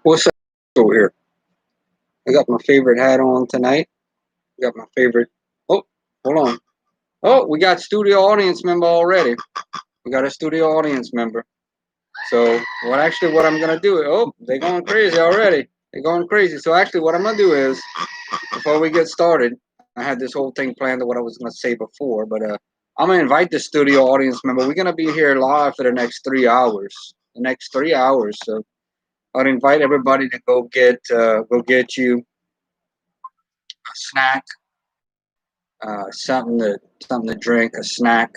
What's up over here? I got my favorite hat on tonight. Got my favorite. Oh, hold on. Oh, we got studio audience member already. We got a studio audience member. So what I'm gonna do? Oh, they're going crazy already. They're going crazy. So actually, what I'm gonna do is, before we get started, I had this whole thing planned of what I was gonna say before, but I'm gonna invite the studio audience member. We're gonna be here live for the next 3 hours. The next 3 hours. So I'd invite everybody to go get you a snack, something to drink, a snack.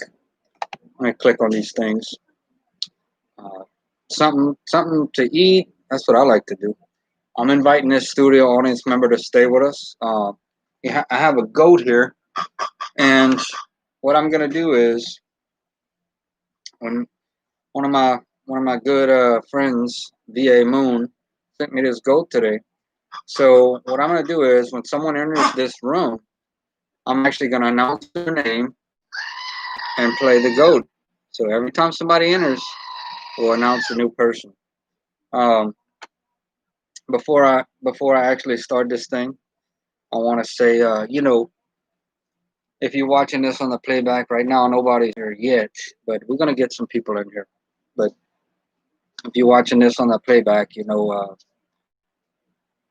I'm gonna click on these things. Uh, something to eat. That's what I like to do. I'm inviting this studio audience member to stay with us. I have a goat here, and what I'm gonna do is when one of my one of my good friends, VA Moon, sent me this goat today. So what I'm gonna do is when someone enters this room, I'm actually gonna announce their name and play the goat. So every time somebody enters, we'll announce a new person. Um, before I actually start this thing, I want to say, if you're watching this on the playback right now, nobody's here yet, but we're gonna get some people in here. But if you're watching this on the playback, oh,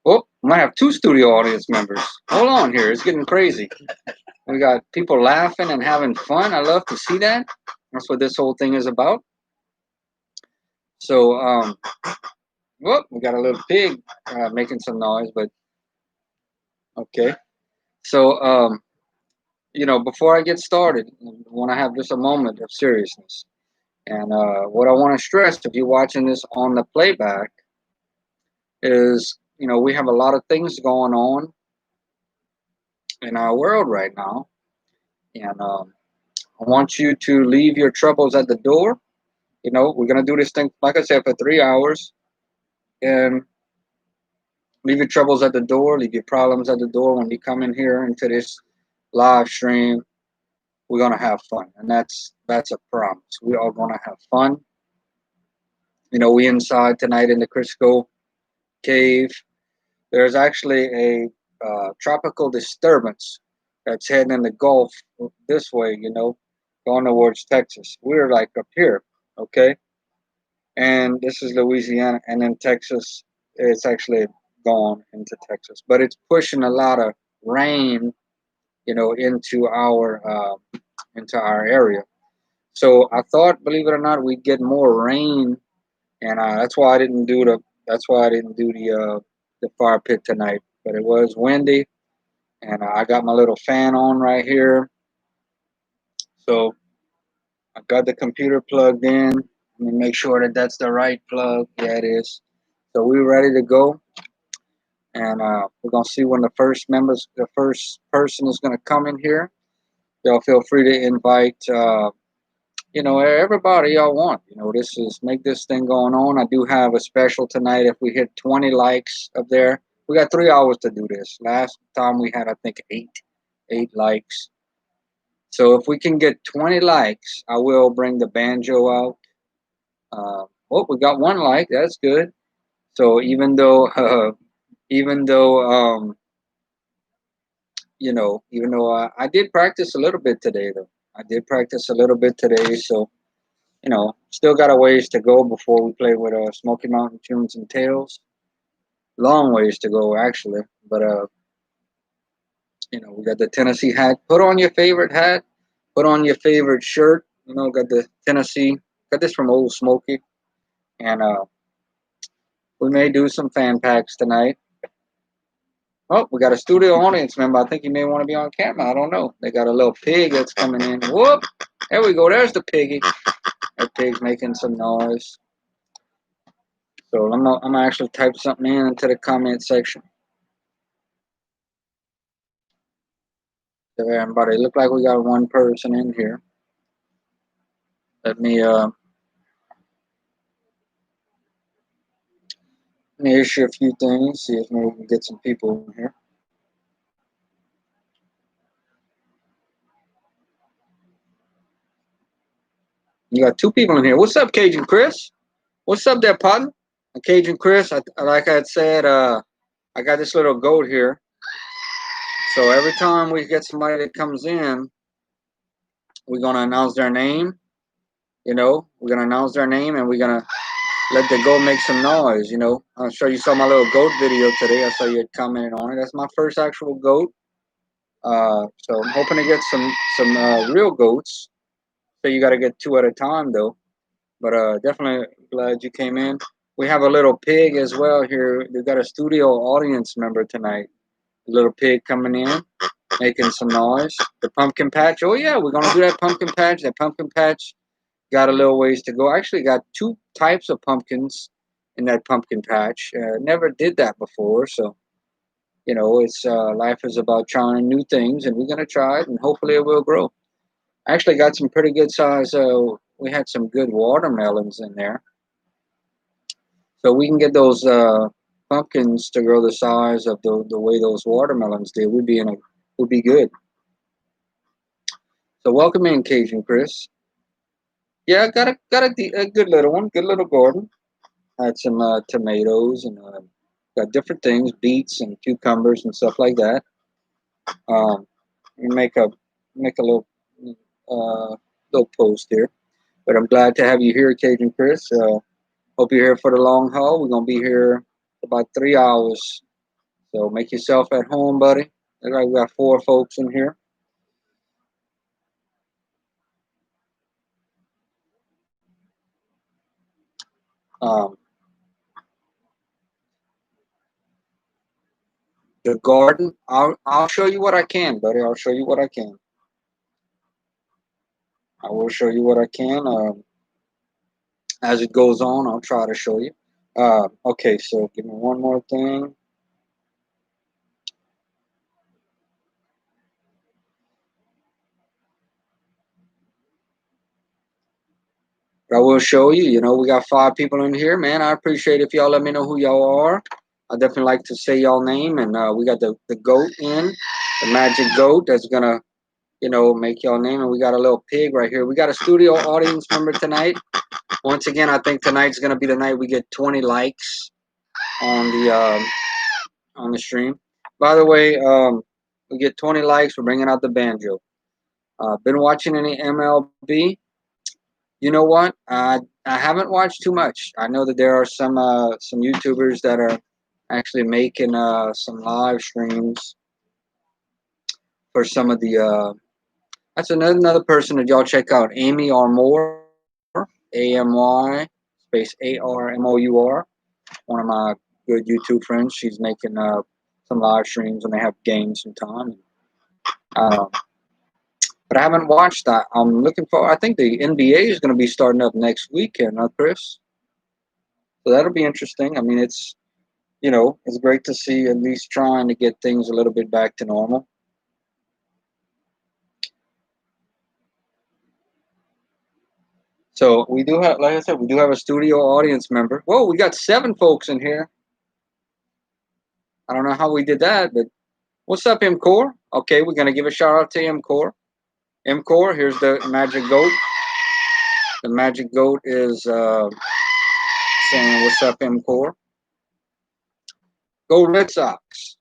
we might have two studio audience members. Hold on here, it's getting crazy. We got people laughing and having fun. I love to see that. That's what this whole thing is about. So, whoop, we got a little pig making some noise, but okay. So, before I get started, I want to have just a moment of seriousness. And what I want to stress, if you're watching this on the playback, is we have a lot of things going on in our world right now, and I want you to leave your troubles at the door. We're gonna do this thing, like I said, for 3 hours, and leave your troubles at the door, leave your problems at the door. When you come in here into this live stream, we're gonna have fun, and that's a promise. We are gonna have fun. We inside tonight in the Crisco cave. There's actually a tropical disturbance that's heading in the Gulf this way. Going towards Texas. We're like up here, okay, and this is Louisiana, and then Texas. It's actually gone into Texas, but it's pushing a lot of rain, into our area. So I thought, believe it or not, we'd get more rain, and That's why I didn't do the fire pit tonight. But it was windy, and I got my little fan on right here. So I got the computer plugged in. Let me make sure that that's the right plug. Yeah, it is. So we're ready to go, and we're gonna see when the first person is gonna come in here. Y'all feel free to invite. Everybody y'all want. This is make this thing going on. I do have a special tonight. If we hit 20 likes up there, we got 3 hours to do this. Last time we had, I think, eight likes. So if we can get 20 likes, I will bring the banjo out. We got one like. That's good. So even though, even though I did practice a little bit today, though. I did practice a little bit today, so still got a ways to go before we play with Smoky Mountain Tunes and Tales. Long ways to go, actually. But we got the Tennessee hat. Put on your favorite hat. Put on your favorite shirt. Got the Tennessee. Got this from Old Smoky, and we may do some fan packs tonight. Oh, we got a studio audience member. I think he may want to be on camera. I don't know. They got a little pig that's coming in. Whoop! There we go. There's the piggy. That pig's making some noise. So I'm gonna actually type something into the comment section. So everybody, look like we got one person in here. Let me issue a few things. See if maybe we can get some people in here. You got two people in here. What's up, Cajun Chris? What's up there, partner? Cajun Chris, like I had said, I got this little goat here. So every time we get somebody that comes in, we're gonna announce their name. We're gonna announce their name, and we're gonna let the goat make some noise. I'm sure you saw my little goat video today. I saw you had commented on it. That's my first actual goat. So I'm hoping to get some real goats. So you got to get two at a time though. But definitely glad you came in. We have a little pig as well here. We got a studio audience member tonight. A little pig coming in, making some noise. The pumpkin patch. Oh yeah, we're gonna do that pumpkin patch. That pumpkin patch got a little ways to go. I actually got two types of pumpkins in that pumpkin patch. Never did that before, so it's life is about trying new things, and we're gonna try it, and hopefully it will grow. I actually got some pretty good size. We had some good watermelons in there, so we can get those pumpkins to grow the size of the way those watermelons did. We'd be good. So welcome in, Cajun Chris. Yeah, got a good little one, good little garden. Had some tomatoes and got different things, beets and cucumbers and stuff like that. Um, we make a uh, little post here. But I'm glad to have you here, Cajun Chris. Hope you're here for the long haul. We're gonna be here about 3 hours. So make yourself at home, buddy. Looks like we got four folks in here. Um, the garden. I'll show you what I can, buddy. I'll show you what I can. I will show you what I can. As it goes on, I'll try to show you. Okay, so give me one more thing. I will show you. We got five people in here, man. I appreciate if y'all let me know who y'all are. I definitely like to say y'all name, and we got the goat in, the magic goat that's gonna, make y'all name, and we got a little pig right here. We got a studio audience member tonight. Once again, I think tonight's gonna be the night we get 20 likes on the stream. By the way, we get 20 likes. We're bringing out the banjo. Been watching any MLB? You know what? I haven't watched too much. I know that there are some YouTubers that are actually making some live streams for some of the. That's another person that y'all check out, Amy Armour, AMY space ARMOUR. One of my good YouTube friends. She's making some live streams and they have games sometime. Uh, but I haven't watched that. I'm looking for. I think the NBA is going to be starting up next weekend, huh, Chris? So that'll be interesting. I mean, it's great to see at least trying to get things a little bit back to normal. So we do have, like I said, we do have a studio audience member. Whoa, we got seven folks in here. I don't know how we did that, but what's up, MCore? Okay, we're gonna give a shout out to MCore. MCore, here's the magic goat. The magic goat is saying, "What's up, MCore?" Go Red Sox.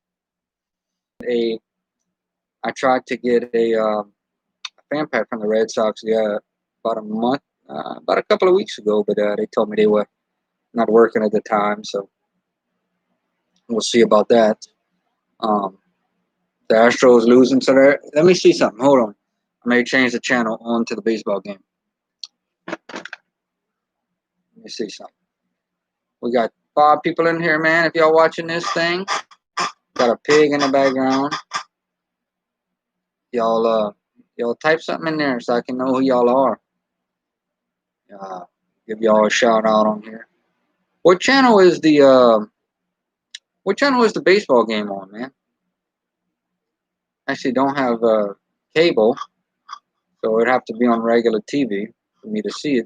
A I tried to get a fan pack from the Red Sox. Yeah, about a month, about a couple of weeks ago, but they told me they were not working at the time, so we'll see about that. Um, the Astros losing, so let me see something. Hold on, I may change the channel on to the baseball game. Let me see something. We got five people in here, man. If y'all watching this thing, got a pig in the background. Y'all type something in there so I can know who y'all are. Uh, Give y'all a shout out on here. What channel is the baseball game on, man? Actually, don't have cable, so it'd have to be on regular TV for me to see it.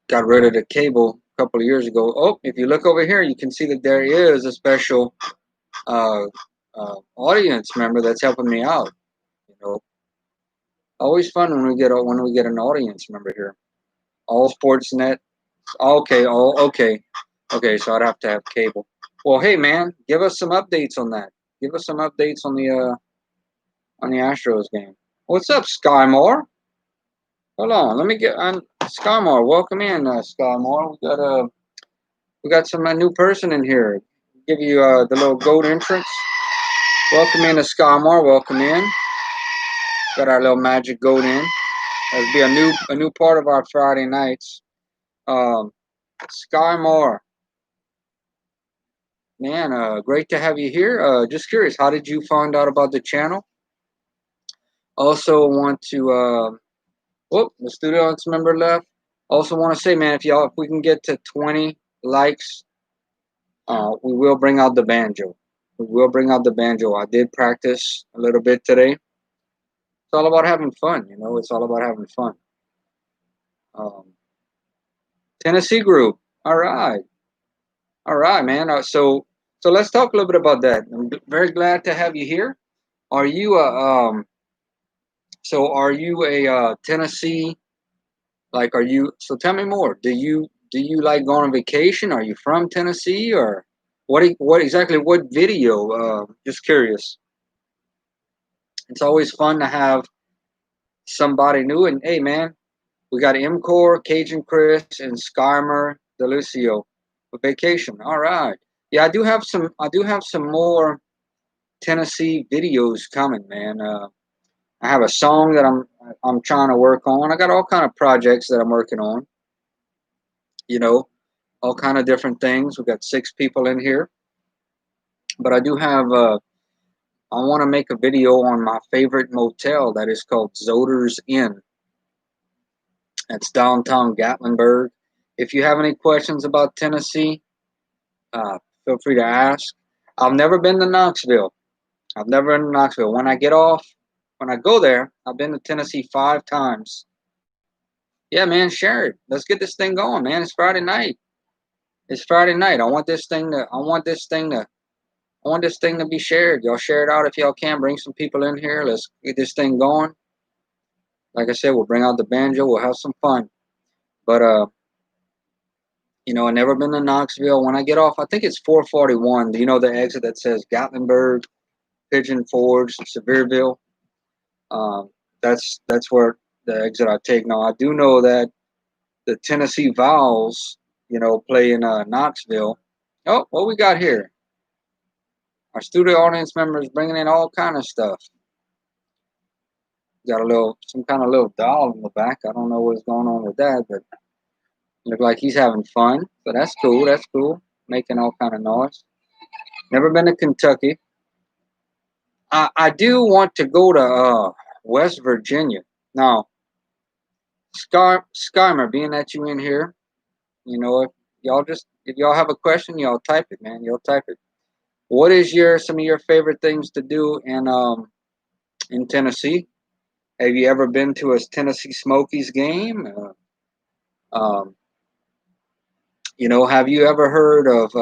Got rid of the cable a couple of years ago. Oh, if you look over here, you can see that there is a special uh, audience member that's helping me out. You know, Always fun when we get an audience member here. All Sportsnet. Okay, all okay. Okay, so I'd have to have cable. Well, hey man, give us some updates on that. Give us some updates on the Astros game. What's up, Skymore? Hold on, let me get on Skymore. Welcome in, Skymore. We got some new person in here. Give you the little goat entrance. Welcome in to Skymore. Welcome in. Got our little magic goat in. That'll be a new part of our Friday nights. Um, Skymore, man, great to have you here. Just curious, how did you find out about the channel? Also want to whoop, the studio audience member left. Also want to say, man, if we can get to 20 likes, we will bring out the banjo. We will bring out the banjo. I did practice a little bit today. It's all about having fun, you know. It's all about having fun. Um, Tennessee group. All right, man. So let's talk a little bit about that. I'm very glad to have you here. Are you a are you a Tennessee? Like, are you? So tell me more. Do you like going on vacation? Are you from Tennessee or what exactly? What video? Just curious. It's always fun to have somebody new. And hey, man, we got MCore, Cajun Chris, and Skymer Delucio for vacation. All right. Yeah, I do have some. I do have some more Tennessee videos coming, man. I have a song that I'm trying to work on. I got all kind of projects that I'm working on. You know, all kind of different things. We got 6 people in here, but I do have. I want to make a video on my favorite motel that is called Zoder's Inn. It's downtown Gatlinburg. If you have any questions about Tennessee, feel free to ask. I've never been to Knoxville. I've never been to Knoxville. When I go there, I've been to Tennessee 5 times. Yeah, man, share it. Let's get this thing going, man. It's Friday night. It's Friday night. I want this thing to be shared. Y'all share it out if y'all can. Bring some people in here. Let's get this thing going. Like I said, we'll bring out the banjo. We'll have some fun. But I've never been to Knoxville. When I get off, I think it's 441. Do you know the exit that says Gatlinburg, Pigeon Forge, Sevierville? Um, that's where the exit I take. Now I do know that the Tennessee Vows, play in Knoxville. Oh, what we got here? Our studio audience members bringing in all kind of stuff. Got some kind of little doll in the back. I don't know what's going on with that, but look like he's having fun. So that's cool. That's cool. Making all kind of noise. Never been to Kentucky. I do want to go to West Virginia. Now, Skymer, being that you in here, if y'all have a question, y'all type it, man. Y'all type it. What is some of your favorite things to do in Tennessee? Have you ever been to a Tennessee Smokies game? Um, have you ever heard of?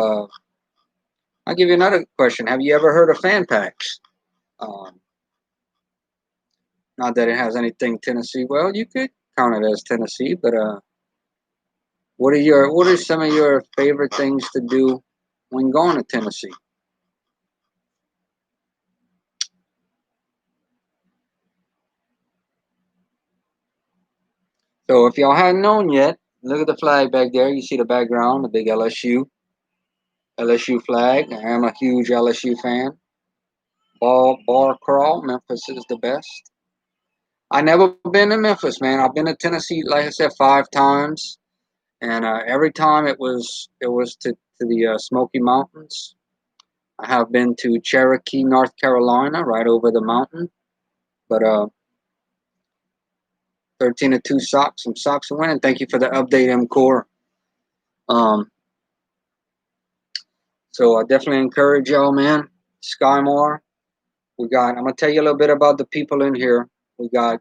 I'll give you another question. Have you ever heard of fan packs? Um, Not that it has anything Tennessee. Well, you could count it as Tennessee, but what are some of your favorite things to do when going to Tennessee? So if y'all hadn't known yet, look at the flag back there. You see the background, the big LSU flag. I am a huge LSU fan. Bar crawl, Memphis is the best. I never been to Memphis, man. I've been to Tennessee, like I said, 5 times, and every time it was to the Smoky Mountains. I have been to Cherokee, North Carolina, right over the mountain. But 13-2 socks, some socks are winning. Thank you for the update, MCore. Um, so I definitely encourage y'all, man. Skymore. I'm gonna tell you a little bit about the people in here. We got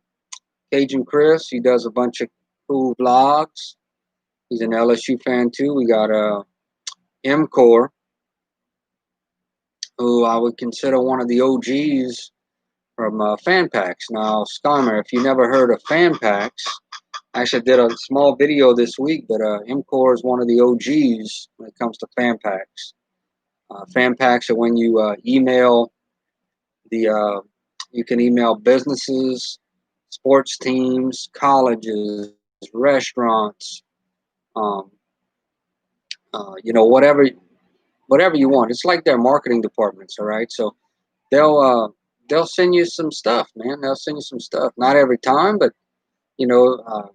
Cajun Chris. He does a bunch of cool vlogs. He's an LSU fan too. We got MCore, who I would consider one of the OGs from fan packs. Now, Scammer, if you never heard of fan packs, I actually did a small video this week, but MCore is one of the OGs when it comes to fan packs. Fan packs are when you email you can email businesses, sports teams, colleges, restaurants, um, whatever you want. It's like their marketing departments, all right? So they'll uh, they'll send you some stuff, man. They'll send you some stuff. Not every time, but you know,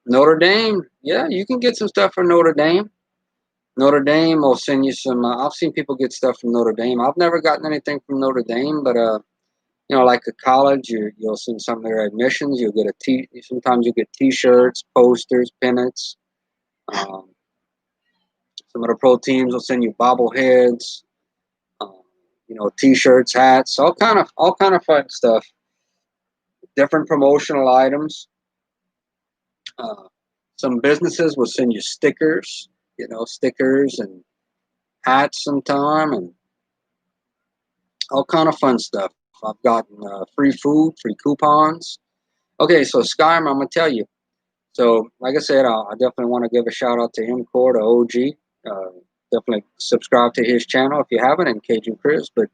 Notre Dame, yeah, you can get some stuff from Notre Dame. Notre Dame will send you some. I've seen people get stuff from Notre Dame. I've never gotten anything from Notre Dame, but like a college, you'll send some of their admissions. You'll get a t. Sometimes you get T-shirts, posters, pennants. Um, some of the pro teams will send you bobbleheads, um, T-shirts, hats, all kind of fun stuff. Different promotional items. Uh, some businesses will send you stickers, stickers and hats sometime, and all kind of fun stuff. I've gotten free food, free coupons. Okay, so Skyrim, I'm gonna tell you. So, like I said, I definitely want to give a shout out to him, Core, the OG. Definitely subscribe to his channel if you haven't, and Cajun Chris. But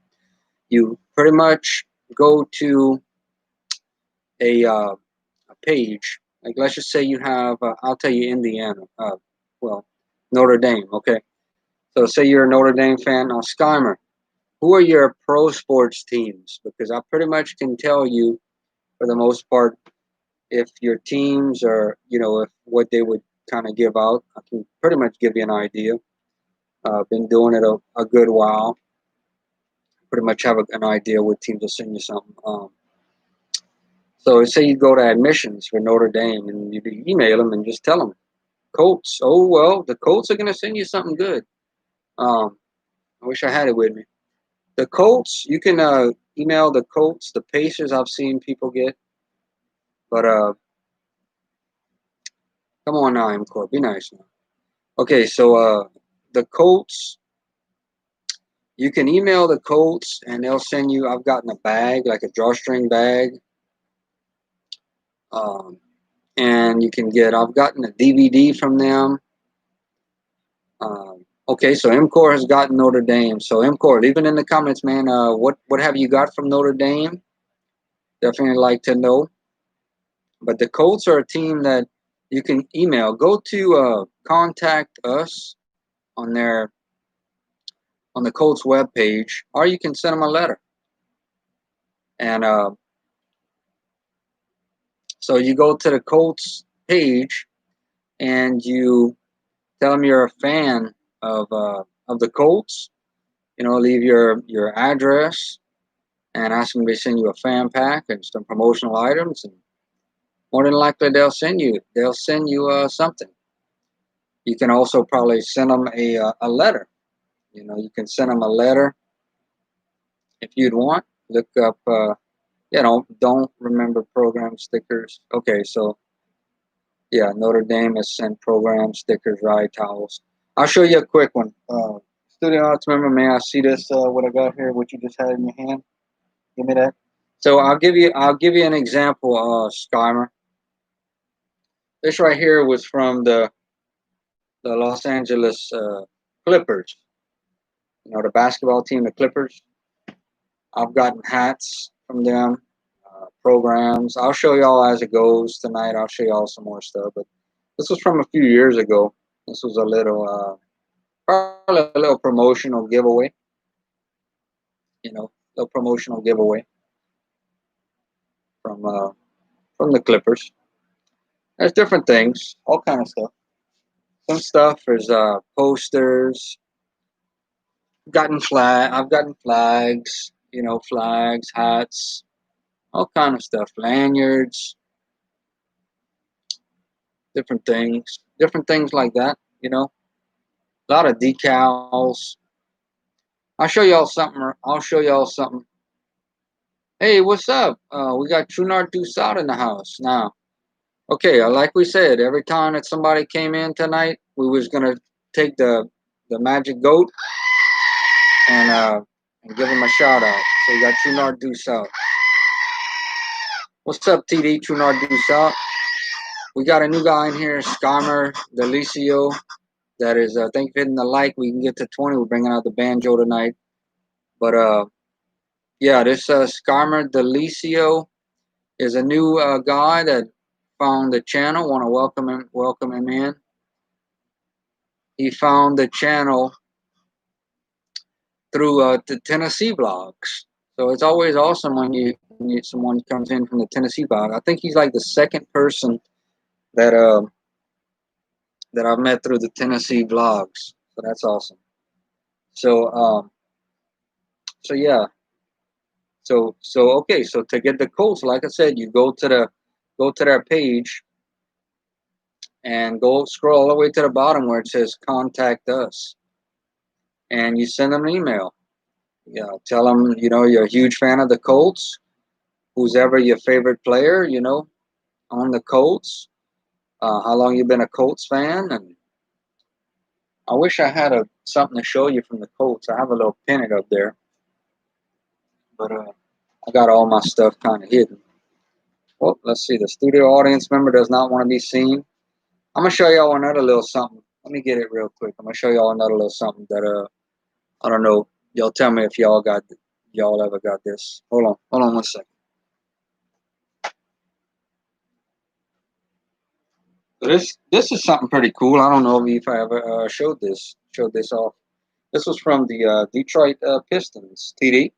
you pretty much go to a page. Like, let's just say you have, I'll tell you Indiana. Well, Notre Dame. Okay. So, say you're a Notre Dame fan. Now, Skymer, who are your pro sports teams? Because I pretty much can tell you, for the most part, if your teams are, if what they would kind of give out. I can pretty much give you an idea. Been doing it a good while. Pretty much have an idea what teams will send you something. So say you go to admissions for Notre Dame and you email them and just tell them, Colts. Oh well, the Colts are gonna send you something good. I wish I had it with me. The Colts, you can email the Colts. The Pacers, I've seen people get, but come on now, MCore, be nice now. Okay, so the Colts, you can email the Colts and they'll send you. I've gotten a bag, like a drawstring bag, um, and you can get. I've gotten a DVD from them. Okay, so MCore has gotten Notre Dame. So MCore, leave it in the comments, man. What have you got from Notre Dame? Definitely like to know. But the Colts are a team that you can email. Go to contact us on their on the Colts webpage, or you can send them a letter. And so you go to the Colts page and you tell them you're a fan of the Colts. Leave your address and ask them to send you a fan pack and some promotional items. And more than likely, they'll send you something. You can also probably send them a letter. You can send them a letter if you'd want. Look up. Don't remember program stickers. Okay, so yeah, Notre Dame has sent program stickers, ride towels. I'll show you a quick one. Studio Arts member, may I see this? What I got here? What you just had in your hand? Give me that. So I'll give you an example, Skymer. This right here was from the Los Angeles Clippers. The basketball team, the Clippers. I've gotten hats from them, programs. I'll show y'all as it goes tonight. I'll show y'all some more stuff. But this was from a few years ago. This was a probably a little promotional giveaway. Little promotional giveaway from the Clippers. There's different things, all kind of stuff. Some stuff is posters. I've gotten flags. Flags, hats, all kind of stuff. Lanyards, different things like that. A lot of decals. I'll show y'all something. Hey, what's up? We got Trunard Dusat in the house now. Okay, like we said, every time that somebody came in tonight, we was gonna take the magic goat and give him a shout out. So we got Trunard Dusat. What's up, TD True North Due South? We got a new guy in here, Skymer Delicio. That is, thank you for hitting the like. We can get to 20. We're bringing out the banjo tonight. But yeah, this Skymer Delicio is a new guy that found the channel. Want to welcome him in. He found the channel through the Tennessee blogs. So it's always awesome when someone comes in from the Tennessee blog. I think he's like the second person that that I've met through the Tennessee vlogs. So that's awesome. So so yeah. So okay, so to get the codes, like I said, you go to their page and go scroll all the way to the bottom where it says contact us. And you send them an email. Yeah, tell them, you're a huge fan of the Colts. Who's ever your favorite player, on the Colts. How long you been a Colts fan? And I wish I had something to show you from the Colts. I have a little pennant up there, but I got all my stuff kind of hidden. Well, let's see. The studio audience member does not want to be seen. I'm gonna show y'all another little something. Let me get it real quick. I'm gonna show y'all another little something that I don't know. Y'all tell me if y'all ever got this. Hold on 1 second. This is something pretty cool. I don't know if I ever showed this off. This was from the Detroit Pistons. TD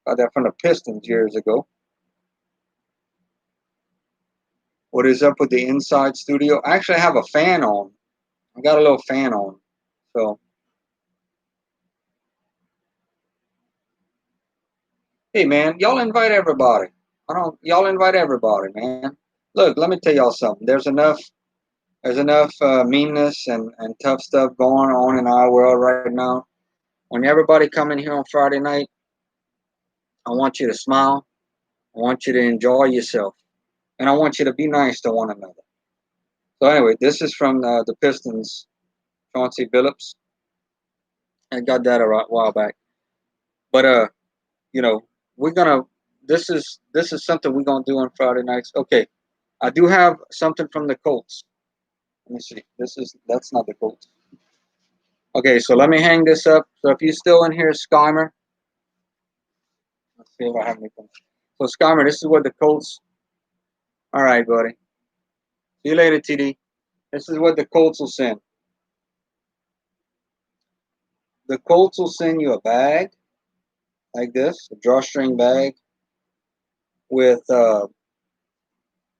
got that from the Pistons years ago. What is up with the inside studio? I actually have a fan on. I got a little fan on. So hey man, y'all invite everybody. Y'all invite everybody, man. Look, let me tell y'all something. There's enough meanness and tough stuff going on in our world right now. When everybody come in here on Friday night, I want you to smile. I want you to enjoy yourself. And I want you to be nice to one another. So anyway, this is from the Pistons, Chauncey Billups. I got that a while back. But you know, we're gonna this is something we're gonna do on Friday nights. Okay. I do have something from the Colts. Let me see. That's not the Colts. Okay, so let me hang this up. So if you're still in here, Skymer, let's see if I have anything. So Skymer, this is what the Colts. All right, buddy. See you later, TD. This is what the Colts will send. The Colts will send you a bag like this, a drawstring bag with,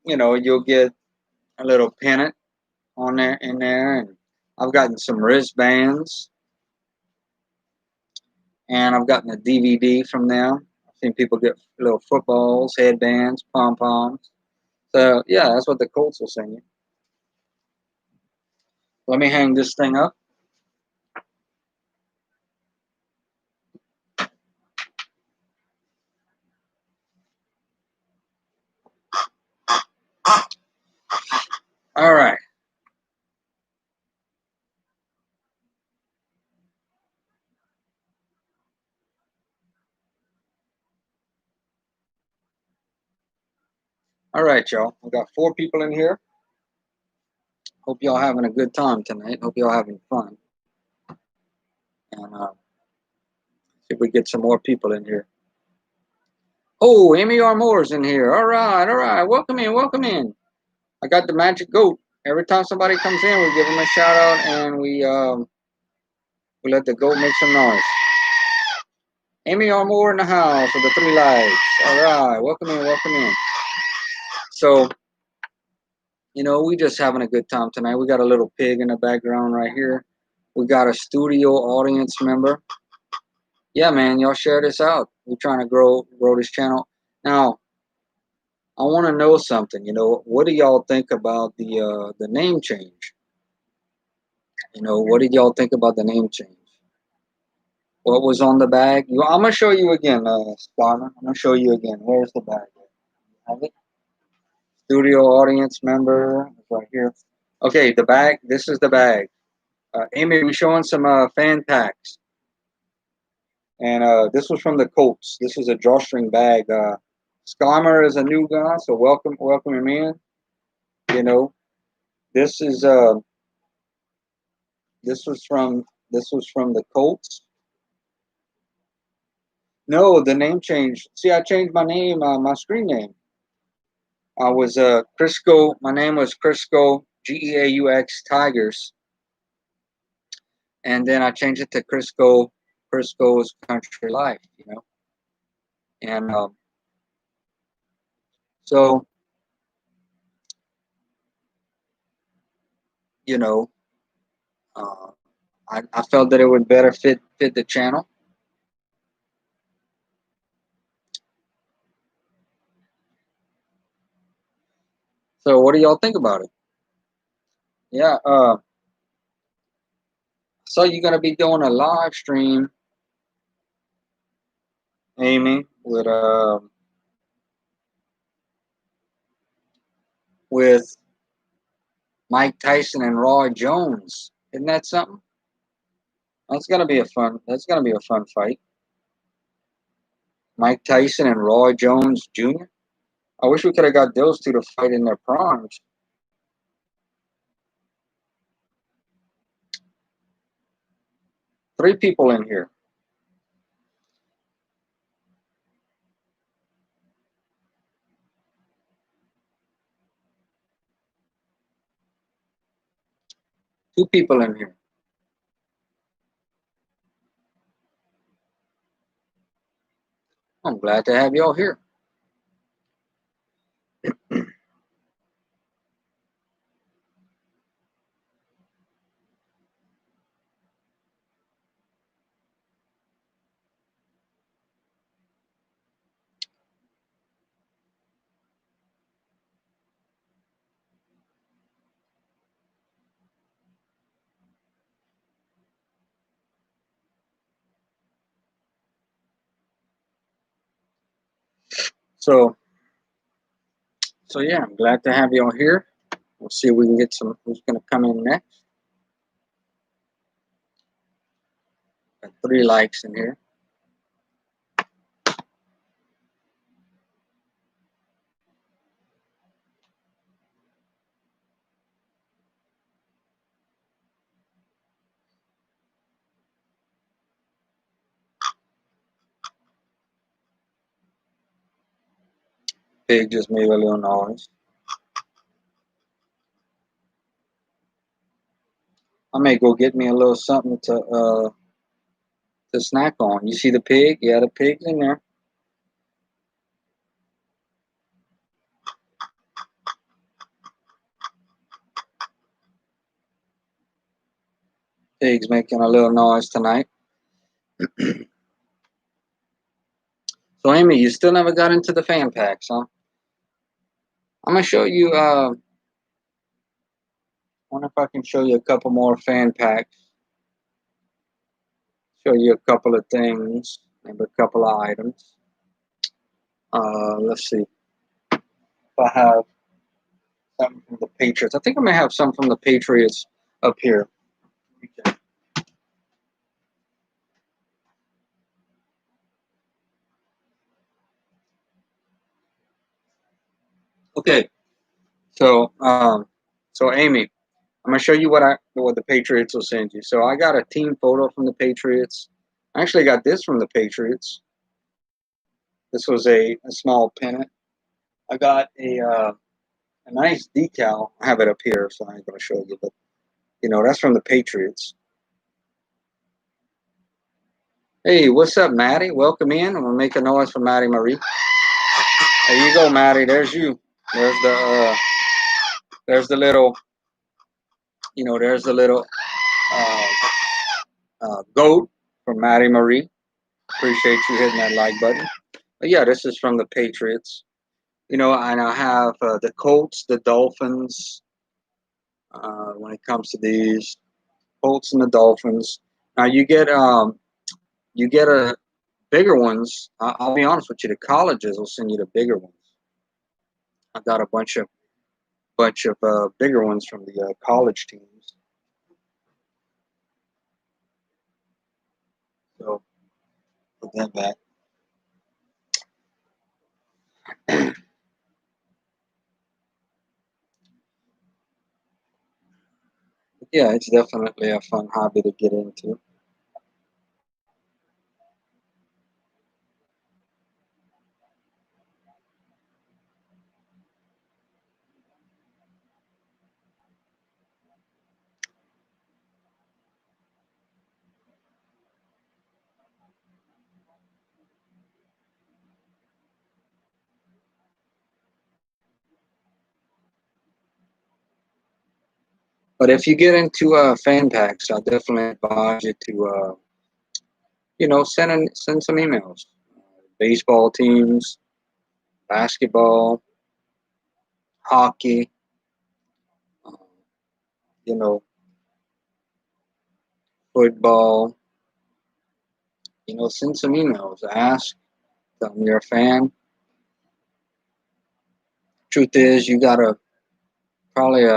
you'll get a little pennant on there in there, and I've gotten some wristbands, and I've gotten a DVD from them. I've seen people get little footballs, headbands, pom poms. So yeah, that's what the Colts will send you. Let me hang this thing up. All right. All right, y'all. We got 4 people in here. Hope y'all having a good time tonight. Hope y'all having fun. And see if we get some more people in here. Oh, Amy R. Moore's in here. All right, all right. Welcome in, welcome in. I got the magic goat. Every time somebody comes in, we give them a shout out and we let the goat make some noise. Amy R. Moore in the house with the 3 lights. All right, welcome in, welcome in. So, we just having a good time tonight. We got a little pig in the background right here. We got a studio audience member. Yeah, man, y'all share this out. We're trying to grow this channel. Now, I want to know something. What do y'all think about the name change? What did y'all think about the name change? What was on the bag? I'm gonna show you again, Sparman. I'm gonna show you again. Where's the bag? Have it? Studio audience member right here. Okay, the bag. This is the bag. Amy, we're showing some fan packs, and this was from the Colts. This is a drawstring bag. Scammer is a new guy, so welcome him in. You know, this is this was from the Colts. No, the name changed. See, I changed my name, my screen name. I was Crisco. My name was Crisco Geaux Tigers, and then I changed it to Crisco's Country Life. And so you know, uh, I felt that it would better fit the channel. So what do y'all think about it? Yeah. So you're gonna be doing a live stream, Amy, with Mike Tyson and Roy Jones. Isn't that something? That's gonna be a fun. That's gonna be a fun fight. Mike Tyson and Roy Jones Jr. I wish we could have got those two to fight in their primes. Three people in here. Two people in here. I'm glad to have y'all here. So yeah, I'm glad to have y'all here. We'll see if we can get some. Who's gonna come in next? Got 3 likes in here. Pig just made a little noise. I may go get me a little something to snack on. You see the pig? Yeah, the pig's in there. Pig's making a little noise tonight. So Amy, you still never got into the fan packs, huh? I'm gonna show you. Wonder if I can show you a couple more fan packs. Show you a couple of things, maybe a couple of items. Let's see if I have something from the Patriots. I think I may have some from the Patriots up here. Okay. Okay. So, so Amy, I'm gonna show you what the Patriots will send you. So I got a team photo from the Patriots. I actually got this from the Patriots. This was a small pennant. I got a nice decal. I have it up here, so I ain't gonna show you, but that's from the Patriots. Hey, what's up, Maddie? Welcome in. I'm gonna make a noise for Maddie Marie. There you go, Maddie. There's you. There's the little, there's the little uh, goat from Maddie Marie. Appreciate you hitting that like button. But yeah, this is from the Patriots. And I have the Colts, the Dolphins. When it comes to these Colts and the Dolphins, now you get a bigger ones. I'll be honest with you, the colleges will send you the bigger ones. I got a bunch of bigger ones from the college teams. So put that back. Yeah, it's definitely a fun hobby to get into. But if you get into fan packs, I definitely advise you to, send some emails. Baseball teams, basketball, hockey, um, you know, football. Send some emails. Ask them you're a fan. Truth is, you got to probably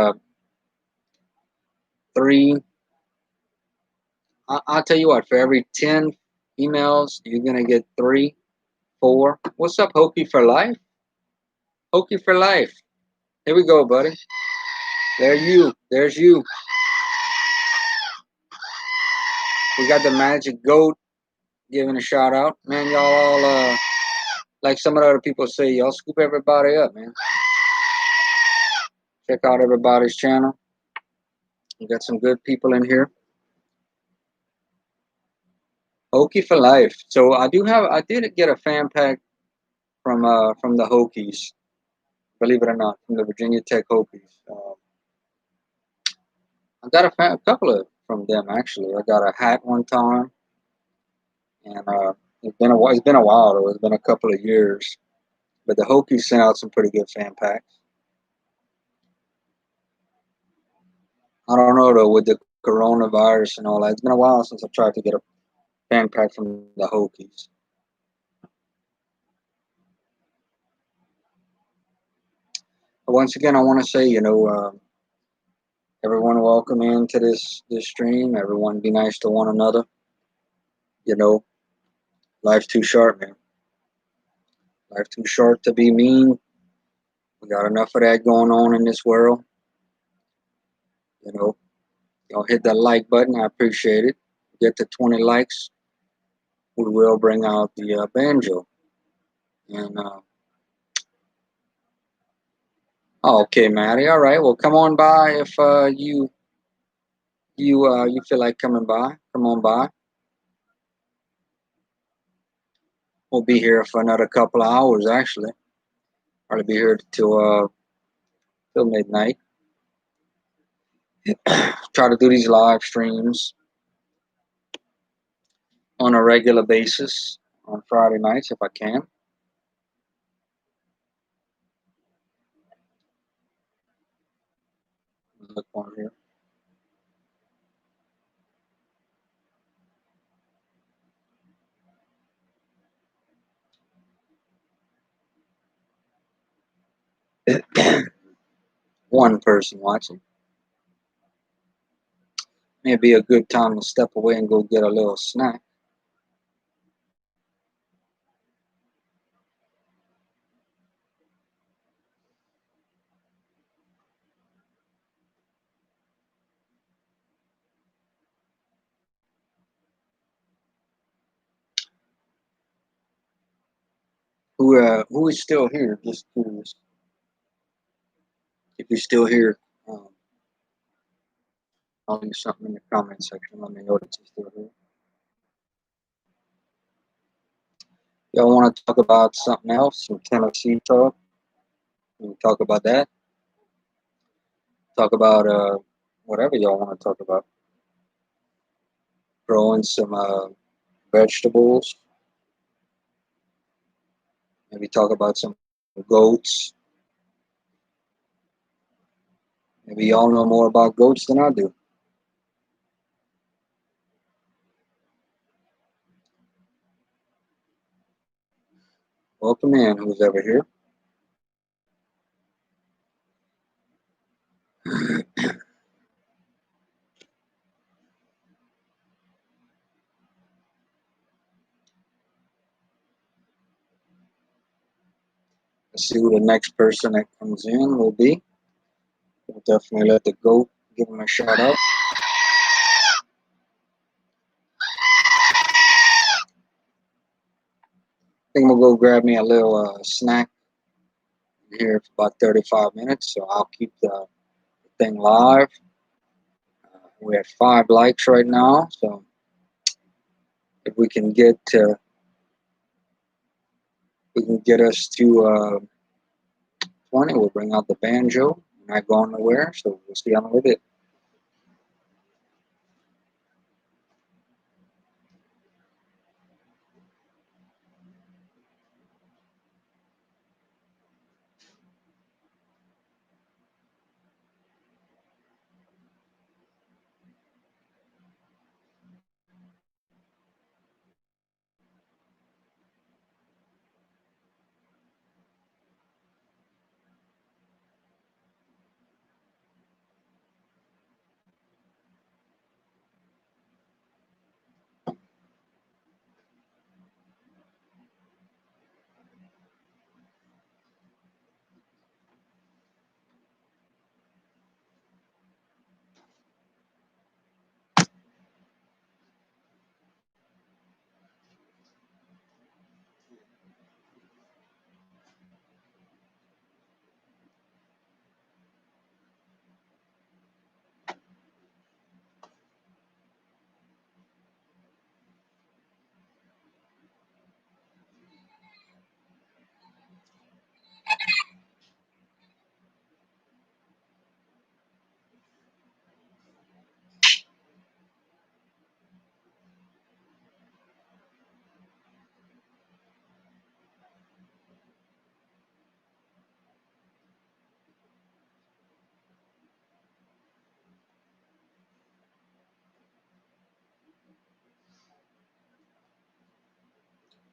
three. I'll tell you what. For every 10 emails, you're gonna get three, four. What's up, Hokey for life? Hokey for life. Here we go, buddy. There you. There's you. We got the magic goat giving a shout out. Man, y'all all like some of the other people say, y'all scoop everybody up, man. Check out everybody's channel. We got some good people in here. Hokie for life. So I did get a fan pack from the Hokies. Believe it or not, from the Virginia Tech Hokies. I got a couple of from them actually. I got a hat one time, and it's been a while though. It's been a couple of years, but the Hokies sent out some pretty good fan packs. I don't know though with the coronavirus and all that. It's been a while since I tried to get a fan pack from the Hokies. But once again, I want to say, everyone welcome into this stream. Everyone be nice to one another. You know, life's too short, man. Life's too short to be mean. We got enough of that going on in this world. You know, hit that like button. I appreciate it. Get to 20 likes. We will bring out the banjo. And oh, okay, Maddie. All right. Well, come on by if you feel like coming by. Come on by. We'll be here for another couple of hours, actually. Probably be here till midnight. Try to do these live streams on a regular basis on Friday nights if I can. Look on here. One person watching. Maybe a good time to step away and go get a little snack. Who is still here? Just curious. If you're still here, um, I'll leave something in the comment section. Let me know that you're still here. Y'all want to talk about something else? Some Tennessee talk? We can talk about that. Talk about whatever y'all want to talk about. Growing some vegetables. Maybe talk about some goats. Maybe y'all know more about goats than I do. Welcome in, who's ever here. Let's see who the next person that comes in will be. We'll definitely let the goat give him a shout out. think I'm gonna go grab me a little snack here for about 35 minutes. So I'll keep the thing live. We're at 5 likes right now. So if we can get us to 20, we'll bring out the banjo. Not going nowhere. So we'll see on with it.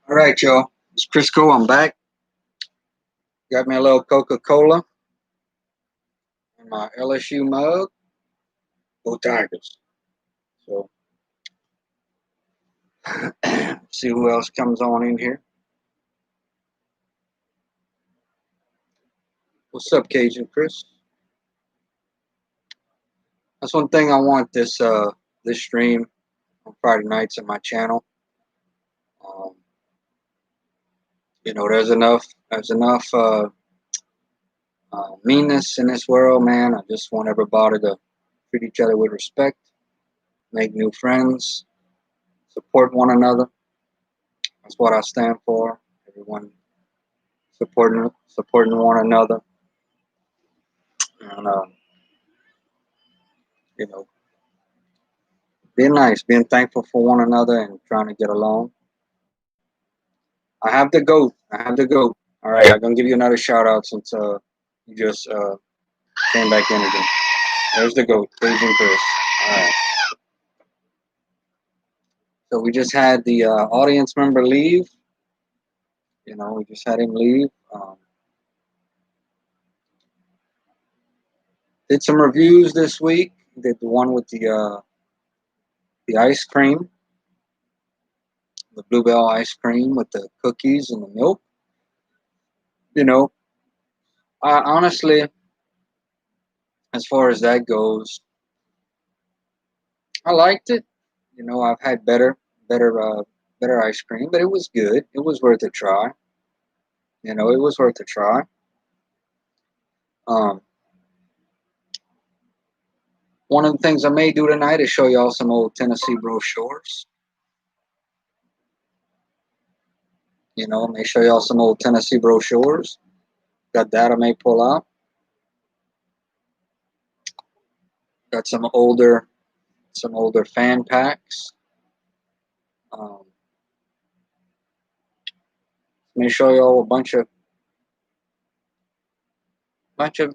All right, y'all. It's Crisco. I'm back. Got me a little Coca-Cola in my LSU mug. Go Tigers. So see who else comes on in here. What's up, Cajun Chris? That's one thing I want this stream on Friday nights on my channel. Um, there's enough meanness in this world, man. I just want everybody to treat each other with respect, make new friends, support one another. That's what I stand for. Everyone supporting one another, and you know, being nice, being thankful for one another, and trying to get along. I have the goat. I have the goat. All right, I'm gonna give you another shout out since you just came back in again. There's the goat, Asian Chris. All right. So we just had the audience member leave. We just had him leave. Did some reviews this week. Did the one with the ice cream, the bluebell ice cream with the cookies and the milk. You know, I honestly, as far as that goes, I liked it. I've had better ice cream, but it was good. It was worth a try. It was worth a try. Um, One of the things I may do tonight is show y'all some old Tennessee brochures. I may show y'all some old Tennessee brochures. Got that I may pull out. Got some older fan packs. Um, Let me show y'all a bunch of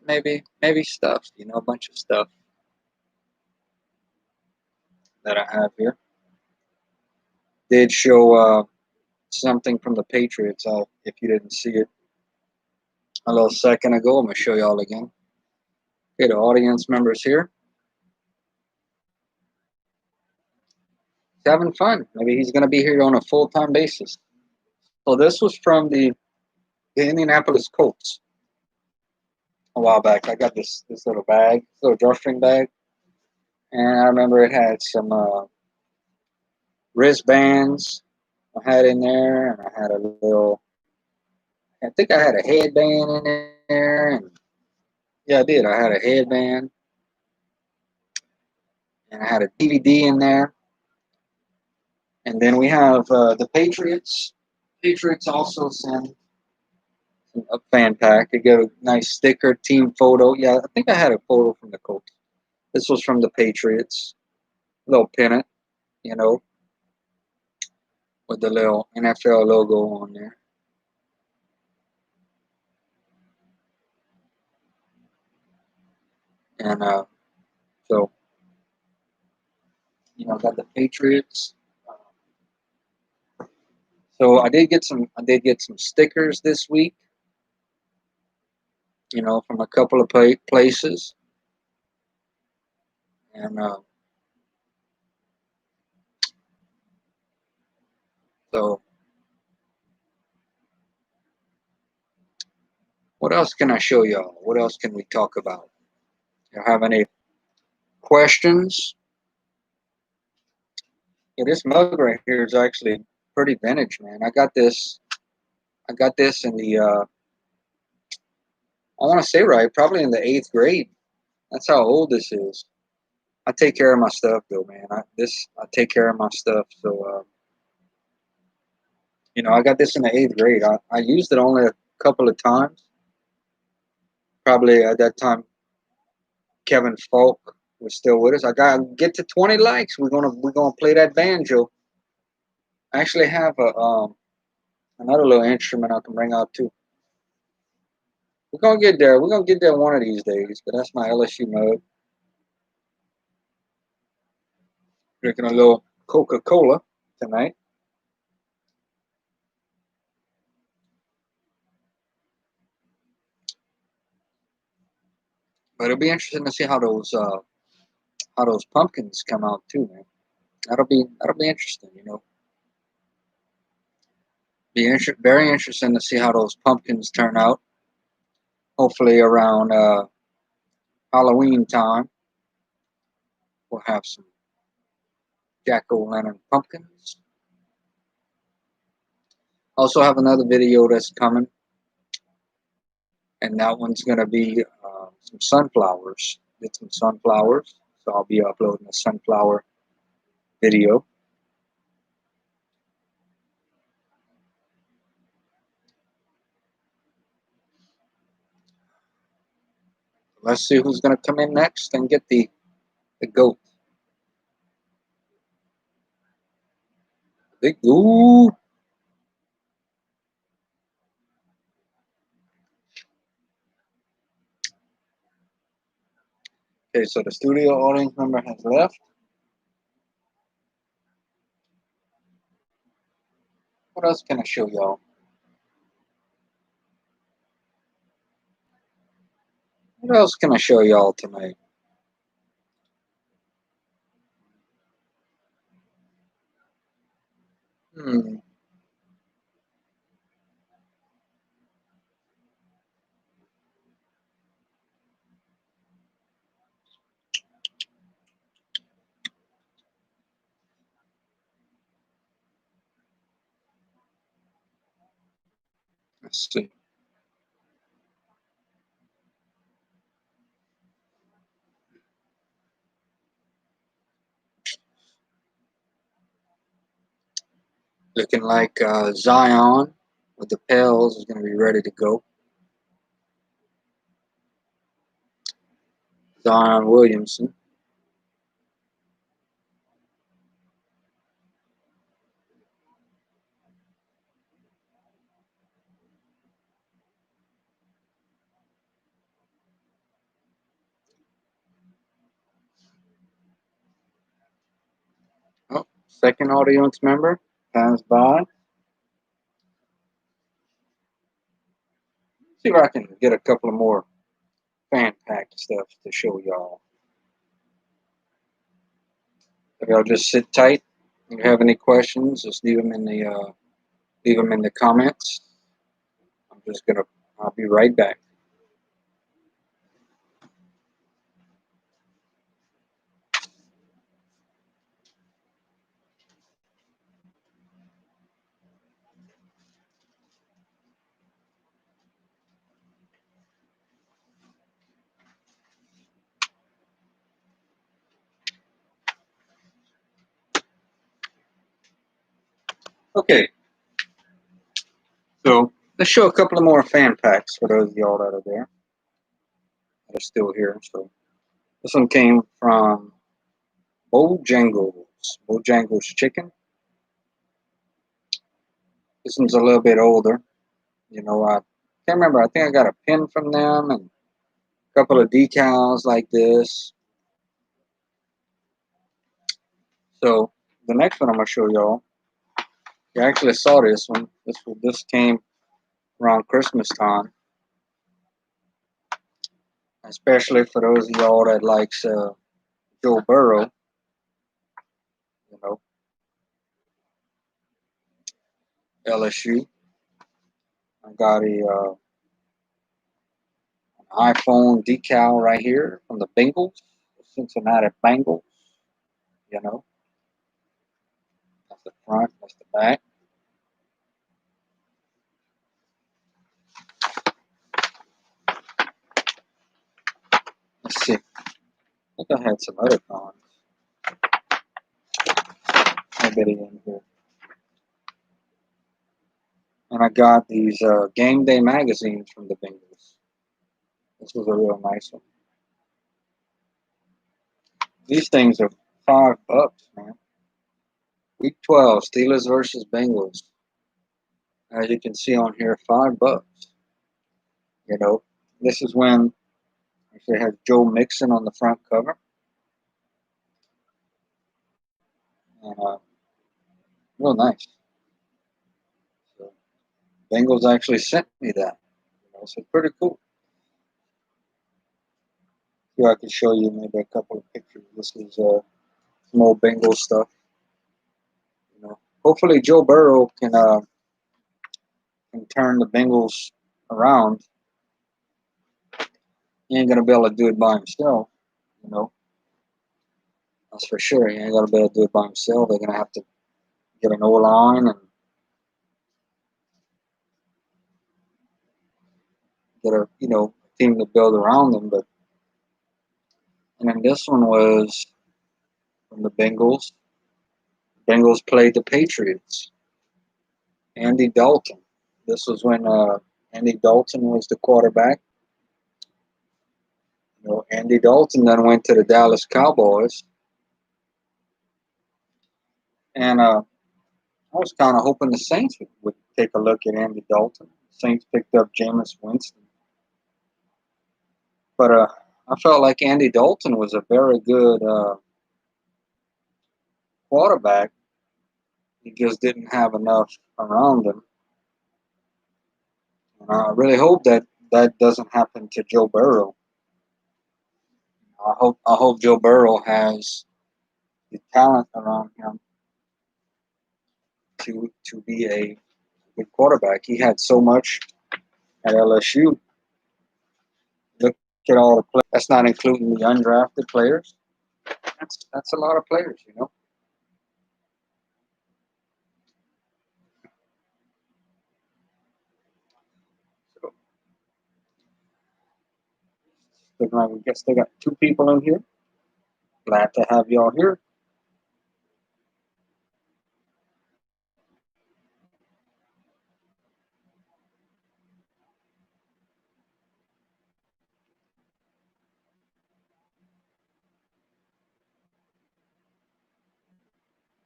maybe stuff. A bunch of stuff that I have here. Did show something from the Patriots out if you didn't see it a little second ago. I'm gonna show y'all again. Okay, the audience members here. He's having fun. Maybe he's gonna be here on a full-time basis. So this was from the Indianapolis Colts a while back. I got this little bag, this little drawstring bag, and I remember it had some wristbands, I had in there, and I had a little. I think I had a headband in there, and yeah, I did. I had a headband, and I had a DVD in there, and then we have the Patriots. Patriots also send a fan pack. They get a nice sticker, team photo. Yeah, I think I had a photo from the coach. This was from the Patriots. Little pennant, you know, with the little NFL logo on there. And so, got the Patriots. So I did get some stickers this week, from a couple of places. And so, what else can I show y'all? What else can we talk about? You have any questions? Yeah, this mug right here is actually pretty vintage, man. I got this in the I want to say right, probably in the eighth grade. That's how old this is. I take care of my stuff though, man. I take care of my stuff. So I got this in the eighth grade. I used it only a couple of times. Probably at that time, Kevin Falk was still with us. I got to get to 20 likes. We're gonna play that banjo. I actually have another little instrument I can bring out too. We're gonna get there. We're gonna get there one of these days. But that's my LSU mug. Drinking a little Coca-Cola tonight. But it'll be interesting to see how those pumpkins come out too, man. That'll be interesting. Very interesting to see how those pumpkins turn out. Hopefully around Halloween time, we'll have some jack-o'-lantern pumpkins. Also have another video that's coming, and that one's gonna be some sunflowers. Get some sunflowers, so I'll be uploading a sunflower video. Let's see who's gonna come in next and get the goat. Big ooh. Okay, so the studio audience member has left. What else can I show y'all? What else can I show y'all tonight? Hmm. Let's see. Looking like Zion with the Pels is going to be ready to go. Zion Williamson. Oh, second audience member comes by. See if I can get a couple of more fan pack stuff to show y'all. If y'all just sit tight. If you have any questions, just leave them in the comments. I'm just gonna. I'll be right back. Okay, so let's show a couple of more fan packs for those of y'all that are there, that are still here. So this one came from Bojangles. Bojangles Chicken. This one's a little bit older. I can't remember. I think I got a pin from them and a couple of decals like this. So the next one I'm gonna show y'all. You actually saw this one. This came around Christmas time, especially for those of y'all that likes Joe Burrow. You know, LSU. I got an iPhone decal right here from the Bengals, the Cincinnati Bengals. You know, that's the front. That's the back. Let's see. I think I had some other cons. I bet it in here. And I got these game day magazines from the Bengals. This was a real nice one. These things are $5, man. Week 12, Steelers versus Bengals. As you can see on here, $5. You know, this is when it has Joe Mixon on the front cover, and real nice. So Bengals actually sent me that. So pretty cool. Here I can show you maybe a couple of pictures. This is some old Bengals stuff. Hopefully Joe Burrow can turn the Bengals around. He ain't gonna be able to do it by himself. You know, that's for sure. He ain't gonna be able to do it by himself. They're gonna have to get an O line and get a team to build around them. But and then this one was from the Bengals. Bengals played the Patriots. Andy Dalton. This was when Andy Dalton was the quarterback. Andy Dalton then went to the Dallas Cowboys, and I was kind of hoping the Saints would take a look at Andy Dalton. The Saints picked up Jameis Winston, but I felt like Andy Dalton was a very good quarterback. He just didn't have enough around him. And I really hope that doesn't happen to Joe Burrow. I hope Joe Burrow has the talent around him to be a good quarterback. He had so much at LSU. Look at all the players. That's not including the undrafted players. That's a lot of players. So looking like we guess they got two people in here. Glad to have y'all here.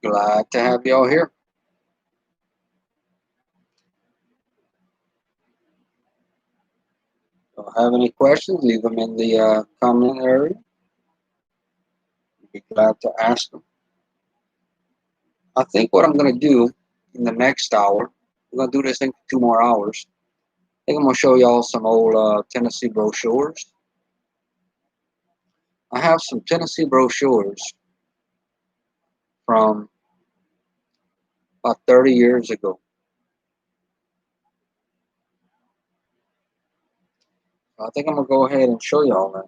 Glad to have y'all here. If you have any questions, leave them in the comment area. Be glad to ask them. I think what I'm going to do in the next hour, we're going to do this thing for 2 more hours. I think I'm going to show y'all some old Tennessee brochures. I have some Tennessee brochures from about 30 years ago. I think I'm going to go ahead and show y'all that.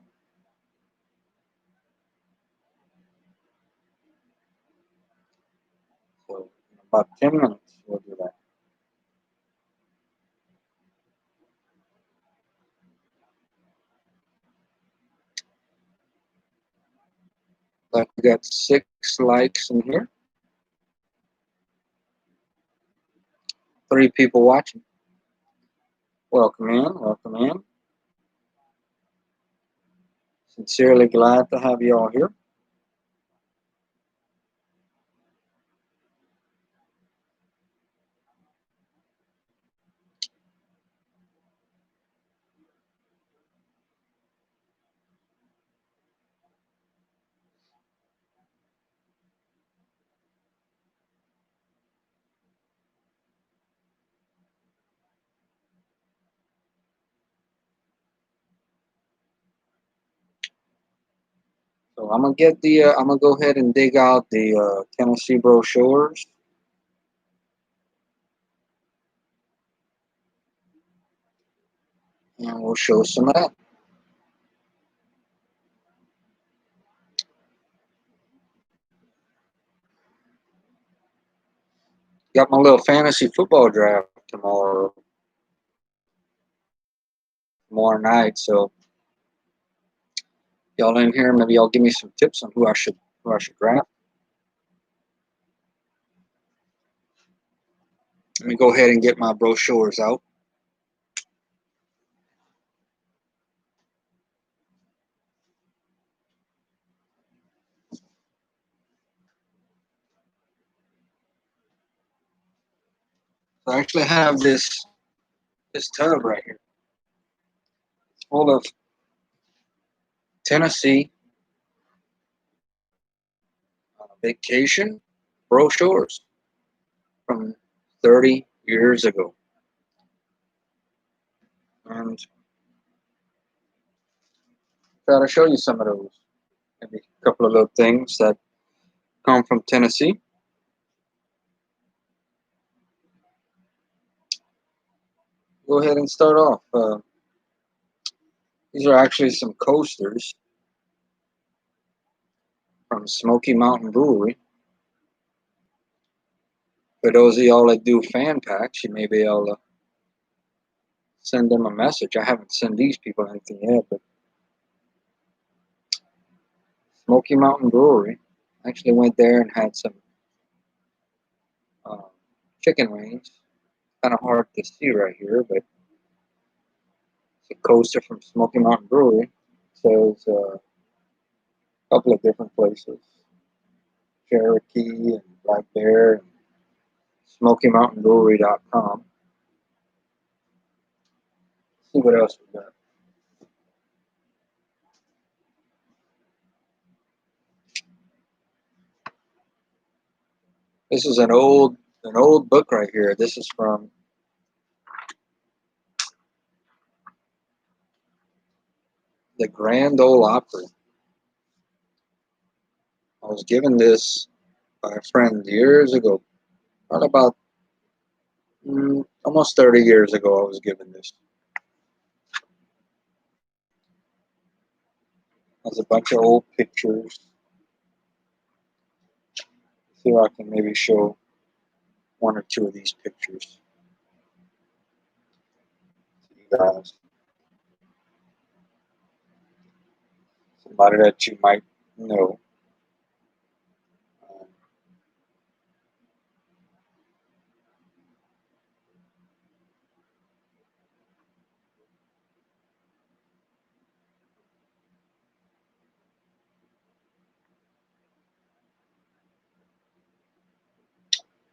So in about 10 minutes, we'll do that. Like we got 6 likes in here. 3 people watching. Welcome in. Welcome in. Sincerely glad to have you all here. So I'm gonna get the. I'm gonna go ahead and dig out the Tennessee brochures, and we'll show some of that. Got my little fantasy football draft tomorrow night. So y'all in here, maybe y'all give me some tips on who I should draft. Let me go ahead and get my brochures out. So I actually have this tub right here. It's full of Tennessee vacation brochures from 30 years ago. And try to show you some of those. Maybe a couple of little things that come from Tennessee. Go ahead and start off. These are actually some coasters from Smoky Mountain Brewery. For those of y'all that do fan packs, you may be able to send them a message. I haven't sent these people anything yet, but Smoky Mountain Brewery. I actually went there and had some uh, chicken wings. Kind of hard to see right here, but it's a coaster from Smoky Mountain Brewery. So it's a couple of different places. Cherokee and Black Bear and SmokyMountainBrewery.com. See what else we got. This is an old book right here. This is from the Grand Ole Opry. I was given this by a friend years ago, probably about almost 30 years ago. I was given this. There's a bunch of old pictures. See if I can maybe show one or two of these pictures to you guys. Somebody that you might know. Um,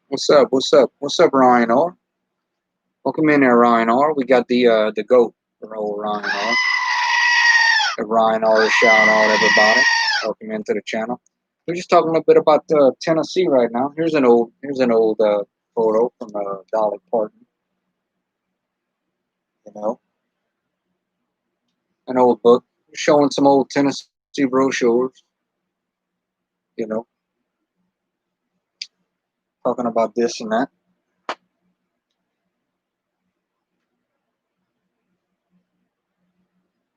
what's up? What's up? What's up, Ryan R? Welcome in there, Ryan R. We got the goat for old Ryan R. The Ryan R is shouting out everybody. Welcome into the channel. We're just talking a little bit about Tennessee right now. Here's an old photo from Dolly Parton. You know, an old book showing some old Tennessee brochures. You know, talking about this and that.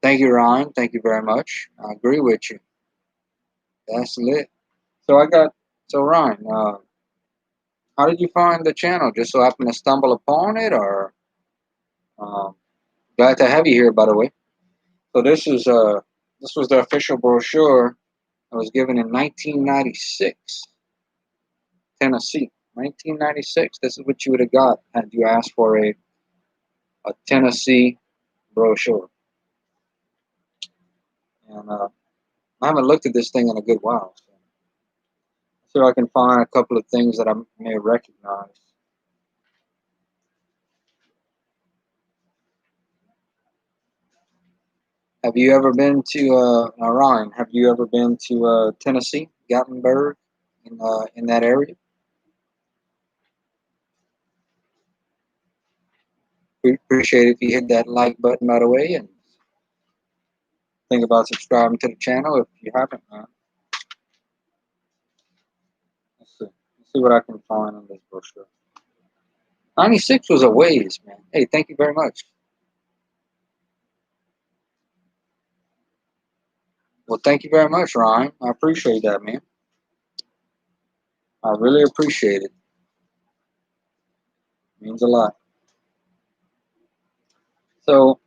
Thank you, Ryan. Thank you very much. I agree with you. That's lit. So Ryan, how did you find the channel? Just so happened to stumble upon it, or um, glad to have you here, by the way. So this was the official brochure that was given in 1996, Tennessee. 1996. This is what you would have got had you asked for a Tennessee brochure. And I haven't looked at this thing in a good while. So see if I can find a couple of things that I may recognize. Have you ever been to Ryan? Have you ever been to Tennessee, Gatlinburg, in that area? We appreciate it if you hit that like button by the way, and think about subscribing to the channel if you haven't, man. Let's see what I can find on this brochure. 96 was a ways, man. Hey, thank you very much. Well, thank you very much, Ryan. I appreciate that, man. I really appreciate it. It means a lot. So,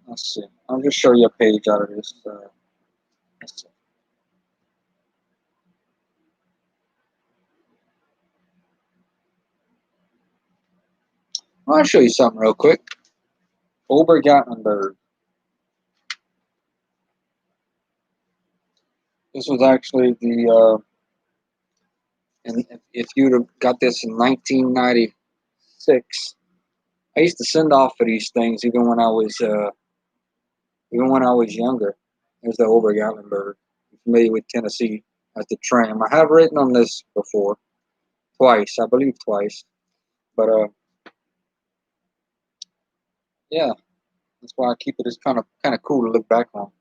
let's see. I'll just show you a page out of this. Let's see. I'll show you something real quick. Obergattenberg. This was actually and if you'd have got this in 1996, I used to send off for these things even when I was younger. There's the Obergattenberg. I'm familiar with Tennessee as the tram. I have written on this before, twice, I believe twice. But yeah, that's why I keep it. It's kind of cool to look back on.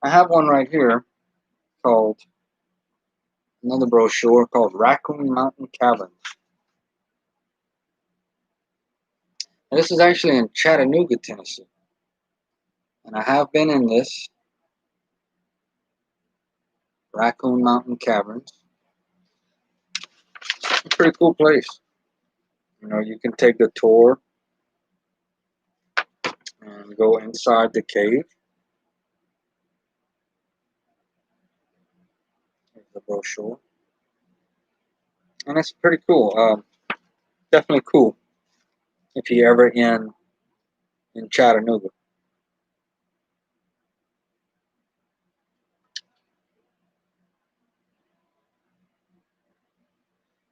I have one right here called another brochure called Raccoon Mountain Caverns. And this is actually in Chattanooga, Tennessee. And I have been in this Raccoon Mountain Caverns. It's a pretty cool place. You know, you can take the tour and go inside the cave. Here's the brochure. And it's pretty cool. Definitely cool if you're ever in Chattanooga.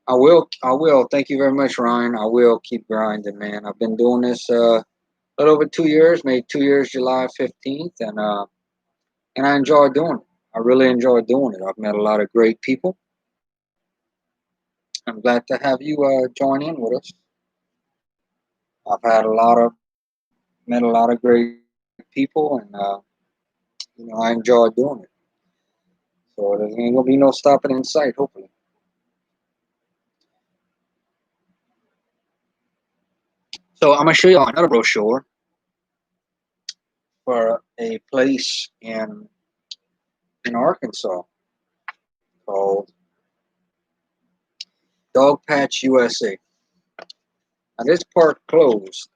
I will. Thank you very much, Ryan. I will keep grinding, man. I've been doing this a little over 2 years, maybe 2 years, July 15th, and I enjoy doing it. I really enjoy doing it. I've met a lot of great people. I'm glad to have you join in with us. I've had met a lot of great people, and I enjoy doing it. So there ain't gonna be no stopping in sight, hopefully. So I'm gonna show you another brochure for a place in Arkansas called Dog Patch USA. Now this park closed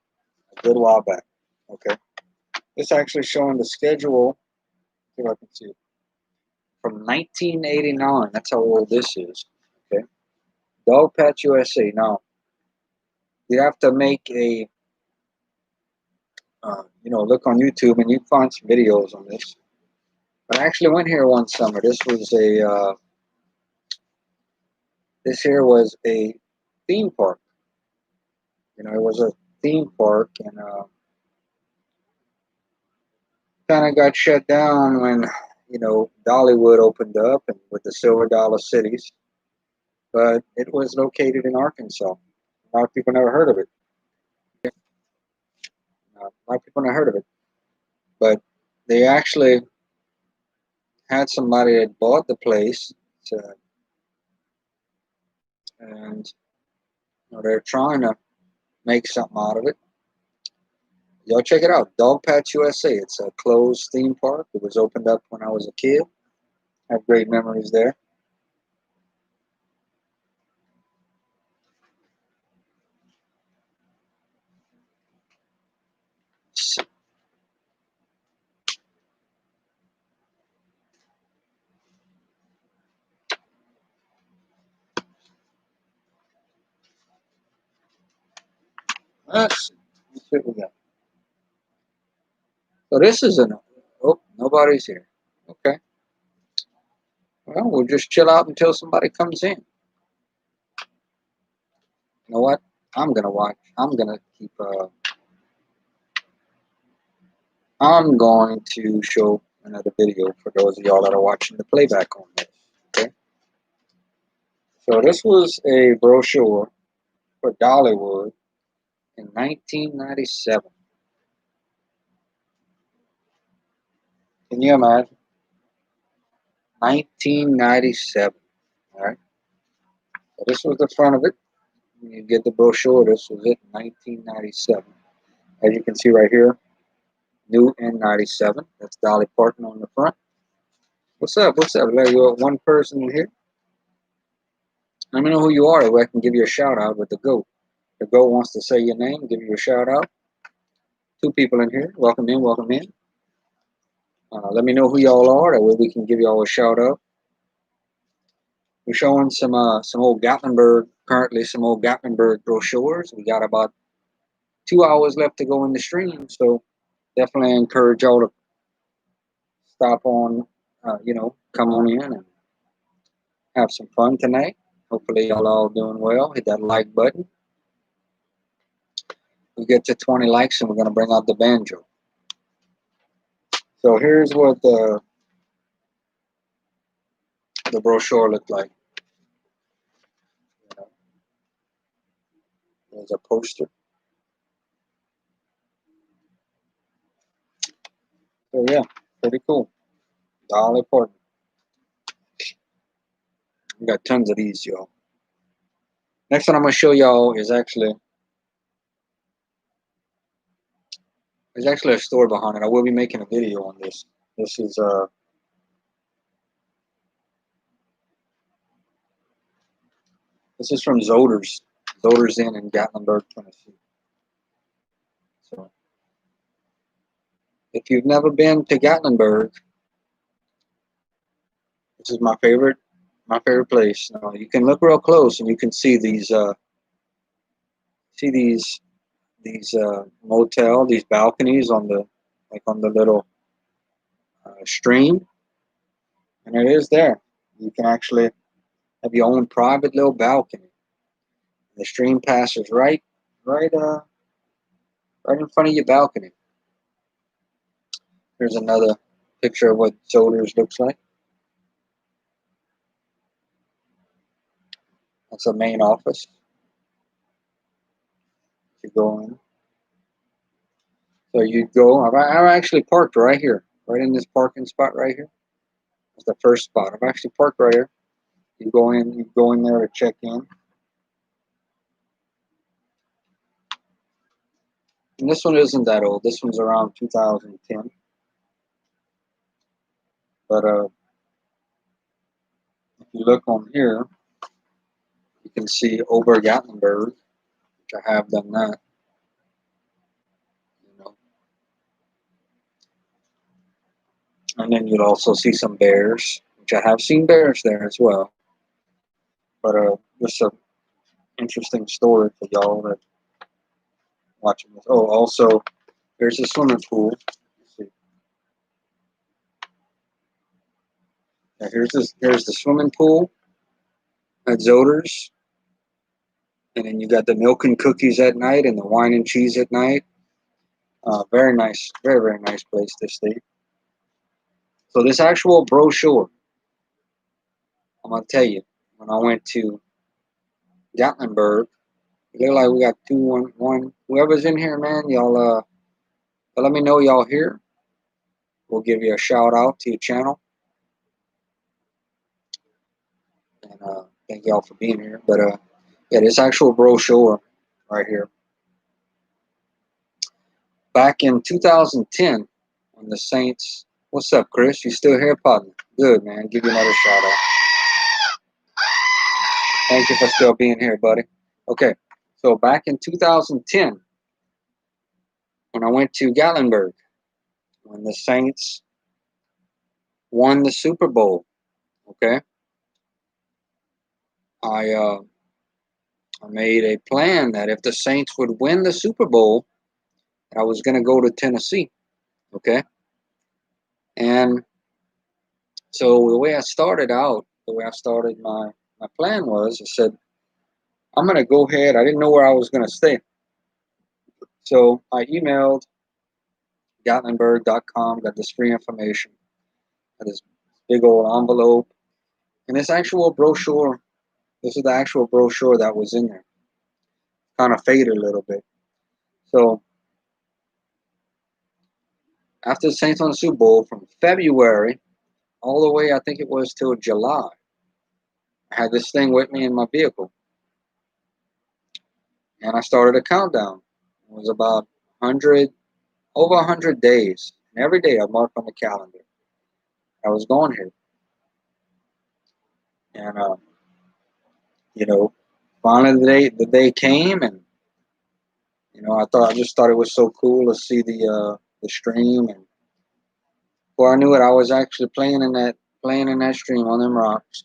a good while back. Okay, it's actually showing the schedule. See if I can see it from 1989. That's how old this is. Okay, Dog Patch USA. Now you have to make look on YouTube and you can find some videos on this. But I actually went here one summer. This here was a theme park. You know, it was a theme park, and kind of got shut down when Dollywood opened up and with the Silver Dollar Cities. But it was located in Arkansas. A lot of people never heard of it. A lot of people never heard of it. But they actually had somebody that bought the place, and they're trying to make something out of it. Y'all check it out, Dog Patch USA. It's a closed theme park. It was opened up when I was a kid. I have great memories there. Let's see what we got. So this is an, oh, nobody's here. Okay. Well, we'll just chill out until somebody comes in. You know what? I'm gonna watch. I'm gonna keep. I'm going to show another video for those of y'all that are watching the playback on this. Okay. So this was a brochure for Dollywood in 1997. Can you imagine? 1997. All right. So this was the front of it. When you get the brochure, this was it, 1997. As you can see right here, new N97. That's Dolly Parton on the front. What's up? What's up? Like, you got one person in here. Let me know who you are so I can give you a shout out with the GOAT. The GOAT wants to say your name, give you a shout out. Two people in here. Welcome in, welcome in. Let me know who y'all are. That way we can give y'all a shout out. We're showing some old Gatlinburg, currently some old Gatlinburg brochures. We got about 2 hours left to go in the stream, so definitely encourage y'all to stop on, come on in and have some fun tonight. Hopefully y'all all doing well. Hit that like button. We get to 20 likes and we're gonna bring out the banjo. So here's what the brochure looked like. You know, there's a poster. So yeah, pretty cool. Dolly Parton. We got tons of these, y'all. Next one I'm gonna show y'all is actually there's actually a story behind it. I will be making a video on this. This is from Zoders. Zoders Inn in Gatlinburg, Tennessee. So if you've never been to Gatlinburg, this is my favorite place. You can look real close and you can see these motel, these balconies on the little stream, and it is there. You can actually have your own private little balcony. The stream passes right right in front of your balcony. Here's another picture of what Zoders looks like. That's the main office. You go in. So you go. I've actually parked right here, right in this parking spot right here. It's the first spot. I've actually parked right here. You go in there to check in. And this one isn't that old. This one's around 2010. But if you look on here, you can see Ober Gatlinburg, which I have done that. You know. And then you'll also see some bears, which I have seen bears there as well. But just a interesting story for y'all that watching this. Oh, also, there's a swimming pool. Let's see. Now here's the swimming pool at Zoders. And then you got the milk and cookies at night and the wine and cheese at night. Very nice, very, very nice place to stay. So this actual brochure, I'm gonna tell you, when I went to Gatlinburg, it looked like we got one. Whoever's in here, man, y'all let me know y'all here. We'll give you a shout out to your channel. And thank y'all for being here. But yeah, this actual brochure right here. Back in 2010, when the Saints, what's up, Chris? You still here, partner? Good, man. Give you another shout out. Thank you for still being here, buddy. Okay, so back in 2010, when I went to Gatlinburg, when the Saints won the Super Bowl, okay, I I made a plan that if the Saints would win the Super Bowl, I was going to go to Tennessee. Okay. And so the way I started my plan was I said, I'm going to go ahead. I didn't know where I was going to stay. So I emailed Gatlinburg.com, got this free information, got this big old envelope, and this actual brochure. This is the actual brochure that was in there. Kind of faded a little bit. So after the Saints won the Super Bowl, from February all the way, I think it was till July, I had this thing with me in my vehicle, and I started a countdown. It was about 100, over 100 days, and every day I marked on the calendar I was going here, and you know, finally the day came, and I just thought it was so cool to see the stream, and before I knew it, I was actually playing in that stream on them rocks,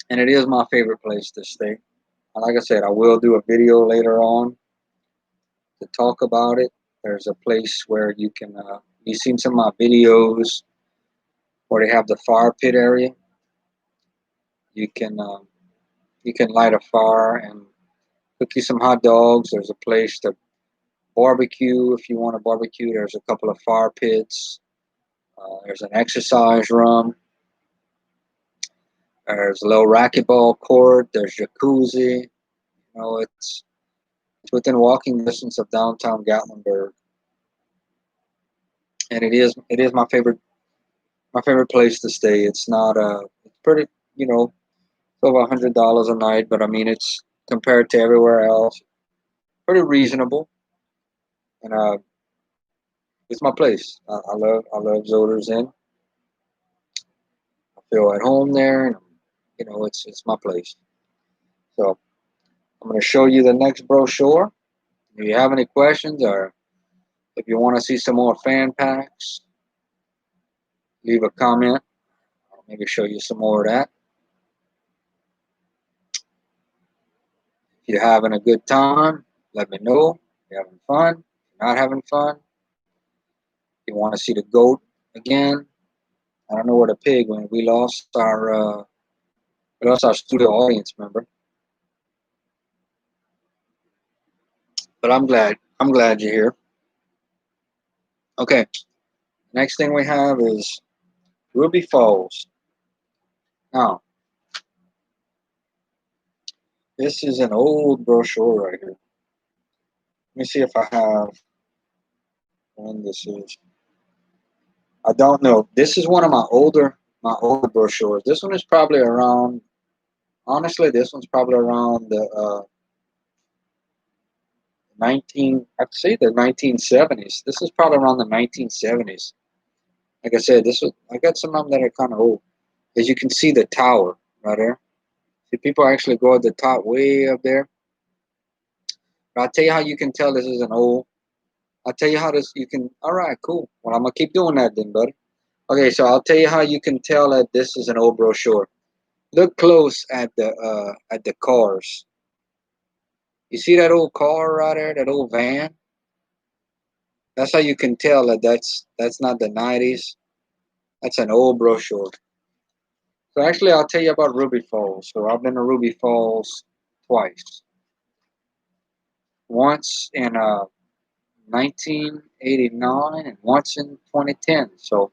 and it is my favorite place to stay. Like I said, I will do a video later on to talk about it. There's a place where you've seen some of my videos where they have the fire pit area. You can you can light a fire and cook you some hot dogs. There's a place to barbecue if you want to barbecue. There's a couple of fire pits. There's an exercise room. There's a little racquetball court. There's jacuzzi. It's within walking distance of downtown Gatlinburg, and it is my favorite place to stay. It's not it's pretty over $100 a night, but I mean it's compared to everywhere else, pretty reasonable, and it's my place. I love Zoder's Inn. I feel at home there, and it's my place. So I'm going to show you the next brochure. If you have any questions, or if you want to see some more fan packs, leave a comment. I'll maybe show you some more of that. If you're having a good time, let me know. If you're having fun, if you're not having fun, if you want to see the goat again. I don't know where the pig went. We lost our studio audience member, but I'm glad. I'm glad you're here. Okay, next thing we have is Ruby Falls. Now, this is an old brochure right here. Let me see if I have when this is. I don't know. This is one of my older brochures. This one is probably around. Honestly, this one's probably around the I'd say the 1970s. This is probably around the 1970s. Like I said, I got some of them that are kind of old. As you can see, the tower right there. See, people actually go at the top way up there. But I'll tell you how you can tell this is an old. I'll tell you how this you can. All right, cool. Well, I'm gonna keep doing that then, buddy. Okay, so I'll tell you how you can tell that this is an old brochure. Look close at the cars. You see that old car right there, that old van? That's how you can tell that that's not the 90s. That's an old brochure. So actually, I'll tell you about Ruby Falls. So I've been to Ruby Falls twice. Once in 1989 and once in 2010. So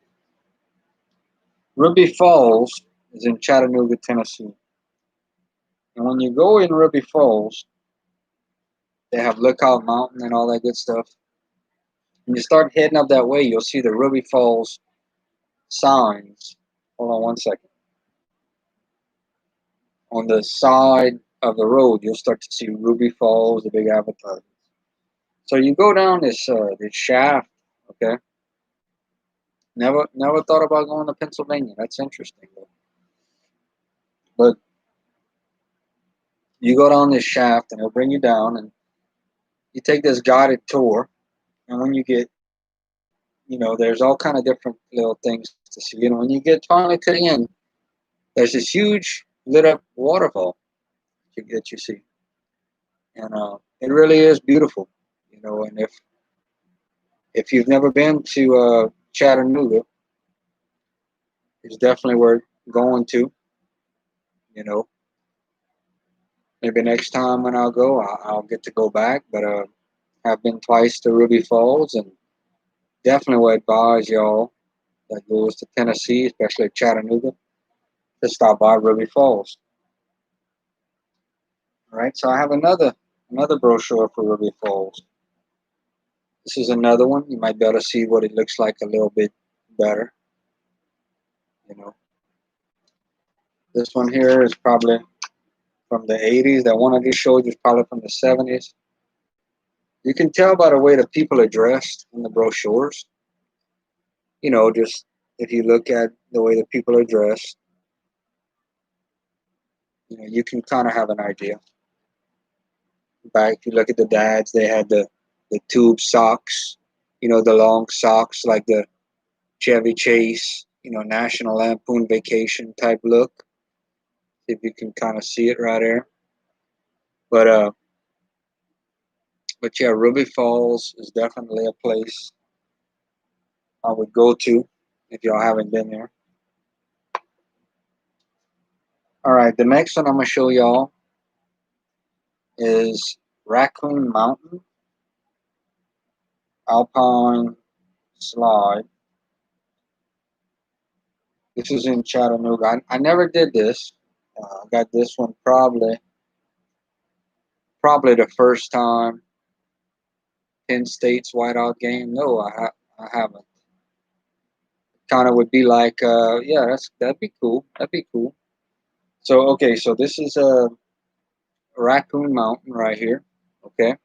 Ruby Falls is in Chattanooga, Tennessee. And when you go in Ruby Falls, they have Lookout Mountain and all that good stuff. When you start heading up that way, you'll see the Ruby Falls signs. Hold on one second. On the side of the road, you'll start to see Ruby Falls, the big advertisement. So you go down this shaft, okay? Never thought about going to Pennsylvania. That's interesting, though. But you go down this shaft, and it'll bring you down, and you take this guided tour. And when you get, there's all kind of different little things to see. When you get finally to the end, there's this huge lit up waterfall that you see, and it really is beautiful, you know. And if you've never been to Chattanooga, it's definitely worth going to. You know, maybe next time when I'll go, I'll get to go back. But I've been twice to Ruby Falls, and definitely would advise y'all that goes to Tennessee, especially Chattanooga, to stop by Ruby Falls. All right, so I have another brochure for Ruby Falls. This is another one. You might be able to see what it looks like a little bit better. You know, this one here is probably from the 80s. That one I just showed you is probably from the 70s. You can tell by the way that people are dressed in the brochures. You know, just if you look at the way that people are dressed, you know, you can kind of have an idea. Back, if you look at the dads, they had the tube socks, you know, the long socks like the Chevy Chase, you know, National Lampoon Vacation type look. If you can kind of see it right there. But but yeah, Ruby Falls is definitely a place I would go to if y'all haven't been there. All right, the next one I'm gonna show y'all is Raccoon Mountain Alpine Slide. This is in Chattanooga. I never did this. I got this one probably the first time Penn State's whiteout game. No, I haven't. Kind of would be like, yeah, that'd be cool. That'd be cool. So okay, so this is Raccoon Mountain right here. Okay,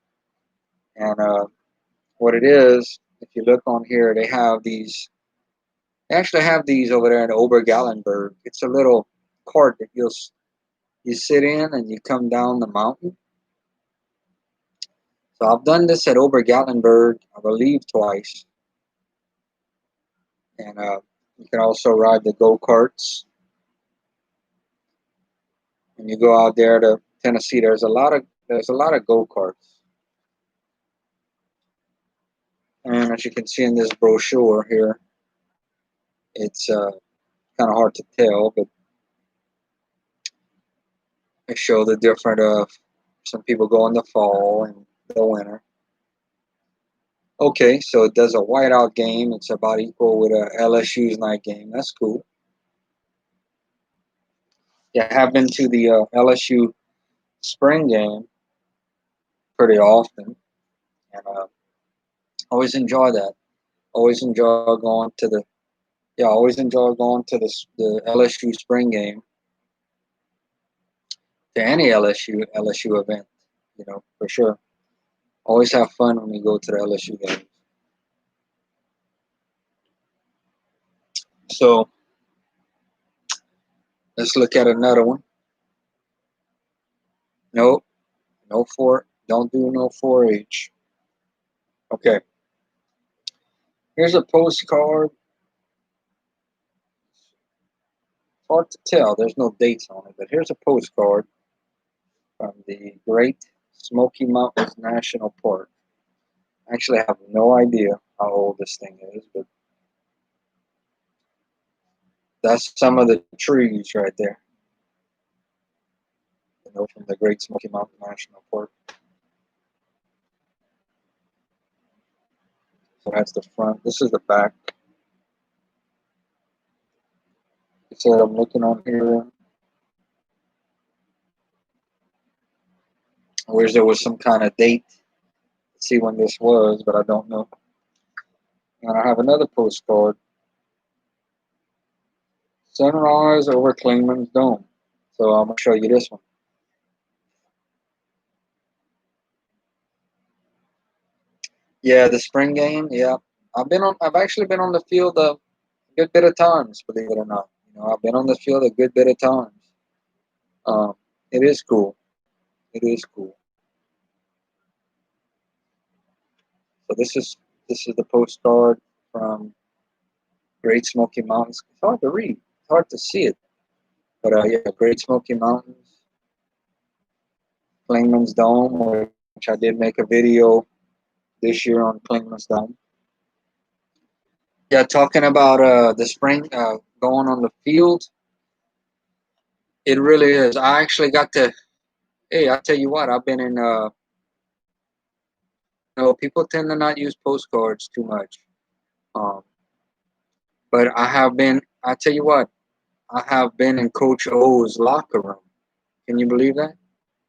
and what it is, if you look on here, they have these. They actually have these over there in Obergallenberg. It's a little cart that you sit in and you come down the mountain. So I've done this at Obergallenberg, I believe, twice. And you can also ride the go-karts. When you go out there to Tennessee, there's a lot of go-karts. And as you can see in this brochure here, it's kind of hard to tell, but they show the different some people go in the fall and the winter. Okay, so it does a whiteout game. It's about equal with a LSU's night game. That's cool. Yeah, I have been to the LSU spring game pretty often, and always enjoy that. Always enjoy going to the always enjoy going to the LSU spring game, to any LSU event. You know, for sure. Always have fun when we go to the LSU games. So let's look at another one. No, don't do no 4-H. Okay, here's a postcard. Hard to tell. There's no dates on it, but here's a postcard from the Great Smoky Mountains National Park. I actually have no idea how old this thing is, but that's some of the trees right there. You know, from the Great Smoky Mountain National Park. So that's the front. This is the back. It said I'm looking on here. I wish there was some kind of date to see when this was, but I don't know. And I have another postcard. Sunrise over Klingman's Dome. So I'm gonna show you this one. Yeah, the spring game. Yeah, I've actually been on the field a good bit of times, believe it or not. You know, I've been on the field a good bit of times. Um, it is cool. It is cool. So this is the postcard from Great Smoky Mountains. It's hard to read. It's hard to see it. But yeah, Great Smoky Mountains. Klingman's Dome, which I did make a video this year on Klingman's Dome. Yeah, talking about the spring going on the field, it really is. I actually got to. Hey, I tell you what, I've been in. People tend to not use postcards too much, um, but I have been. I tell you what, I have been in Coach O's locker room. Can you believe that?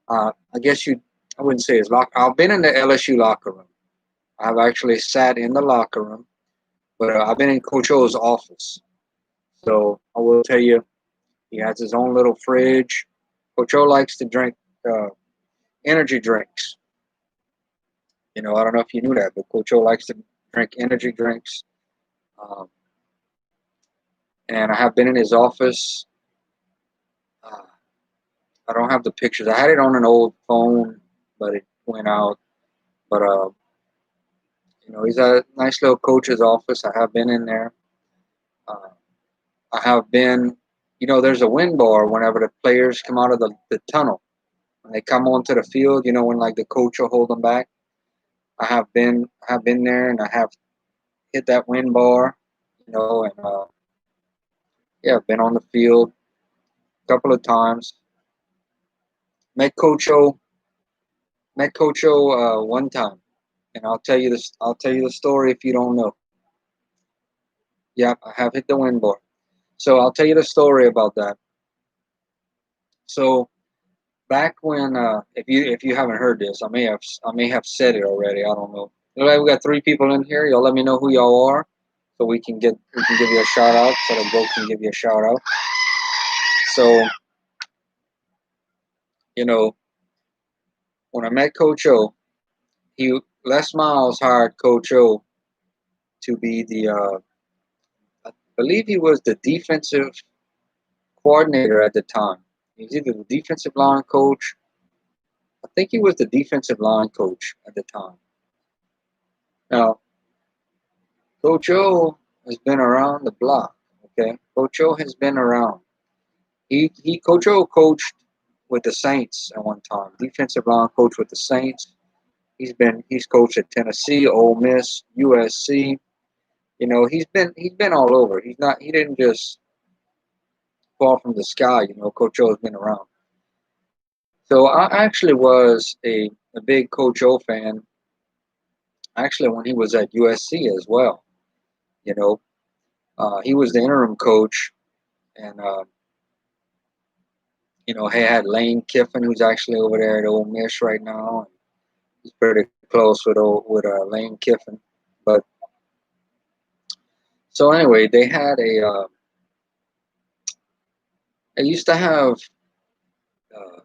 I guess you. I wouldn't say his locker. I've been in the LSU locker room. I've actually sat in the locker room, but I've been in Coach O's office. So I will tell you, he has his own little fridge. Coach O likes to drink uh, energy drinks. I don't know if you knew that, but Coach O likes to drink energy drinks. Um, and I have been in his office. Uh, I don't have the pictures. I had it on an old phone, but it went out. But he's a nice little coach's office. I have been in there. Uh, I have been. There's a wind bar whenever the players come out of the tunnel. When they come onto the field, when like the coach will hold them back. I have been there, and I have hit that wind bar. And yeah, I've been on the field a couple of times. Met Coach O. Met Coach O one time, and I'll tell you this. I'll tell you the story if you don't know. Yeah, I have hit the wind bar. So I'll tell you the story about that. So back when, if you haven't heard this, I may have said it already. I don't know. Look like we got three people in here. Y'all let me know who y'all are, so we can give you a shout out. So the goat can give you a shout out. So you know when I met Coach O, he Les Miles hired Coach O to be the I believe he was the defensive coordinator at the time. He's either the defensive line coach. I think he was the defensive line coach at the time. Now, Coach O has been around the block. Okay, Coach O has been around. He Coach O coached with the Saints at one time. Defensive line coach with the Saints. He's coached at Tennessee, Ole Miss, USC. He's been all over. He didn't just fall from the sky. Coach O has been around. So I actually was a big Coach O fan. Actually, when he was at USC as well. You know, he was the interim coach, and he had Lane Kiffin, who's actually over there at Ole Miss right now. He's pretty close with Lane Kiffin. But so anyway, they had they used to have uh,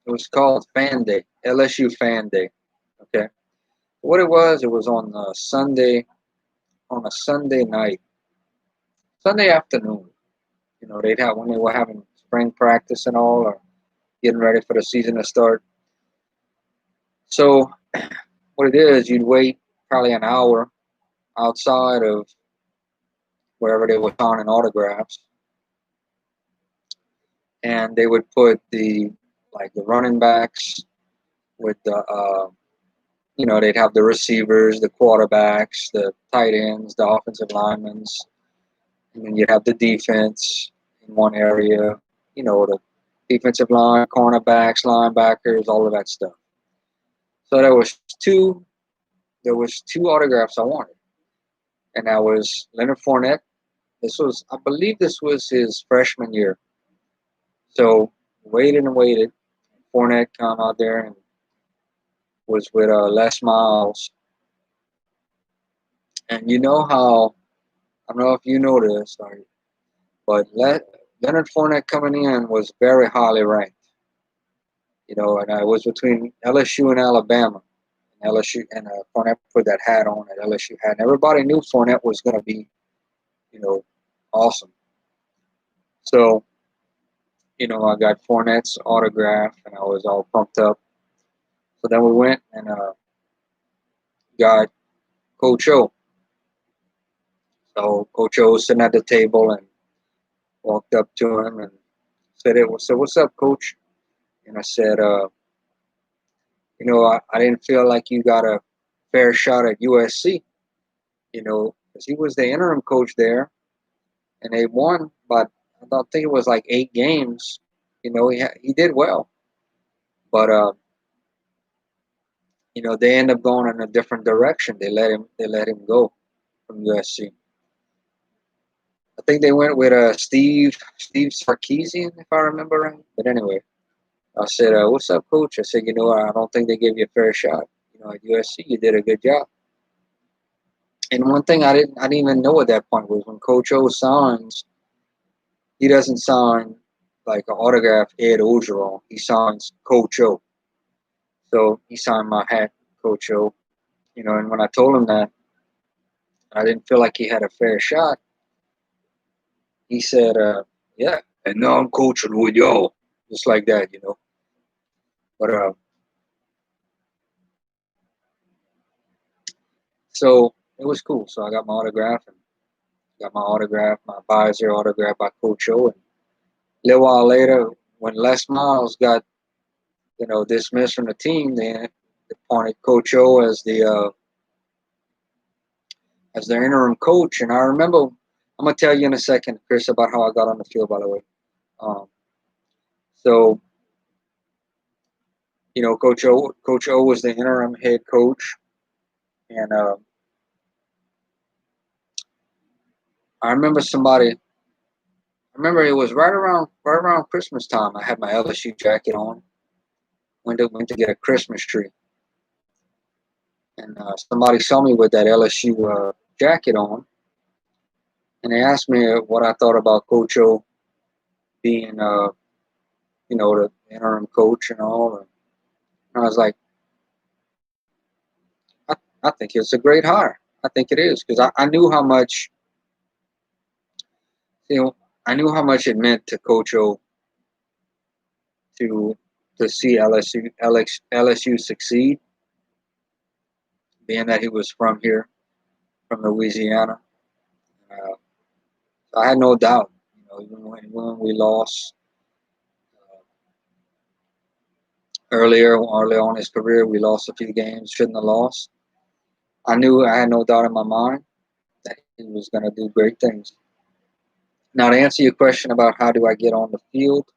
it was called Fan Day, LSU Fan Day. Okay, what it was on a Sunday night, Sunday afternoon. They'd have when they were having spring practice and all, or getting ready for the season to start. So what it is, you'd wait probably an hour outside of wherever they were signing autographs, and they would put the running backs with they'd have the receivers, the quarterbacks, the tight ends, the offensive linemen, and then you'd have the defense in one area, the defensive line, cornerbacks, linebackers, all of that stuff. So there was two autographs I wanted, and that was Leonard Fournette. I believe this was his freshman year. So waited and waited. Fournette come out there and was with Les Miles. And you know how, I don't know if you know this, but Leonard Fournette coming in was very highly ranked. And I was between LSU and Alabama. And Fournette put that hat on, that LSU hat. And everybody knew Fournette was going to be, you know, awesome. So, I got Fournette's autograph, and I was all pumped up. So then we went and got Coach O. So Coach O was sitting at the table and walked up to him and said, "What's up, Coach?" And I said, I didn't feel like you got a fair shot at USC, because he was the interim coach there, and they won, but I don't think it was like 8 games. He did well, but they end up going in a different direction. They let him go from USC. I think they went with Steve Sarkisian, if I remember right. But anyway, I said, "What's up, coach?" I said, I don't think they gave you a fair shot. At USC, you did a good job. And one thing I didn't even know at that point was when Coach O signs, he doesn't sign like an autograph Ed Ogeron. He signs Coach O. So he signed my hat, Coach O. And when I told him that I didn't feel like he had a fair shot, he said, "Yeah, and now I'm coaching with y'all," just like that. But so it was cool. So I got my autograph and got my autograph, my advisor autograph by Coach O. And a little while later, when Les Miles got dismissed from the team, they appointed Coach O as their interim coach. And I remember, I'm gonna tell you in a second, Chris, about how I got on the field. By the way, um, so Coach O was the interim head coach, and I remember somebody. I remember it was right around Christmas time. I had my LSU jacket on. Went to get a Christmas tree, and somebody saw me with that LSU jacket on, and they asked me what I thought about Coach O being, the interim coach and all. And I was like, I think it's a great hire. I think it is because I knew how much, you know, I knew how much it meant to Coach O to to see LSU succeed, being that he was from here, from Louisiana. Uh, so I had no doubt. Even when we lost early on in his career, we lost a few games, shouldn't have lost. I had no doubt in my mind that he was going to do great things. Now, to answer your question about how do I get on the field,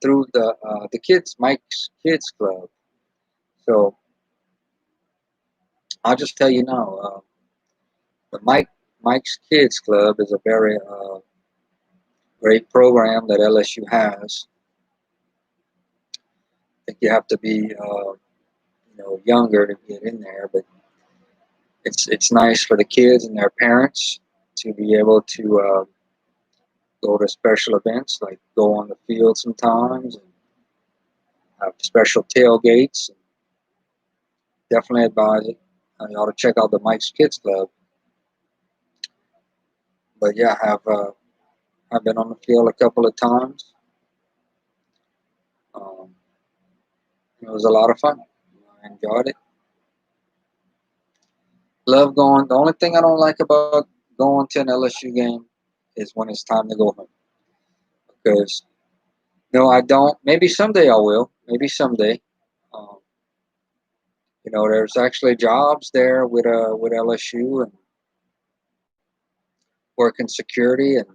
through the kids, Mike's Kids Club. So I'll just tell you now, the Mike's Kids Club is a very great program that LSU has. I think you have to be younger to get in there, but it's nice for the kids and their parents to be able to go to special events, like go on the field sometimes and have special tailgates. Definitely advise it. You ought to check out the Mike's Kids Club. But yeah, I've been on the field a couple of times. Um, it was a lot of fun. I enjoyed it. Love going. The only thing I don't like about going to an LSU game is when it's time to go home. Because no, I don't. Maybe someday I will. Maybe someday. Um, there's actually jobs there with LSU and working security, and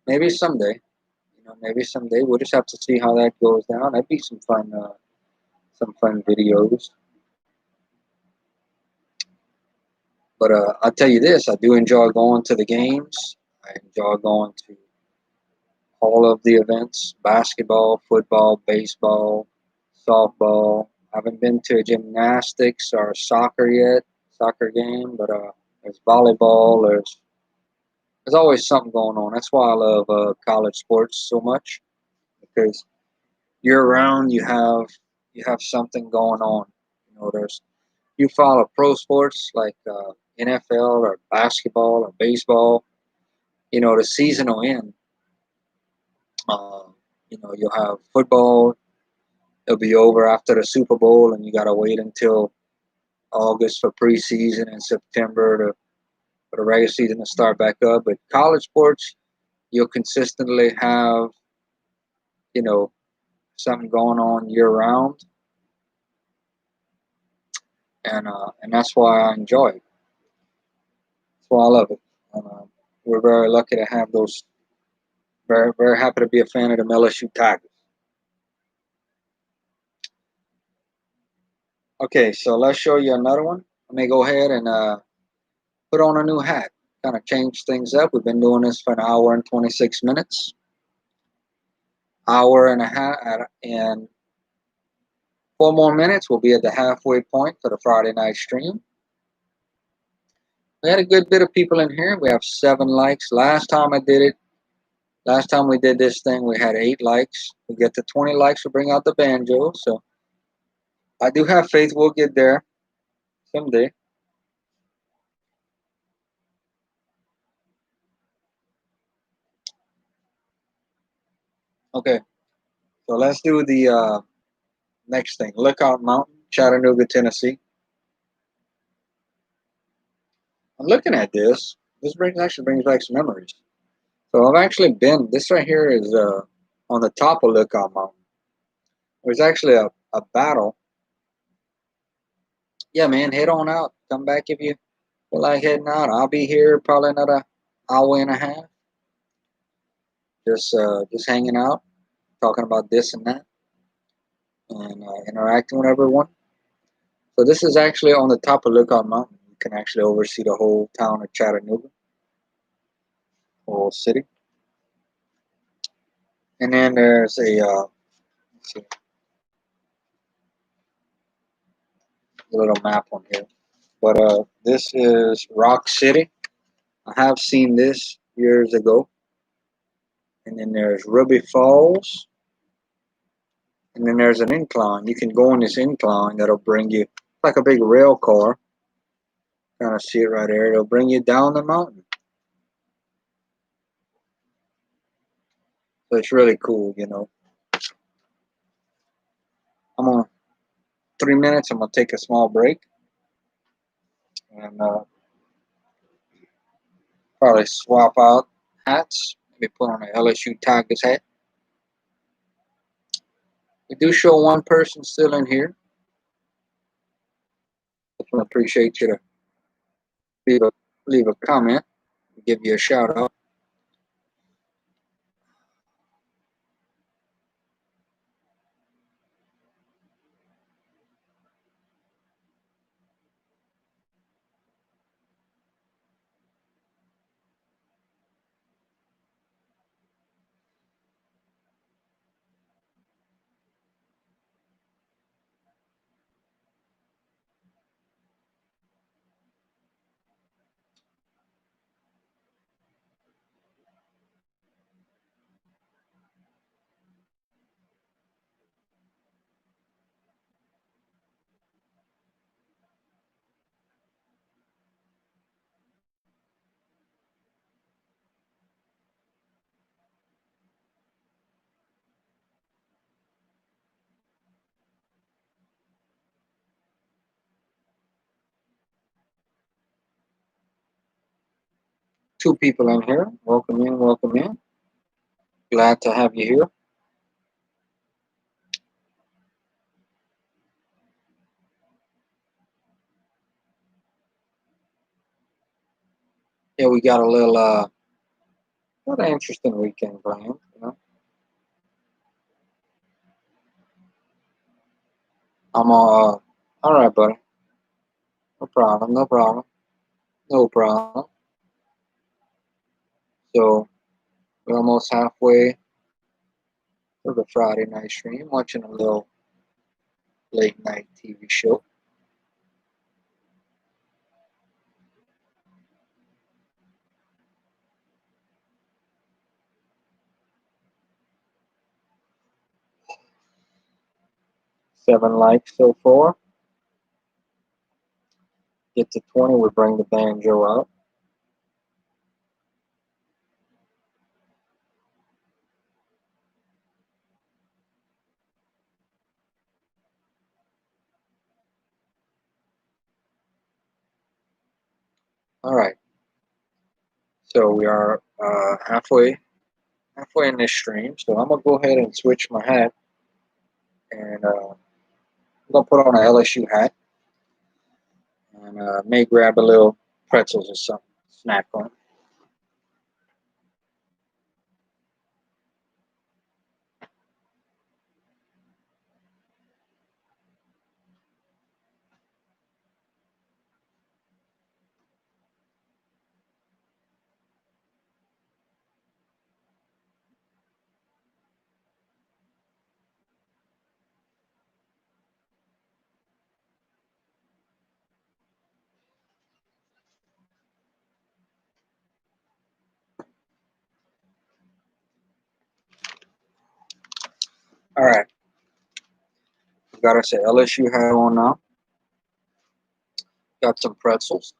maybe someday. Maybe someday we'll just have to see how that goes down. That'd be some fun videos. But I'll tell you this: I do enjoy going to the games. I enjoy going to all of the events: basketball, football, baseball, softball. I haven't been to a gymnastics or soccer yet, soccer game, but there's volleyball. There's always something going on. That's why I love college sports so much, because year round you have something going on. There's you follow pro sports like NFL or basketball or baseball. The season will end. You'll have football. It'll be over after the Super Bowl, and you got to wait until August for preseason and September for the regular season to start back up. But college sports, you'll consistently have you know something going on year round. and that's why I enjoy it. That's why I love it. We're very lucky to have those. Very very happy to be a fan of the LSU Tigers. Okay, so let's show you another one. Let me go ahead and put on a new hat. Kind of change things up. We've been doing this for an hour and 26 minutes. Hour and a half, and 4 more minutes. We'll be at the halfway point for the Friday night stream. We had a good bit of people in here. We have 7 likes. Last time we did this thing, we had 8 likes. We get to 20 likes, we'll bring out the banjo. So I do have faith we'll get there someday. Okay, so let's do the next thing. Lookout Mountain, Chattanooga, Tennessee. I'm looking at this. This actually brings back some memories. So I've actually been. This right here is on the top of Lookout Mountain. There's actually a battle. Yeah, man, head on out. Come back if you feel like heading out. I'll be here probably another hour and a half. Just hanging out, talking about this and that, and interacting with everyone. So this is actually on the top of Lookout Mountain. You can actually oversee the whole town of Chattanooga, whole city. And then there's a little map on here. But this is Rock City. I have seen this years ago. And then there's Ruby Falls. And then there's an incline. You can go on this incline that'll bring you, like a big rail car. Kind of see it right there. It'll bring you down the mountain. So it's really cool, you know. I'm on 3 minutes. I'm gonna take a small break and probably swap out hats. Maybe put on an LSU Tigers hat. We do show one person still in here. I appreciate you to leave a leave a comment, give you a shout out. Two people in here. Welcome in, welcome in. Glad to have you here. Yeah, we got a little what an interesting weekend planned, you know. I'm all right, buddy. No problem, no problem, no problem. So we're almost halfway through the Friday night stream, watching a little late night TV show. Seven likes so far. Get to 20, we bring the banjo out. All right. So we are halfway in this stream. So I'm gonna go ahead and switch my hat, and I'm gonna put on an LSU hat. and may grab a little pretzels or something, snack on. All right, we got us a LSU hat on now. Got some pretzels.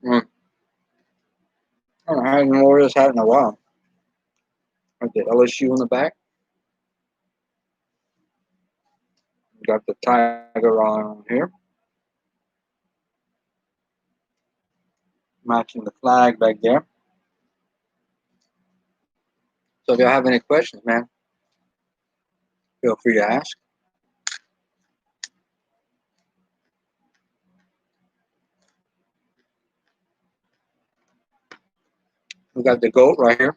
Mm. I haven't worn this hat in a while. Got the LSU in the back. Got the tiger on here, matching the flag back there. So if y'all have any questions, man, feel free to ask. We got the goat right here.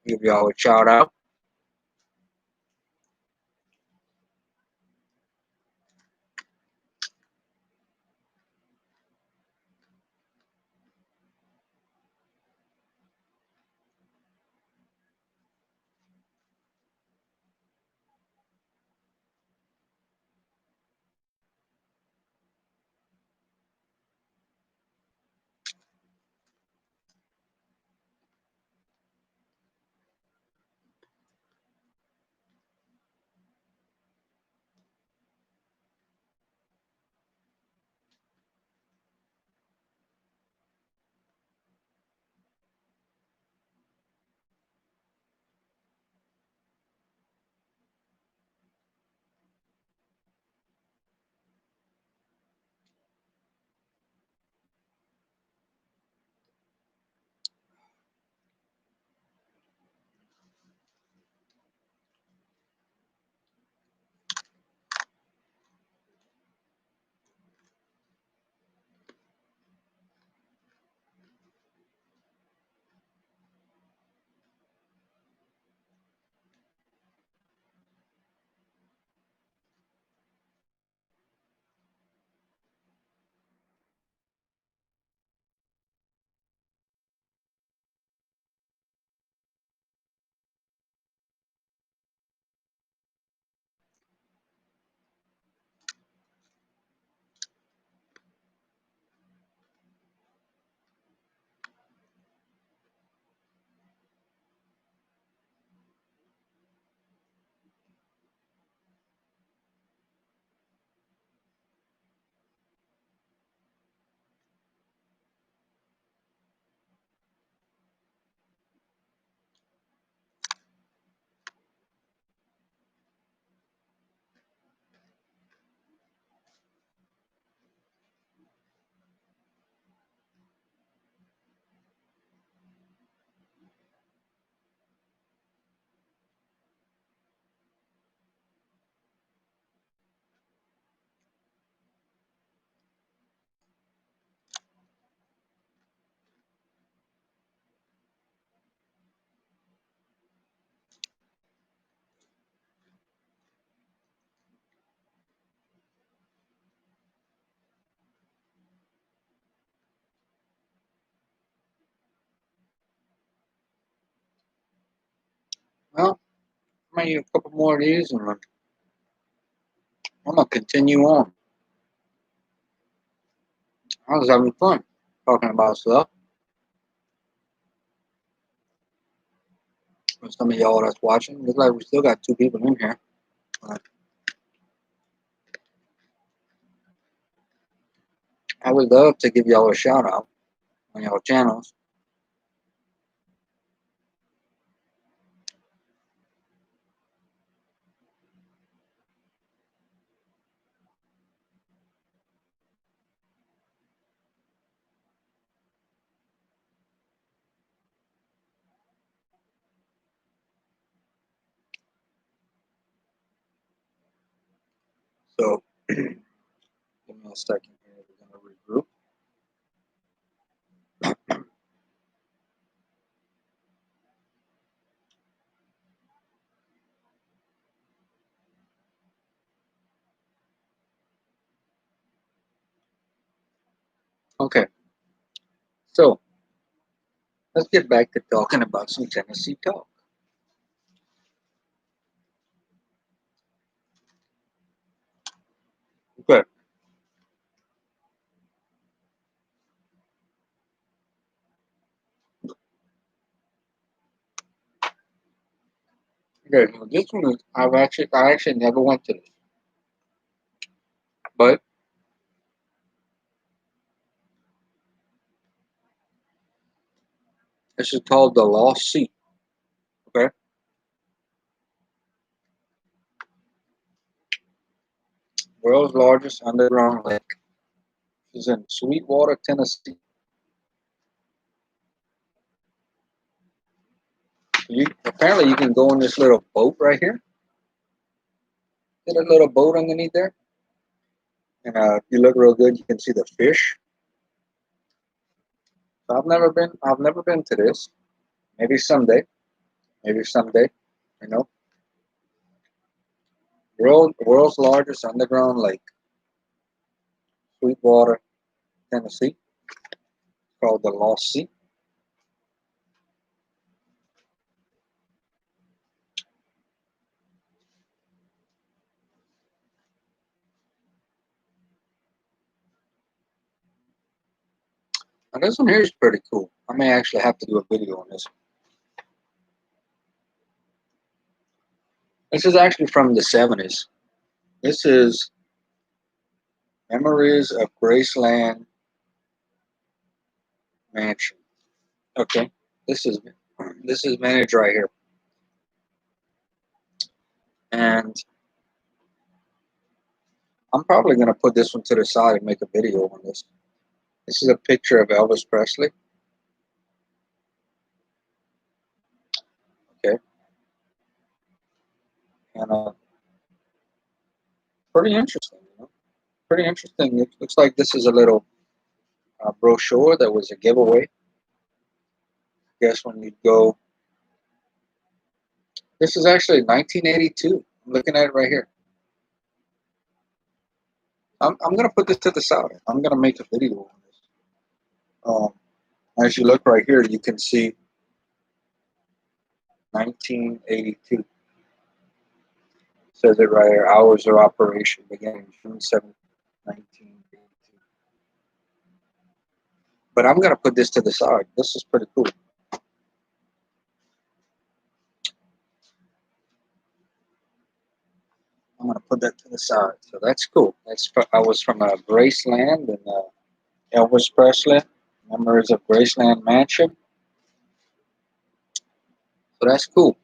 Give y'all a shout out. Well, I'm gonna eat a couple more of these, and I'm gonna continue on. I was having fun talking about stuff. For some of y'all that's watching, looks like we still got two people in here. But I would love to give y'all a shout out on y'all channels. So give me a second here. We're gonna regroup. Okay, so let's get back to talking about some Tennessee talk. Okay. Okay, now this one is I actually never went to this, but this is called the Lost Sea. Okay, world's largest underground lake. This is in Sweetwater, Tennessee. You apparently you can go in this little boat right here. Get a little boat underneath there, and if you look real good, you can see the fish. So I've never been to this. Maybe someday. Maybe someday. You know, world's largest underground lake, Sweetwater, Tennessee, called the Lost Sea. And this one here is pretty cool. I may actually have to do a video on this. This is actually from the 70s. This is Memories of Graceland Mansion. Okay, this is this is vintage right here, and I'm probably gonna put this one to the side and make a video on this. This is a picture of Elvis Presley. Okay, and pretty interesting. You know, pretty interesting. It looks like this is a little brochure that was a giveaway. I guess when you go, this is actually 1982. I'm looking at it right here. I'm gonna put this to the side. I'm gonna make a video on this. As you look right here, you can see 1982. Says it right here. Hours of operation beginning June 7th, 1982. But I'm gonna put this to the side. This is pretty cool. I'm gonna put that to the side. So that's cool. I was from Graceland and Elvis Presley. Memories of Graceland Mansion. So that's cool.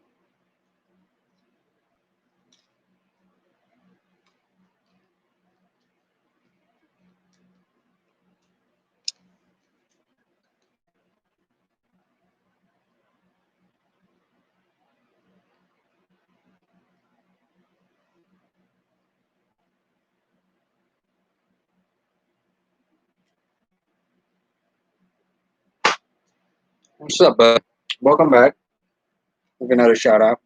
What's up, bud? Welcome back. Give another shout out.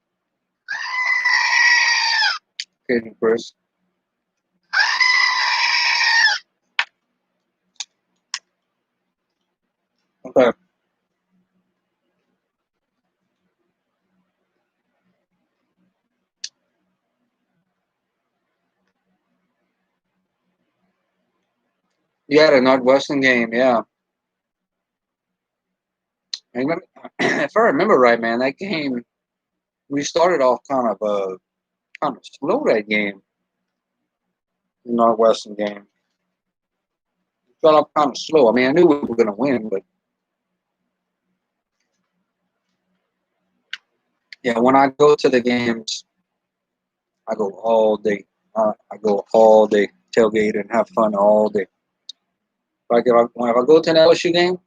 Kid and Chris. Okay. Yeah, the Northwestern game. Yeah. If I remember right, man, that game we started off kind of slow that game, the Northwestern game. We started off kind of slow. I mean, I knew we were going to win, but yeah, when I go to the games, I go all day. I go all day, tailgate and have fun all day. Like if I go to an LSU game,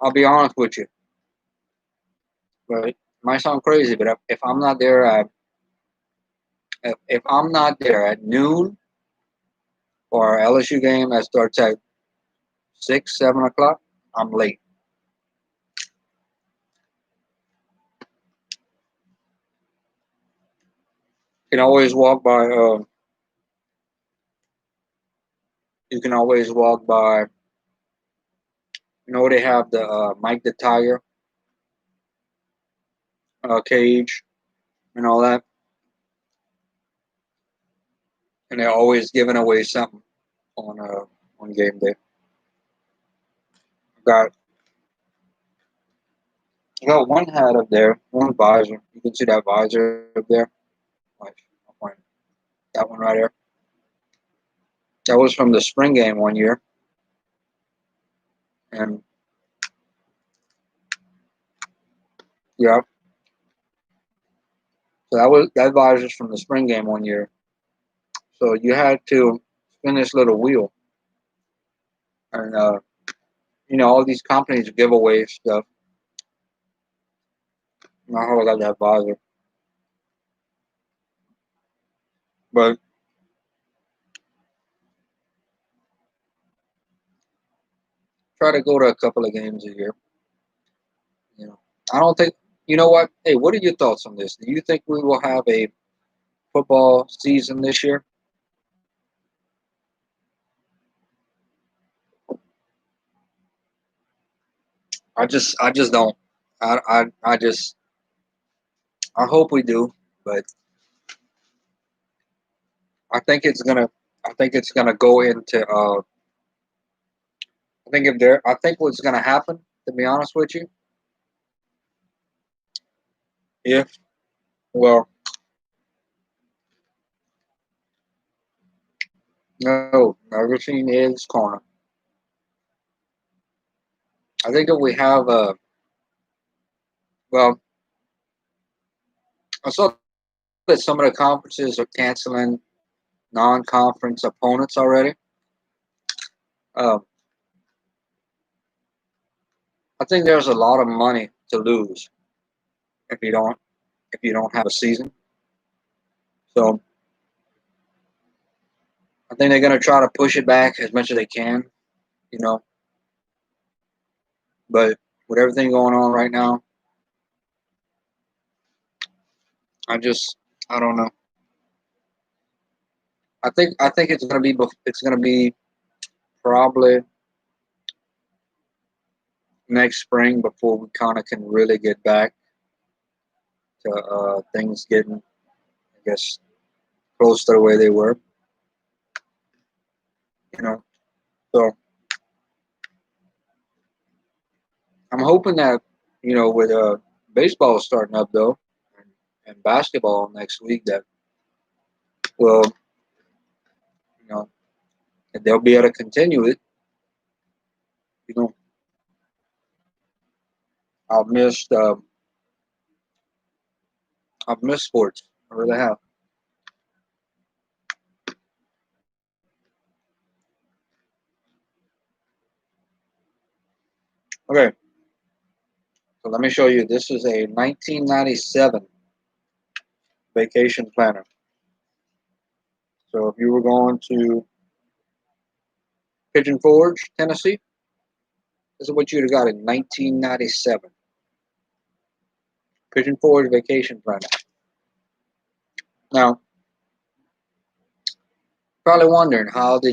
I'll be honest with you. But it might sound crazy, but if I'm not there, If I'm not there at noon for our LSU game that starts at 6, 7 o'clock, I'm late. You can always walk by. You can always walk by. They have the Mike the Tiger cage and all that, and they're always giving away something on game day. Got got one hat up there, one visor. You can see that visor up there. Like, I'll point that one right there. That was from the spring game one year, and yeah, so that visor's from the spring game one year. So you had to spin this little wheel, and all these companies give away stuff. Not how I got that visor, but try to go to a couple of games a year. You know, I don't think. You know what? Hey, what are your thoughts on this? Do you think we will have a football season this year? I just don't. I hope we do, but I think it's gonna. I think it's gonna go into. I think what's gonna happen. To be honest with you, if well, no, everything is corner. I think if we have well, I saw that some of the conferences are canceling non-conference opponents already. Um, I think there's a lot of money to lose if you don't have a season. So I think they're gonna try to push it back as much as they can. You know, but with everything going on right now, I just I don't know. I think it's gonna be probably next spring before we kind of can really get back to things getting, I guess, close to the way they were. You know, so I'm hoping that with baseball starting up though, and basketball next week, that will that they'll be able to continue it. You know, I've missed uh, I've missed sports. I really have. Okay, so let me show you. This is a 1997 vacation planner. So if you were going to Pigeon Forge, Tennessee, this is what you'd have got in 1997. Pigeon Forge vacation planner. Now, probably wondering how do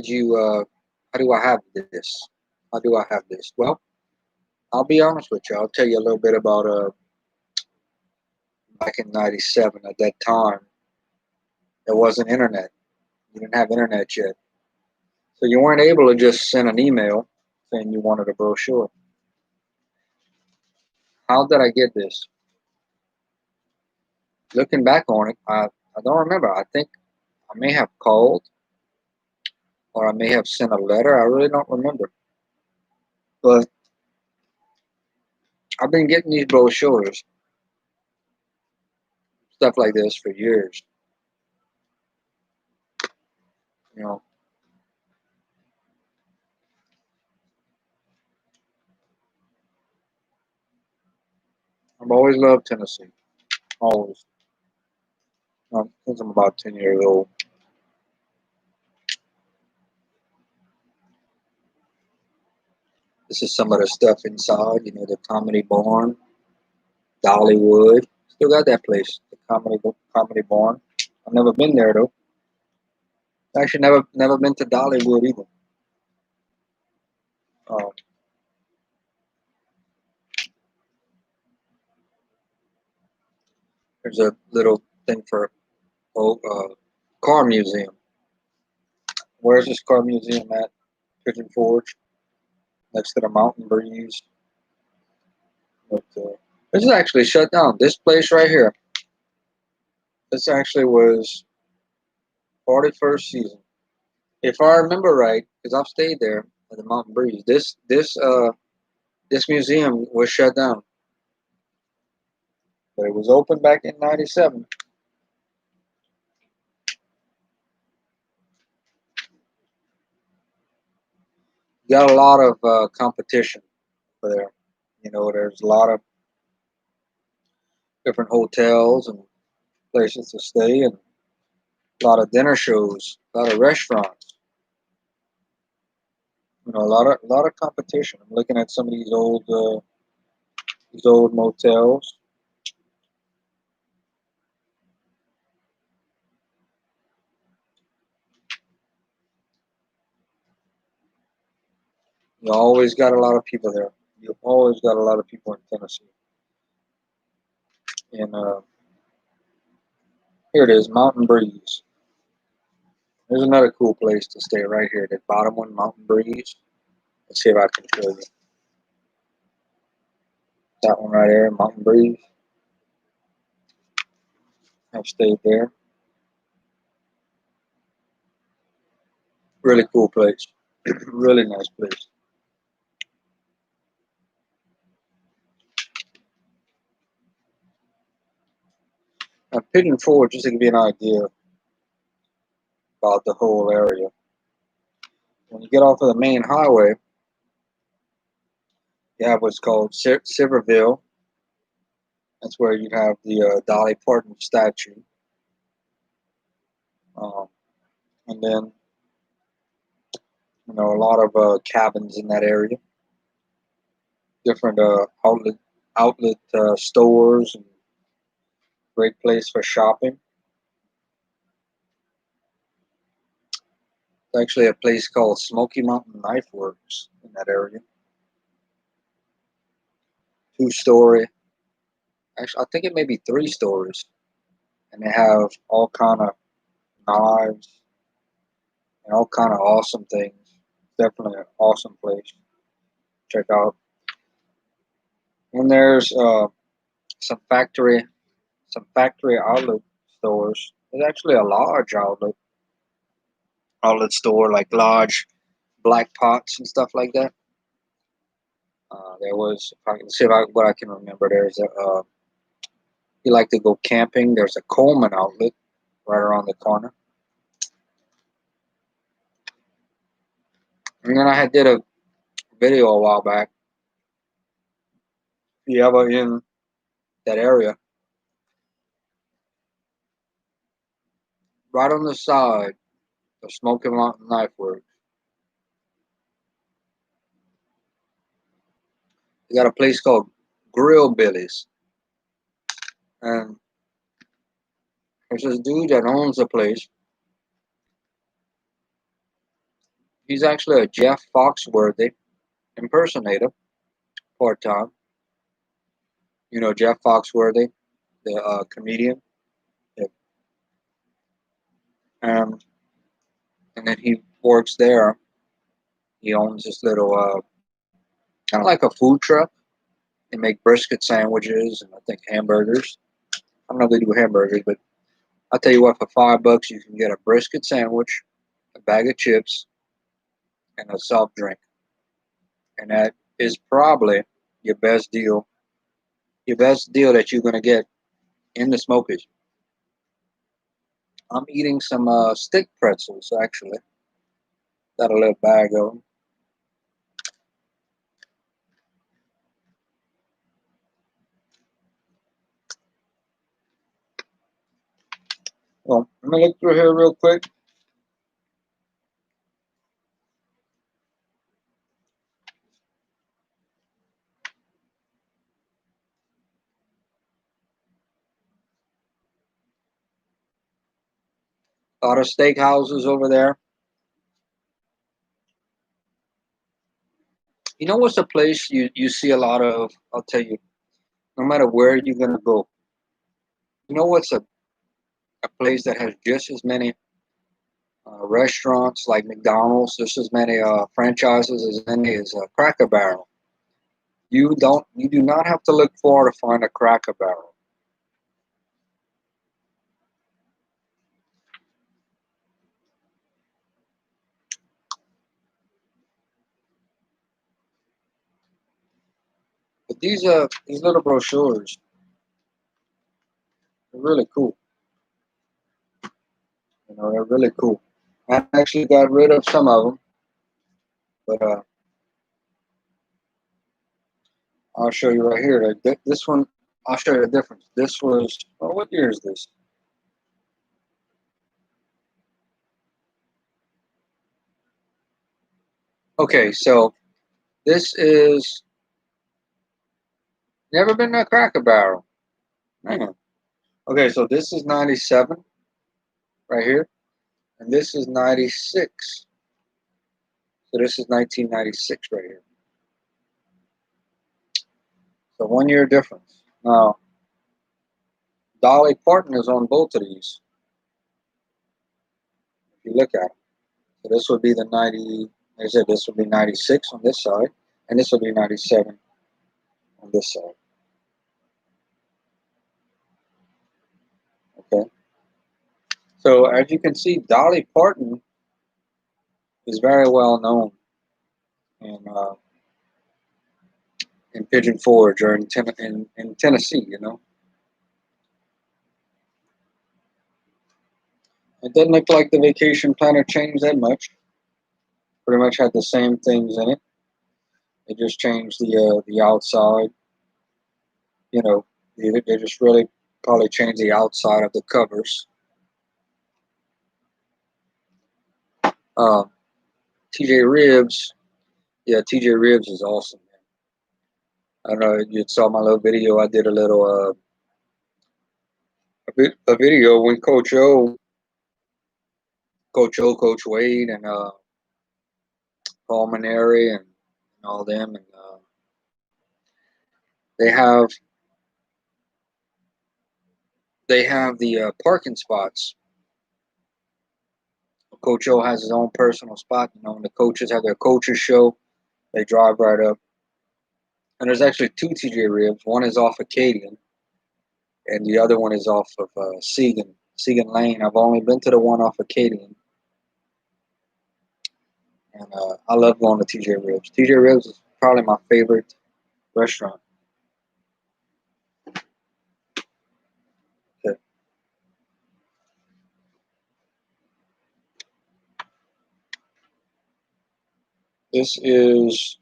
I have this? How do I have this? Well, I'll be honest with you. I'll tell you a little bit about back in '97. At that time, there wasn't internet. You didn't have internet yet, so you weren't able to just send an email saying you wanted a brochure. How did I get this? Looking back on it, I don't remember. I think I may have called or I may have sent a letter. I really don't remember. But I've been getting these brochures, stuff like this, for years. You know, I've always loved Tennessee. Always. Since I'm about 10 years old. This is some of the stuff inside. You know, the Comedy Barn, Dollywood. Still got that place, the Comedy Barn. I've never been there though. Actually, never been to Dollywood either. Um, there's a little thing for car museum. Where's this car museum at? Pigeon Forge, next to the Mountain Breeze. But this is actually shut down. This place right here. This actually was 41st season, if I remember right, because I've stayed there at the Mountain Breeze. This museum was shut down, but it was open back in '97. You got a lot of competition for there. You know, there's a lot of different hotels and places to stay, and a lot of dinner shows, a lot of restaurants. You know, a lot of competition. I'm looking at some of these old motels. You always got a lot of people there. You always got a lot of people in Tennessee. And here it is, Mountain Breeze. There's another cool place to stay right here. The bottom one, Mountain Breeze. Let's see if I can show you. That one right there, Mountain Breeze. I've stayed there. Really cool place. Really nice place. Now, Pigeon Forge, just to give you an idea about the whole area. When you get off of the main highway, you have what's called Silverville. That's where you have the Dolly Parton statue. Um, and then, you know, a lot of cabins in that area. Different outlet stores, and great place for shopping. It's actually a place called Smoky Mountain Knife Works in that area. 2 story. Actually, I think it may be 3 stories, and they have all kind of knives and all kind of awesome things. Definitely an awesome place. Check out. And there's some factory, some factory outlet stores. There's actually a large outlet store, like large black pots and stuff like that. There was, if I can see what I can remember, there's a, you like to go camping, there's a Coleman outlet right around the corner. And then I had did a video a while back. If you ever in that area, right on the side of Smoky Mountain Knife Works, you got a place called Grill Billy's. And there's this dude that owns the place. He's actually a Jeff Foxworthy impersonator, part time. You know Jeff Foxworthy, the comedian. Yeah. Um, and then he works there. He owns this little, kind of like a food truck. They make brisket sandwiches and I think hamburgers. I don't know if they do hamburgers, but I'll tell you what, for $5 you can get a brisket sandwich, a bag of chips, and a soft drink. And that is probably your best deal. Your best deal that you're gonna get in the Smokies. I'm eating some stick pretzels actually. Got a little bag of them. Well, let me look through here real quick. A lot of steakhouses over there. You know what's a place you see a lot of? I'll tell you, no matter where you're gonna go. You know what's a place that has just as many restaurants like McDonald's, just as many franchises as any as Cracker Barrel. You do not have to look far to find a Cracker Barrel. But these little brochures are really cool. You know, they're really cool. I actually got rid of some of them, but I'll show you right here. This one, I'll show you the difference. This was, oh, what year is this? Okay, so this is never been a Cracker Barrel. Man. Okay, so this is 97 right here, and this is 96. So this is 1996 right here. So 1 year difference. Now, Dolly Parton is on both of these. If you look at them, so this would be the 90. Like I said, this would be 96 on this side, and this would be 97 on this side. Okay. So as you can see, Dolly Parton is very well known in Pigeon Forge or in Tennessee. You know, it doesn't look like the vacation planner changed that much. Pretty much had the same things in it. They just changed the outside. You know, they just really probably changed the outside of the covers. Uh, TJ Ribs, yeah, TJ Ribs is awesome. I don't know. You saw my little video. I did a little a video when Coach Wade, and Paul Maneri, and all them, and they have they have the parking spots. Coach O has his own personal spot. You know, when the coaches have their coaches show, they drive right up. And there's actually two TJ Ribs. One is off Acadian, and the other one is off of Segan Lane. I've only been to the one off Acadian, and I love going to TJ Ribs. TJ Ribs is probably my favorite restaurant. Okay. This is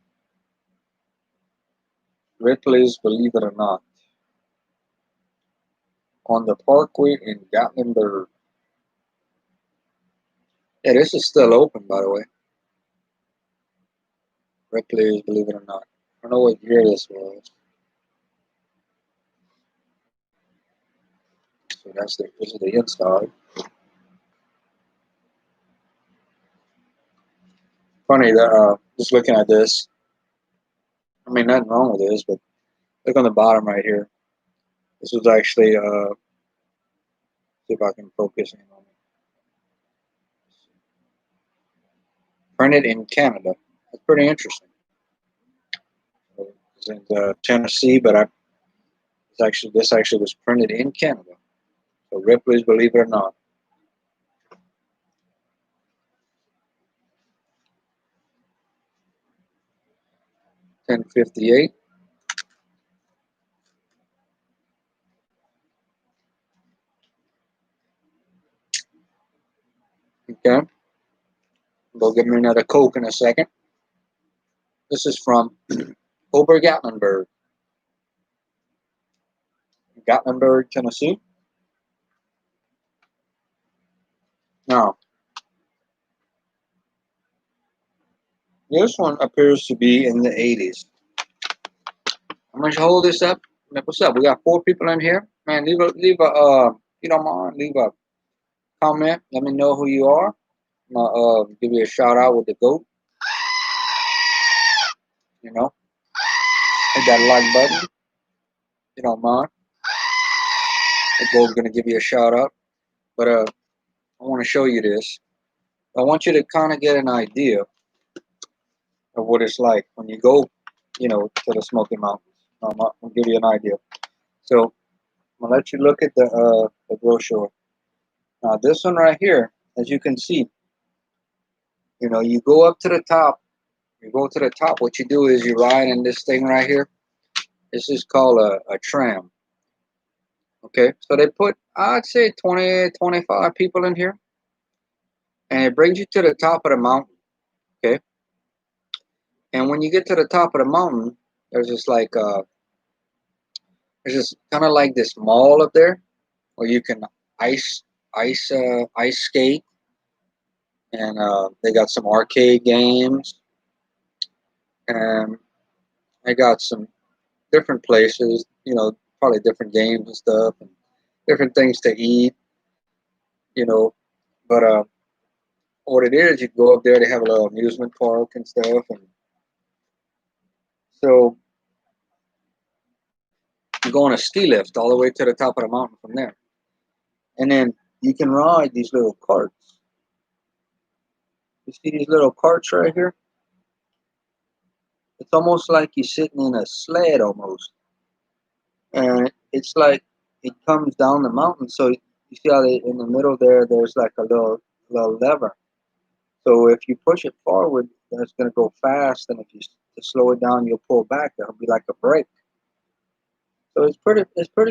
Ripley's, believe it or not, on the Parkway in Gatlinburg. Yeah, this is still open, by the way. Ripley's, believe it or not. I don't know what year this was. So this is the inside. Funny that just looking at this. I mean, nothing wrong with this, but look on the bottom right here. This was actually see if I can focus in on it. Printed in Canada. That's pretty interesting. So it's in Tennessee, but this actually was printed in Canada. So Ripley's, believe it or not. 1058. Okay. Go get me another Coke in a second. This is from Gatlinburg, Gatlinburg, Tennessee. Now, this one appears to be in the 80s. I'm gonna hold this up. Man, what's up? We got 4 people in here. Man, if you don't mind, leave a comment. Let me know who you are. I'm gonna give you a shout out with the goat. You know, hit that like button. You don't mind. The goat's gonna give you a shout out. But I want to show you this. I want you to kind of get an idea of what it's like when you go, to the Smoky Mountains. I'll give you an idea. So I'm gonna let you look at the brochure. Now this one right here, as you can see, you go up to the top. You go to the top. What you do is you ride in this thing right here. This is called a tram. Okay, so they put, I'd say, 20, 25 people in here, and it brings you to the top of the mountain. Okay, and when you get to the top of the mountain, there's just like there's just kind of like this mall up there where you can ice ice skate, and they got some arcade games, and they got some different places, probably different games and stuff, and different things to eat, you know. But what it is, you go up there, they have a little amusement park and stuff, and so you go on a ski lift all the way to the top of the mountain from there, and then you can ride these little carts. You see these little carts right here? It's almost like you're sitting in a sled almost, and it's like it comes down the mountain. So you see how in the middle there, there's like a little lever. So if you push it forward, then it's going to go fast, and if you to slow it down, you'll pull back. It'll be like a brake. So it's pretty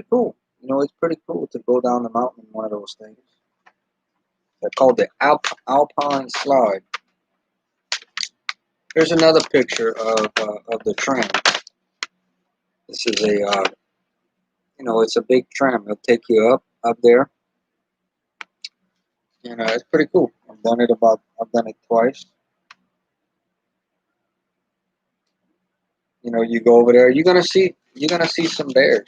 cool. It's pretty cool to go down the mountain in one of those things. They're called the Alpine Slide. Here's another picture of the tram. This is it's a big tram. It'll take you up there, and it's pretty cool. I've done it twice. You go over there. You're gonna see some bears.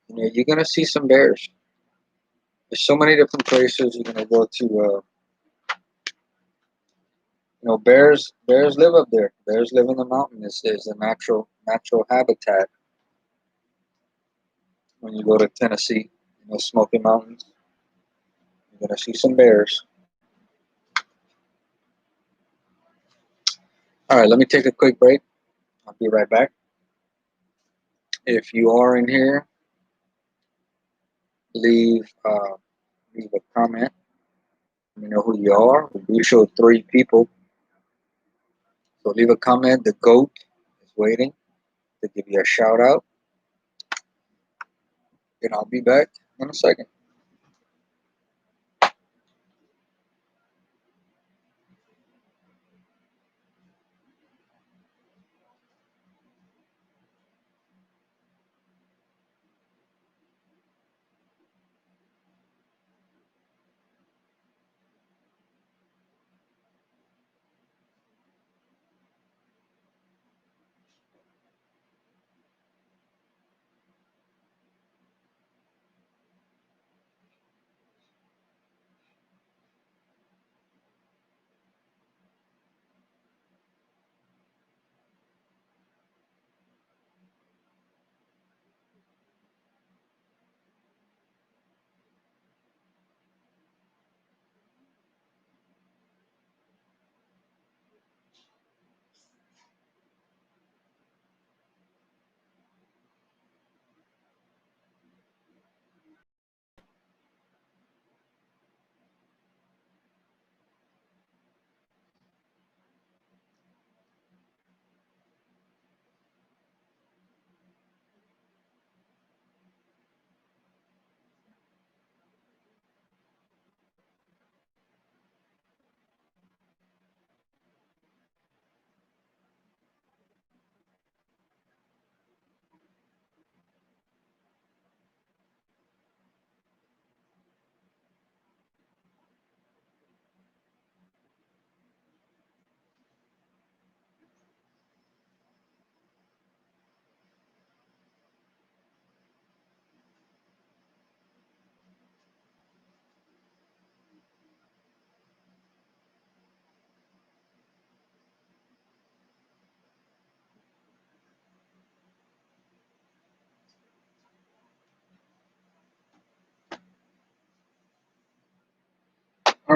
You're gonna see some bears. There's so many different places you're gonna go to. Bears live up there. Bears live in the mountain. It's a natural habitat. When you go to Tennessee, Smoky Mountains, you're gonna see some bears. All right, let me take a quick break. I'll be right back. If you are in here, leave leave a comment. Let me know who you are. We showed 3 people, so leave a comment. The goat is waiting to give you a shout out, and I'll be back in a second.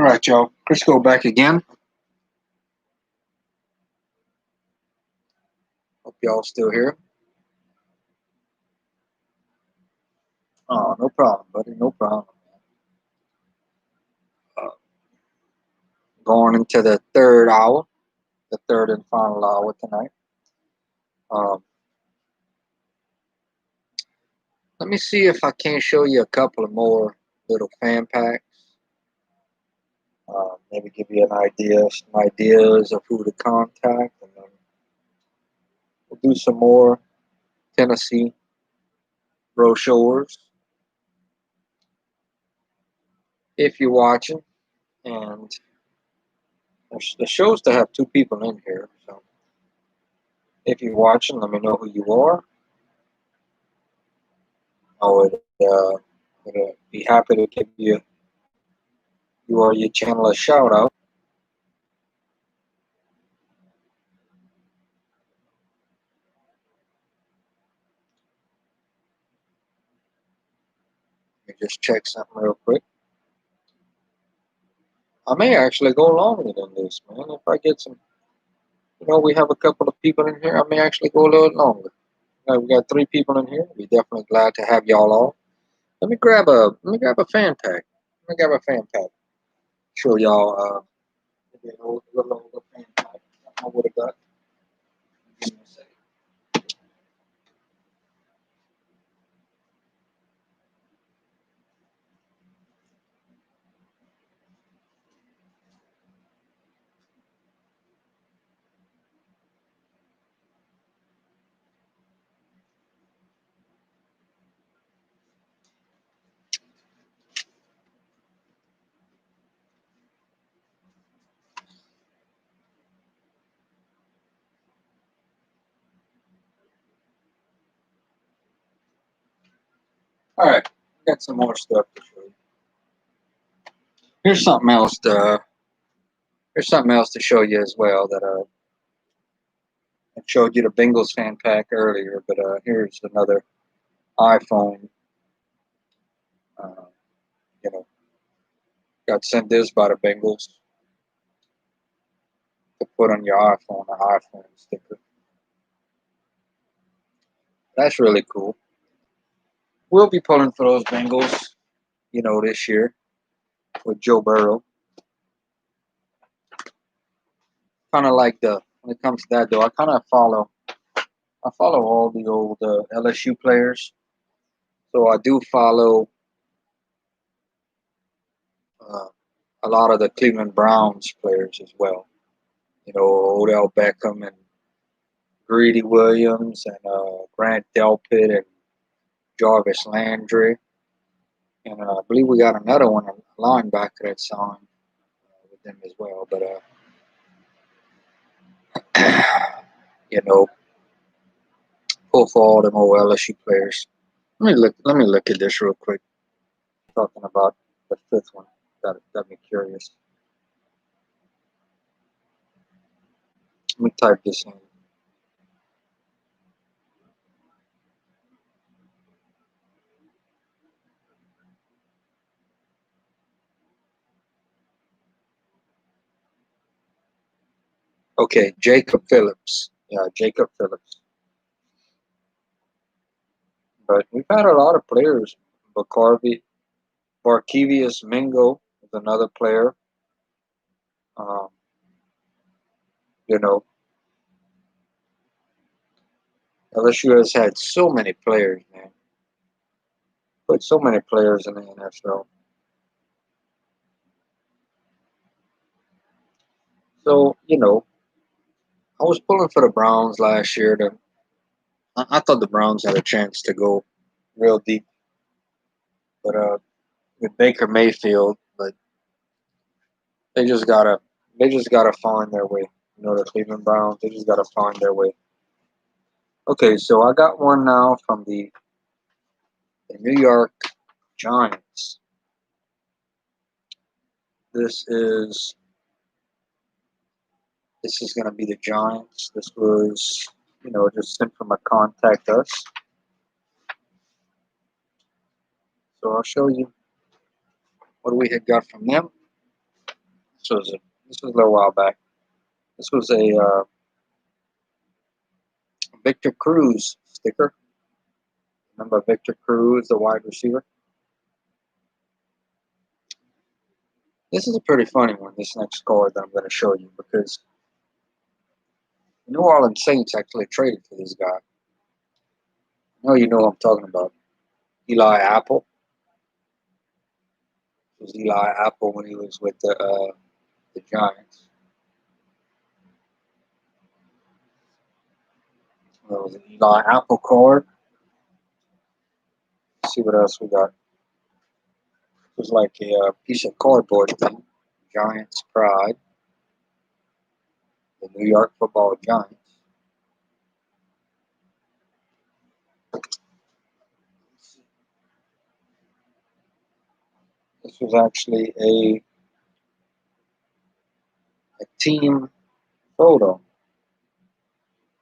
right, y'all. Crisco back again. Hope y'all still here. Oh, no problem, buddy. No problem. Uh, Going into the third hour, the third and final hour tonight. Um, Let me see if I can't show you a couple of more little fan packs. Maybe give you some ideas of who to contact, and then we'll do some more Tennessee brochures if you're watching. And the show's to have two people in here, so if you're watching, let me know who you are. I would be happy to give you or your channel a shout out. Let me just check something real quick. I may actually go longer than this, man. If I get some, we have a couple of people in here. I may actually go a little longer. We got three people in here. We're definitely glad to have y'all all. Let me grab a fan pack. Let me grab a fan pack. Show y'all maybe a little older fan pack. I would have got. Give me a second. All right, got some more stuff to show you. Here's something else to show you as well that I showed you the Bengals fan pack earlier, but here's another iPhone. Uh, you know, got sent this by the Bengals to put on your iPhone, an iPhone sticker. That's really cool. We'll be pulling for those Bengals, this year with Joe Burrow. Kind of like when it comes to that though, I follow all the old LSU players. So I do follow uh, a lot of the Cleveland Browns players as well. Odell Beckham and Greedy Williams and Grant Delpit and Jarvis Landry. And I believe we got another one, a linebacker that's on with them as well. But, you know, pull for all them old LSU players. Let me look at this real quick. Talking about the fifth one. Got me curious. Let me type this in. Okay, Jacob Phillips. Yeah, Jacob Phillips. But we've had a lot of players. Barkevius Mingo is another player. Um, you know, LSU has had so many players, man. Put so many players in the NFL. So, I was pulling for the Browns last year. I thought the Browns had a chance to go real deep, but with Baker Mayfield, but they just gotta find their way. The Cleveland Browns, they just gotta find their way. Okay, so I got one now from the New York Giants. This is this is gonna be the Giants. This was, just sent from a contact us. So I'll show you what we had got from them. This was a little while back. This was a Victor Cruz sticker. Remember Victor Cruz, the wide receiver? This is a pretty funny one, this next card that I'm going to show you, because the New Orleans Saints actually traded for this guy. I know you know what I'm talking about. Eli Apple. It was Eli Apple when he was with the Giants. There was an Eli Apple card. Let's see what else we got. It was like a piece of cardboard thing. Giants Pride. The New York Football Giants. This was actually a team photo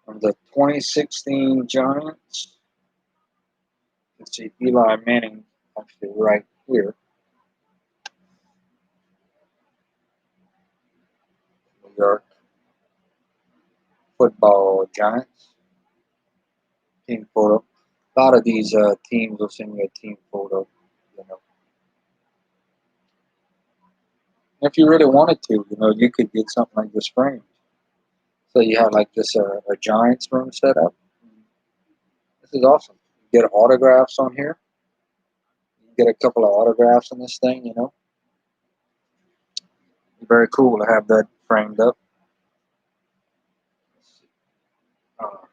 of the 2016 Giants. Let's see, Eli Manning actually right here. New York Football Giants. Team photo. A lot of these teams will send you a team photo, you know. If you really wanted to, you know, you could get something like this framed. So you have like this a Giants room set up. This is awesome. You get autographs on here. You get a couple of autographs on this thing, you know. Very cool to have that framed up. Uh,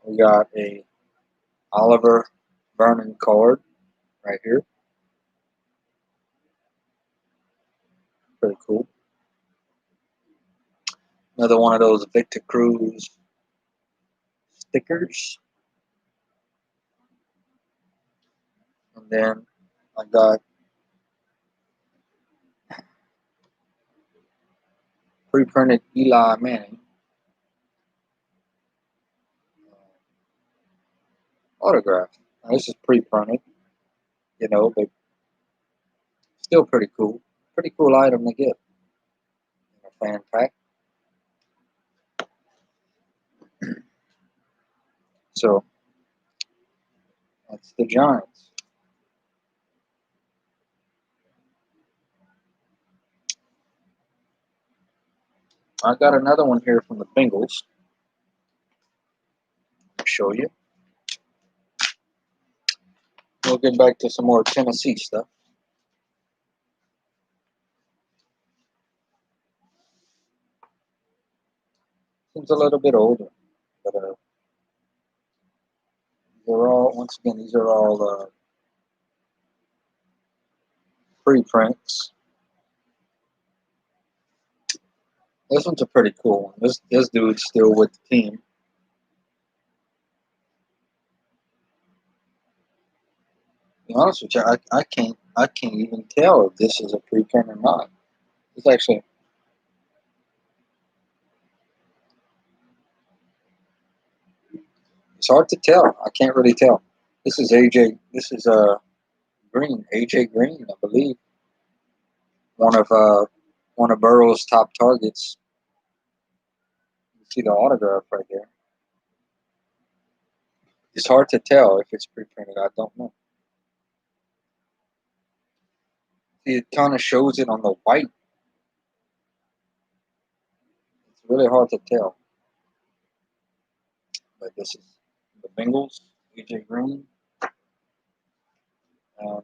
we got a Oliver Vernon card right here. Pretty cool. Another one of those Victor Cruz stickers. And then I got pre-printed Eli Manning autograph. Now, this is pre-printed, you know, but still pretty cool. Pretty cool item to get in a fan pack. So that's the Giants. I got another one here from the Bengals. I'll show you. We'll get back to some more Tennessee stuff. Seems a little bit older, but they're all, once again, these are all pre-prints. This one's a pretty cool one. This dude's still with the team. To be honest with you, I can't even tell if this is a pre-print or not. It's actually it's hard to tell. I can't really tell. This is AJ. This is Green. AJ Green, I believe. One of Burrow's top targets. You see the autograph right there. It's hard to tell if it's pre-printed. I don't know. See, it kind of shows it on the white. It's really hard to tell. But this is the Bengals, AJ Green, and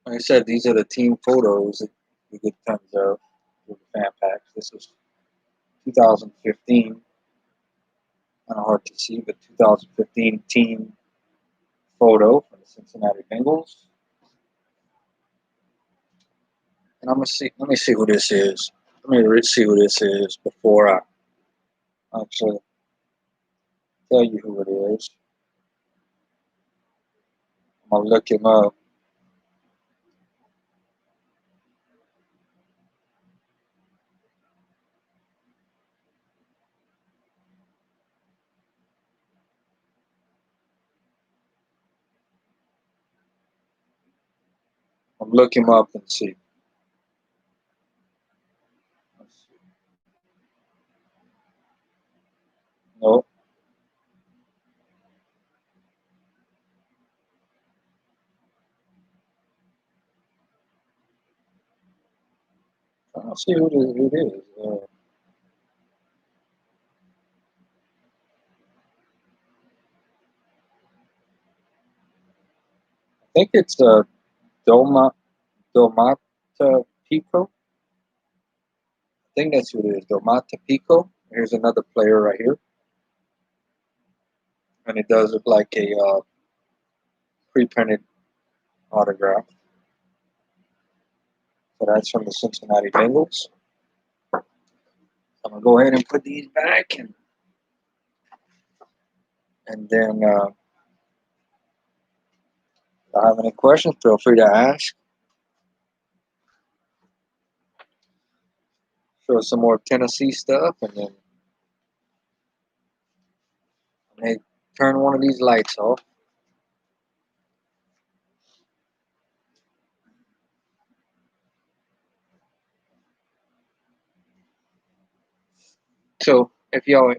like I said, these are the team photos that we get tons of with the fan packs. This was 2015. Kind of hard to see, but 2015 team photo from the Cincinnati Bengals. And I'm gonna see. Let me see who this is. Let me see who this is before I actually tell you who it is. I'm gonna look him up. I'm look him up and see. Let's see who it is. I think it's Doma Domata Pico. I think that's who it is. Domata Pico. Here's another player right here, and it does look like a pre-printed autograph. So that's from the Cincinnati Bengals. I'm gonna go ahead and put these back, and then if you have any questions, feel free to ask. Show some more Tennessee stuff, and then I may turn one of these lights off. So if y'all,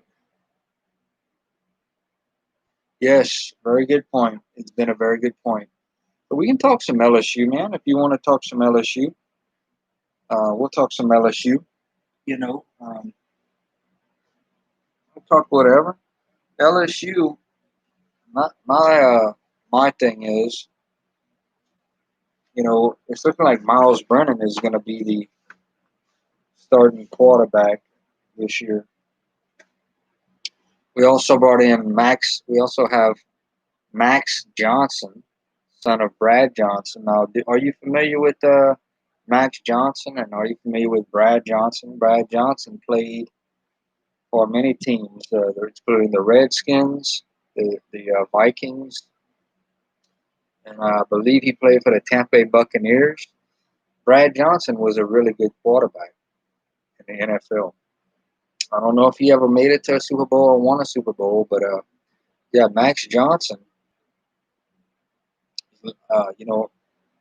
yes, very good point. It's been a very good point. But we can talk some LSU, man. If you want to talk some LSU, we'll talk some LSU. You know, we'll talk whatever. LSU. My thing is, it's looking like Miles Brennan is going to be the starting quarterback this year. We also brought in Max. We also have Max Johnson, son of Brad Johnson. Now, are you familiar with Max Johnson, and are you familiar with Brad Johnson? Brad Johnson played for many teams, including the Redskins, the Vikings, and I believe he played for the Tampa Bay Buccaneers. Brad Johnson was a really good quarterback in the NFL. I don't know if he ever made it to a Super Bowl or won a Super Bowl, but yeah, Max Johnson. You know,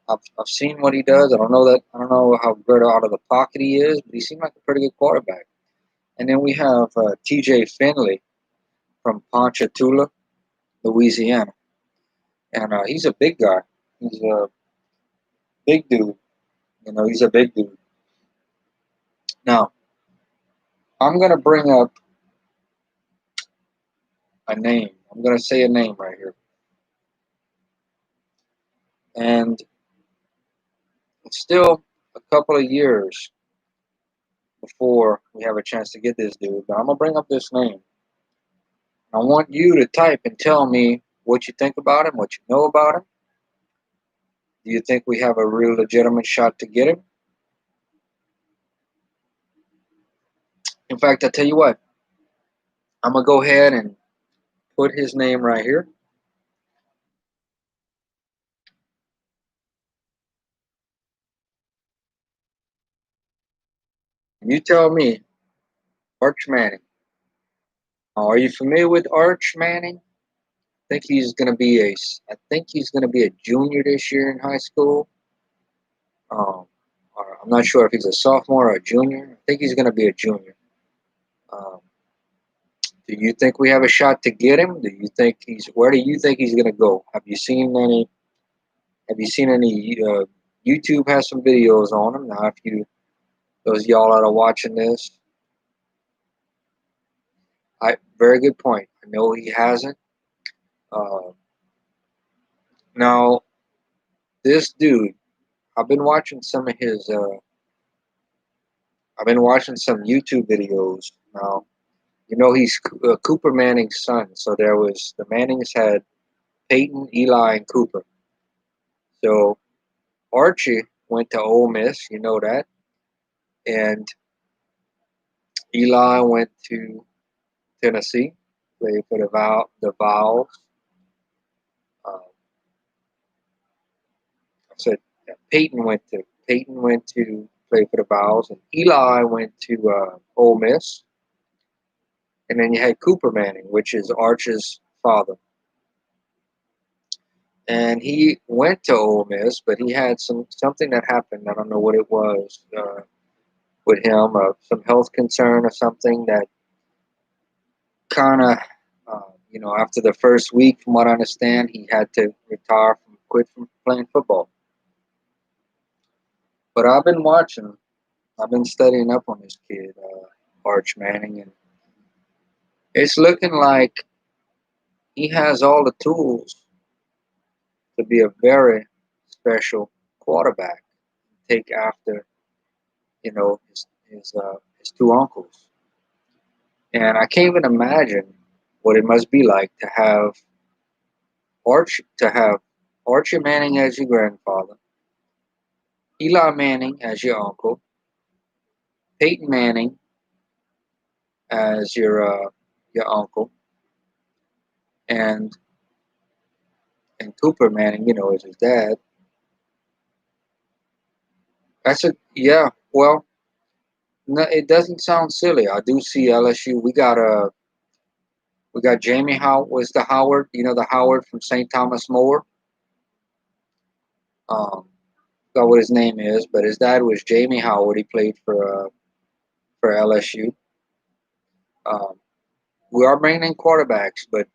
I've seen what he does. I don't know how good out of the pocket he is, but he seemed like a pretty good quarterback. And then we have T.J. Finley from Ponchatoula, Louisiana, and he's a big guy. He's a big dude. He's a big dude. Now, I'm gonna bring up a name. I'm gonna say a name right here, and it's still a couple of years before we have a chance to get this dude. But I'm gonna bring up this name. I want you to type and tell me what you think about him, what you know about him. Do you think we have a real legitimate shot to get him? In fact, I tell you what, I'm gonna go ahead and put his name right here. You tell me, Arch Manning. Are you familiar with Arch Manning? I think he's gonna be a junior this year in high school. Um, I'm not sure if he's a sophomore or a junior. I think he's gonna be a junior. Um, do you think we have a shot to get him? Where do you think he's gonna go? Have you seen any? YouTube has some videos on him. Now, if those y'all that are watching this, very good point. I know he hasn't. Uh, Now, this dude, I've been watching some of his. I've been watching some YouTube videos. Now, he's Cooper Manning's son. So the Mannings had Peyton, Eli, and Cooper. So Archie went to Ole Miss. You know that, and Eli went to Tennessee, played for the Vols. Uh, I said Peyton went to play for the Vols, and Eli went to Ole Miss. And then you had Cooper Manning, which is Arch's father. And he went to Ole Miss, but he had something that happened. I don't know what it was with him, some health concern or something that kind of, after the first week, from what I understand, he had to quit from playing football. But I've been watching I've been studying up on this kid, Arch Manning, and it's looking like he has all the tools to be a very special quarterback. Take after his two uncles, and I can't even imagine what it must be like to have Archie Manning as your grandfather, Eli Manning as your uncle, Peyton Manning as your uncle, and Cooper Manning, as his dad. That's a yeah. Well, no, it doesn't sound silly. I do see LSU. We got Jamie Howard was the Howard, the Howard from St. Thomas More. Forgot what his name is, but his dad was Jamie Howard. He played for LSU. Um, we are bringing in quarterbacks, but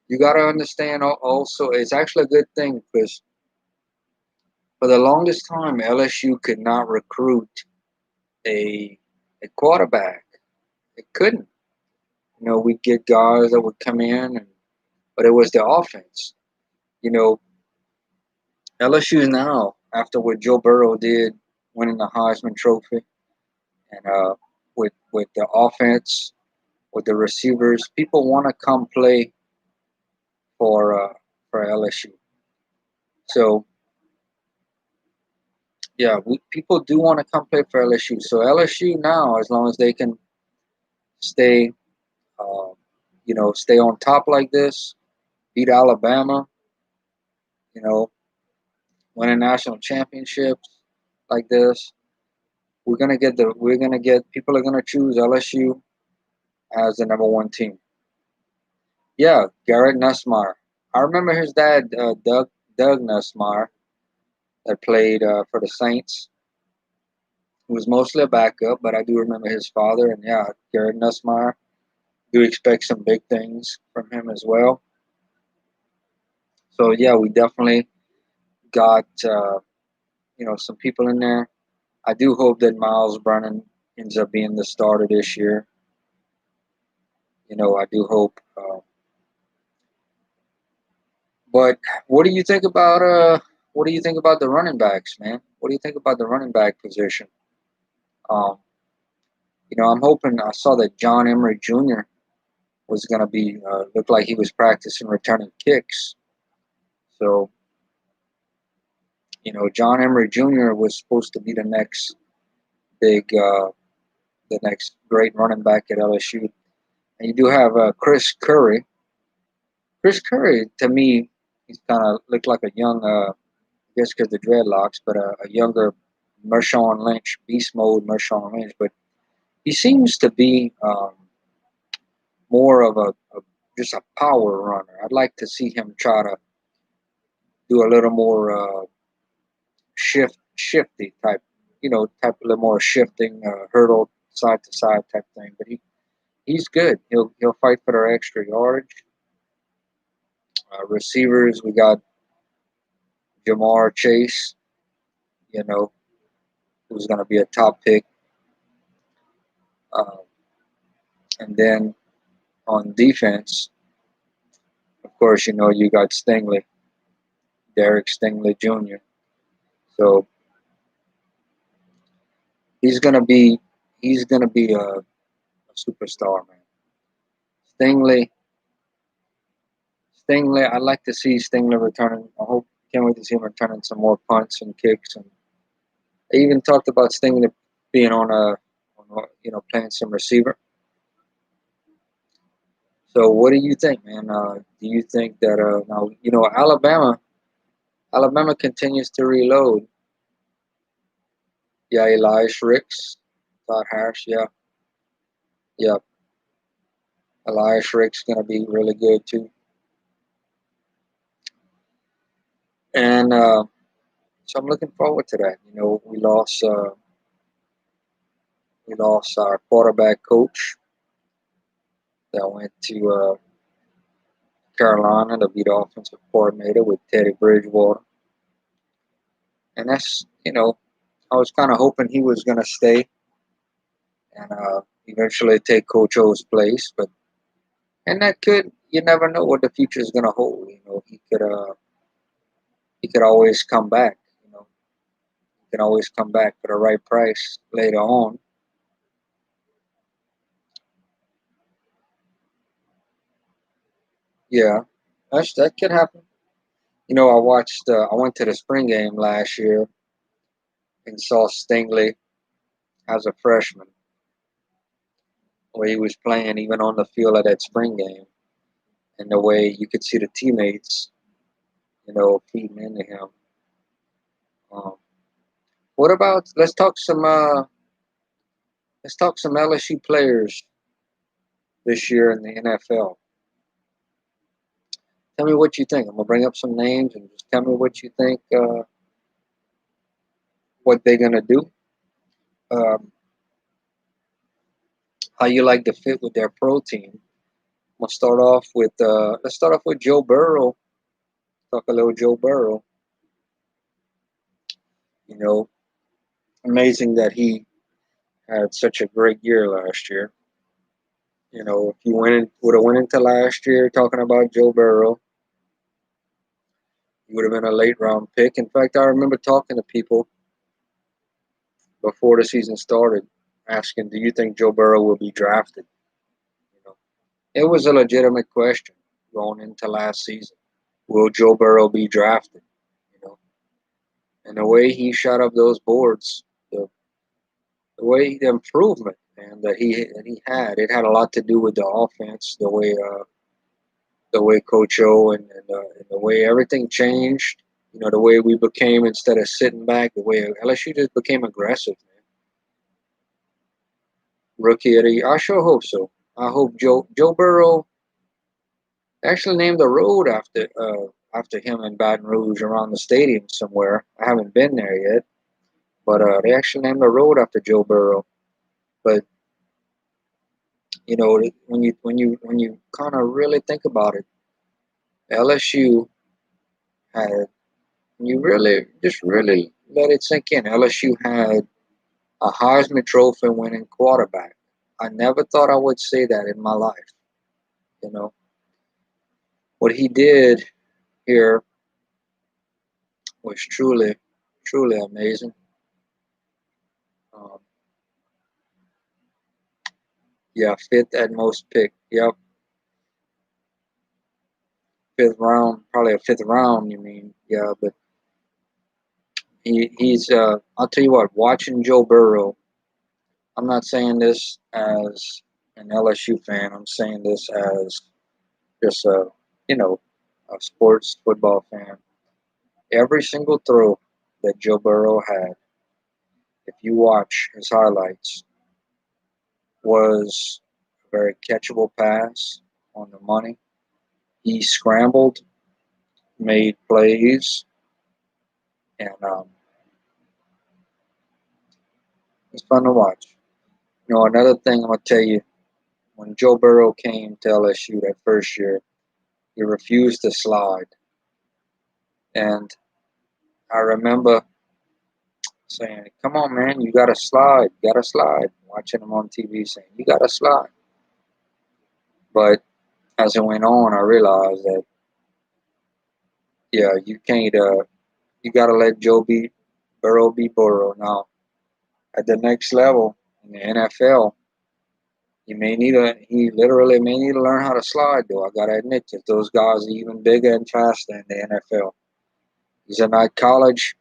you got to understand also it's actually a good thing because for the longest time LSU could not recruit a a quarterback. It couldn't. We'd get guys that would come in, but it was the offense. You know, LSU now, after what Joe Burrow did, winning the Heisman Trophy, and with the offense, with the receivers, people want to come play for LSU. So yeah, people do want to come play for LSU. So LSU now, as long as they can stay, uh, stay on top like this, beat Alabama, you know, winning national championships like this, we're gonna get people are gonna choose LSU as the number one team. Yeah, Garrett Nussmeier. I remember his dad, Doug Nussmeier, that played for the Saints. He was mostly a backup, but I do remember his father, and yeah, Garrett Nussmeier. Do expect some big things from him as well. So yeah, we definitely got some people in there. I do hope that Miles Brennan ends up being the starter this year. I do hope. But what do you think about the running backs, man? What do you think about the running back position? Um, I'm hoping. I saw that John Emery Jr. was gonna be looked like he was practicing returning kicks. So John Emery Jr. was supposed to be big, uh, the next great running back at LSU. And you do have Chris Curry. Chris Curry, to me, he's kind of looked like a young, I guess because the dreadlocks, but a younger Marshawn Lynch, beast mode Marshawn Lynch. But he seems to be more of just a power runner. I'd like to see him try to do a little more shifty type, type a little more shifting, hurdle side to side type thing. But he's good. He'll fight for the extra yardage. Receivers, we got Jamar Chase, you know, who's going to be a top pick. Uh, and then on defense, of course, you got Stingley, Derek Stingley Jr. So he's going to be a superstar, man. Stingley, Stingley. I'd like to see Stingley returning. Can't wait to see him returning some more punts and kicks. And I even talked about Stingley being playing some receiver. So what do you think, man? Do you think that now Alabama continues to reload? Yeah, Elias Ricks, Todd Harris. Yeah, yeah. Elias Ricks gonna be really good too. And so I'm looking forward to that. We lost our quarterback coach that went to Carolina to be the offensive coordinator with Teddy Bridgewater, and that's I was kind of hoping he was gonna stay and eventually take Coach O's place, but and that could you never know what the future is gonna hold. You know, he could always come back. You know, he can always come back for the right price later on. Yeah, that could happen. You know, I went to the spring game last year and saw Stingley as a freshman, where he was playing even on the field of that spring game, and the way you could see the teammates, you know, feeding into him. Um, what about let's talk some LSU players this year in the NFL. Tell me what you think. I'm gonna bring up some names and just tell me what you think. What they're gonna do. Um, how you like to fit with their pro team. I'm gonna start off with let's start off with Joe Burrow. Talk a little Joe Burrow. You know, amazing that he had such a great year last year. You know, if you would have went into last year talking about Joe Burrow, he would have been a late round pick. In fact, I remember talking to people before the season started, asking, "Do you think Joe Burrow will be drafted?" You know, it was a legitimate question going into last season. Will Joe Burrow be drafted? You know, and the way he shot up those boards, the improvement and that he had, it had a lot to do with the offense, the way Coach O and the way everything changed. You know, the way we became instead of sitting back, the way LSU just became aggressive. Man. Rookie of the year, I sure hope so. I hope Joe Burrow actually named a road after him in Baton Rouge around the stadium somewhere. I haven't been there yet, but they actually named a road after Joe Burrow. But you know, when you kind of really think about it, LSU had you really just really let it sink in. LSU had a Heisman Trophy winning quarterback. I never thought I would say that in my life. You know what he did here was truly amazing. Um, yeah, fifth at most pick. Yep, fifth round, probably a fifth round. You mean? Yeah, but he's. I'll tell you what. Watching Joe Burrow, I'm not saying this as an LSU fan. I'm saying this as just you know, a sports football fan. Every single throw that Joe Burrow had, if you watch his highlights, was a very catchable pass on the money. He scrambled, made plays, and it's fun to watch. You know, another thing I'm gonna tell you: when Joe Burrow came to LSU that first year, he refused to slide, and I remember saying, "Come on, man, you gotta slide, you gotta slide." Watching him on TV saying, "You gotta slide," but as it went on, I realized that yeah, you can't. You gotta let Joe be Burrow be Burrow. Now at the next level in the NFL, he literally may need to learn how to slide. Though I gotta admit that those guys are even bigger and faster in the NFL. These are not college.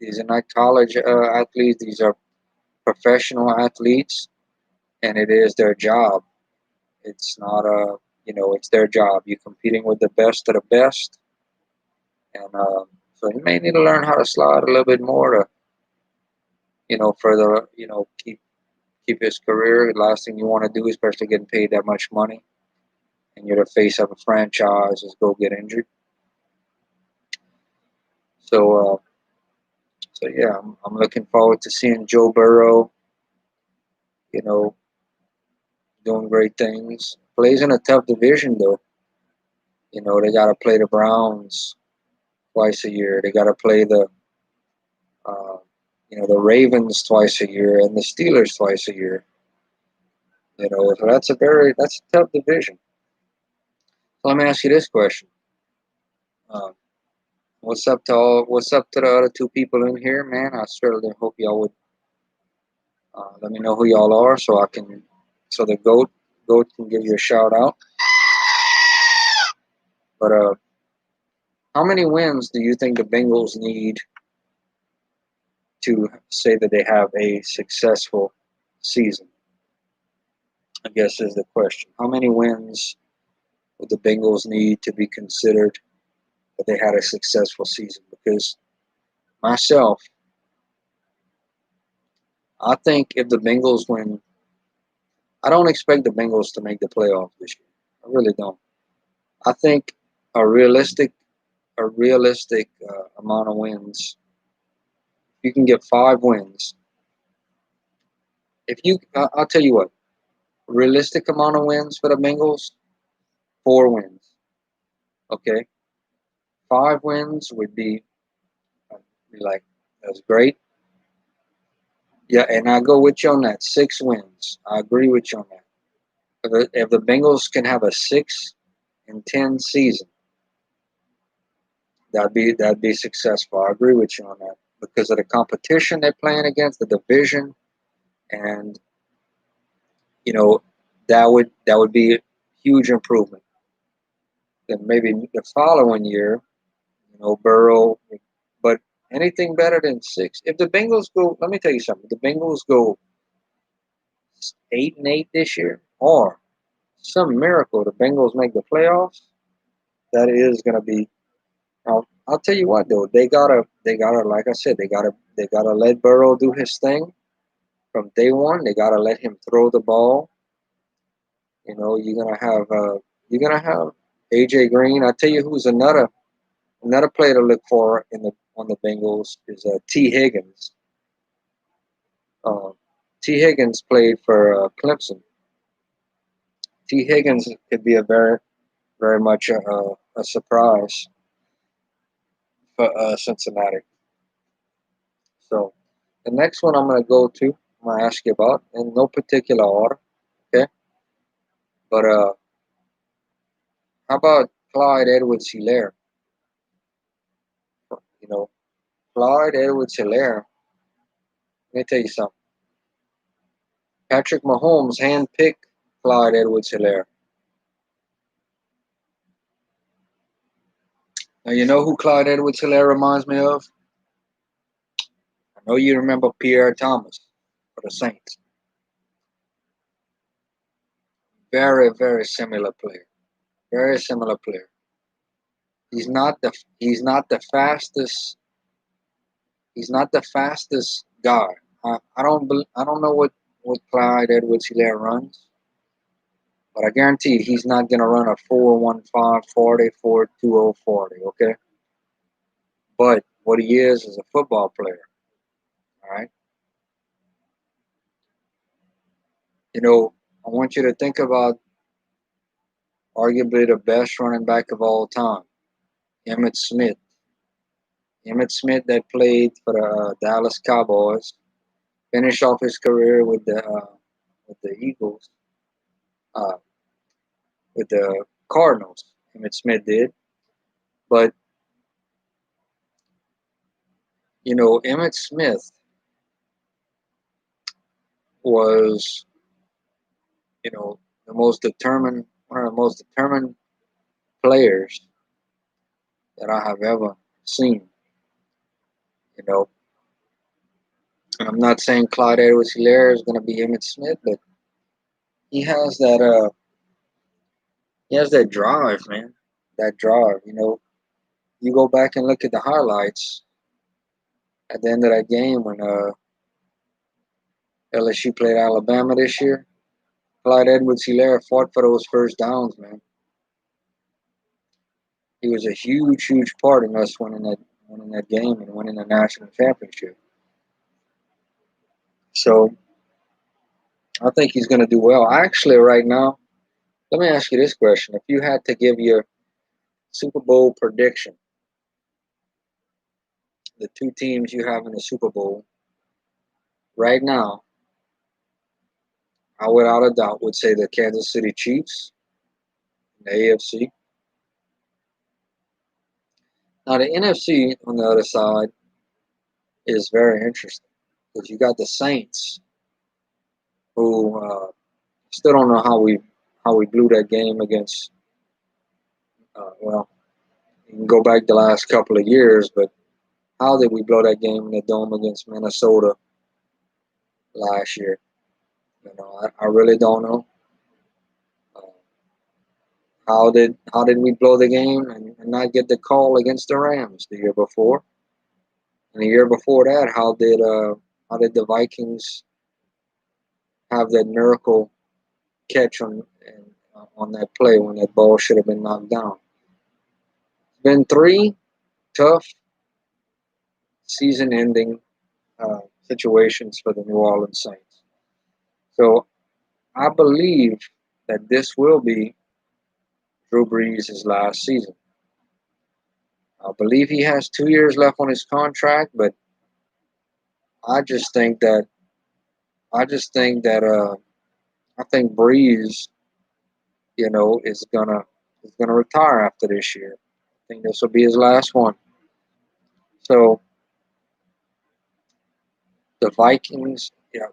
These are not college athletes. These are professional athletes, and it is their job. It's not a it's their job. You're competing with the best of the best, and so he may need to learn how to slide a little bit more to further keep his career. The last thing you want to do, especially getting paid that much money, and you're the face of a franchise, is go get injured. So yeah, I'm looking forward to seeing Joe Burrow. You know, doing great things. Plays in a tough division though. You know, they got to play the Browns twice a year. They got to play the uh, The Ravens twice a year and the Steelers twice a year. So that's a tough division. So let me ask you this question. Um, what's up to the other two people in here, man? I certainly hope y'all would let me know who y'all are so the goat can give you a shout out. But how many wins do you think the Bengals need to say that they have a successful season? I guess is the question. How many wins would the Bengals need to be considered that they had a successful season? Because myself, I think if the Bengals win, I don't expect the Bengals to make the playoffs this year. I really don't. I think a realistic amount of wins. You can get 5 wins. I'll tell you what. Realistic amount of wins for the Bengals, 4 wins. Okay, 5 wins would be like that's great. Yeah, and I go with you on that. 6 wins. I agree with you on that. If the Bengals can have a 6-10 season, that'd be successful. I agree with you on that because of the competition they're playing against, the division, and you know that would be a huge improvement. Then maybe the following year, Burrow, but anything better than 6. If the Bengals go, let me tell you something. If the Bengals go 8-8 this year, or some miracle, the Bengals make the playoffs. That is gonna be. I'll tell you what though, they gotta, like I said, they gotta let Burrow do his thing from day one. They gotta let him throw the ball. You're gonna have AJ Green. I tell you who's another player to look for on the Bengals is T Higgins. Uh, T Higgins played for Clemson. T Higgins could be a very much a surprise for Cincinnati. So the next one I'm gonna ask you about in no particular order, okay? But how about Clyde Edwards-Helaire? You know, Clyde Edwards-Helaire. Let me tell you something. Patrick Mahomes handpicked Clyde Edwards-Helaire. Now you know who Clyde Edwards-Helaire reminds me of? I know you remember Pierre Thomas for the Saints. Very, very similar player. Very similar player. He's not the fastest. He's not the fastest guy. I don't know what Clyde Edwards-Helaire runs, but I guarantee he's not gonna run a 4.15 40 4.20 40. Okay, but what he is a football player. All right. I want you to think about arguably the best running back of all time, Emmett Smith. Emmett Smith that played for the Dallas Cowboys, finished off his career with the Eagles, uh, with the Cardinals. Emmett Smith did, but Emmett Smith was one of the most determined players that I have ever seen. You know, and I'm not saying Clyde Edwards-Helaire is going to be Emmett Smith, but he has that drive, man. That drive. You go back and look at the highlights at the end of that game when LSU played Alabama this year. Clyde Edwards-Helaire fought for those first downs, man. He was a huge, huge part in us winning that game and winning the national championship. So I think he's going to do well. Actually, right now, let me ask you this question: if you had to give your Super Bowl prediction, the two teams you have in the Super Bowl, right now, I without a doubt would say the Kansas City Chiefs in the AFC. Now the NFC on the other side is very interesting because you got the Saints, who still don't know how we blew that game against. Well, you can go back the last couple of years, but how did we blow that game in the dome against Minnesota last year? I really don't know. Uh, how did we blow the game and not get the call against the Rams the year before? And the year before that, how did the Vikings have that miracle catch on that play when that ball should have been knocked down? It's been three tough season-ending situations for the New Orleans Saints. So I believe that this will be Drew Brees' last season. I believe he has 2 years left on his contract, but I just think that I just think that I think Brees, is gonna retire after this year. I think this will be his last one. So the Vikings, yeah.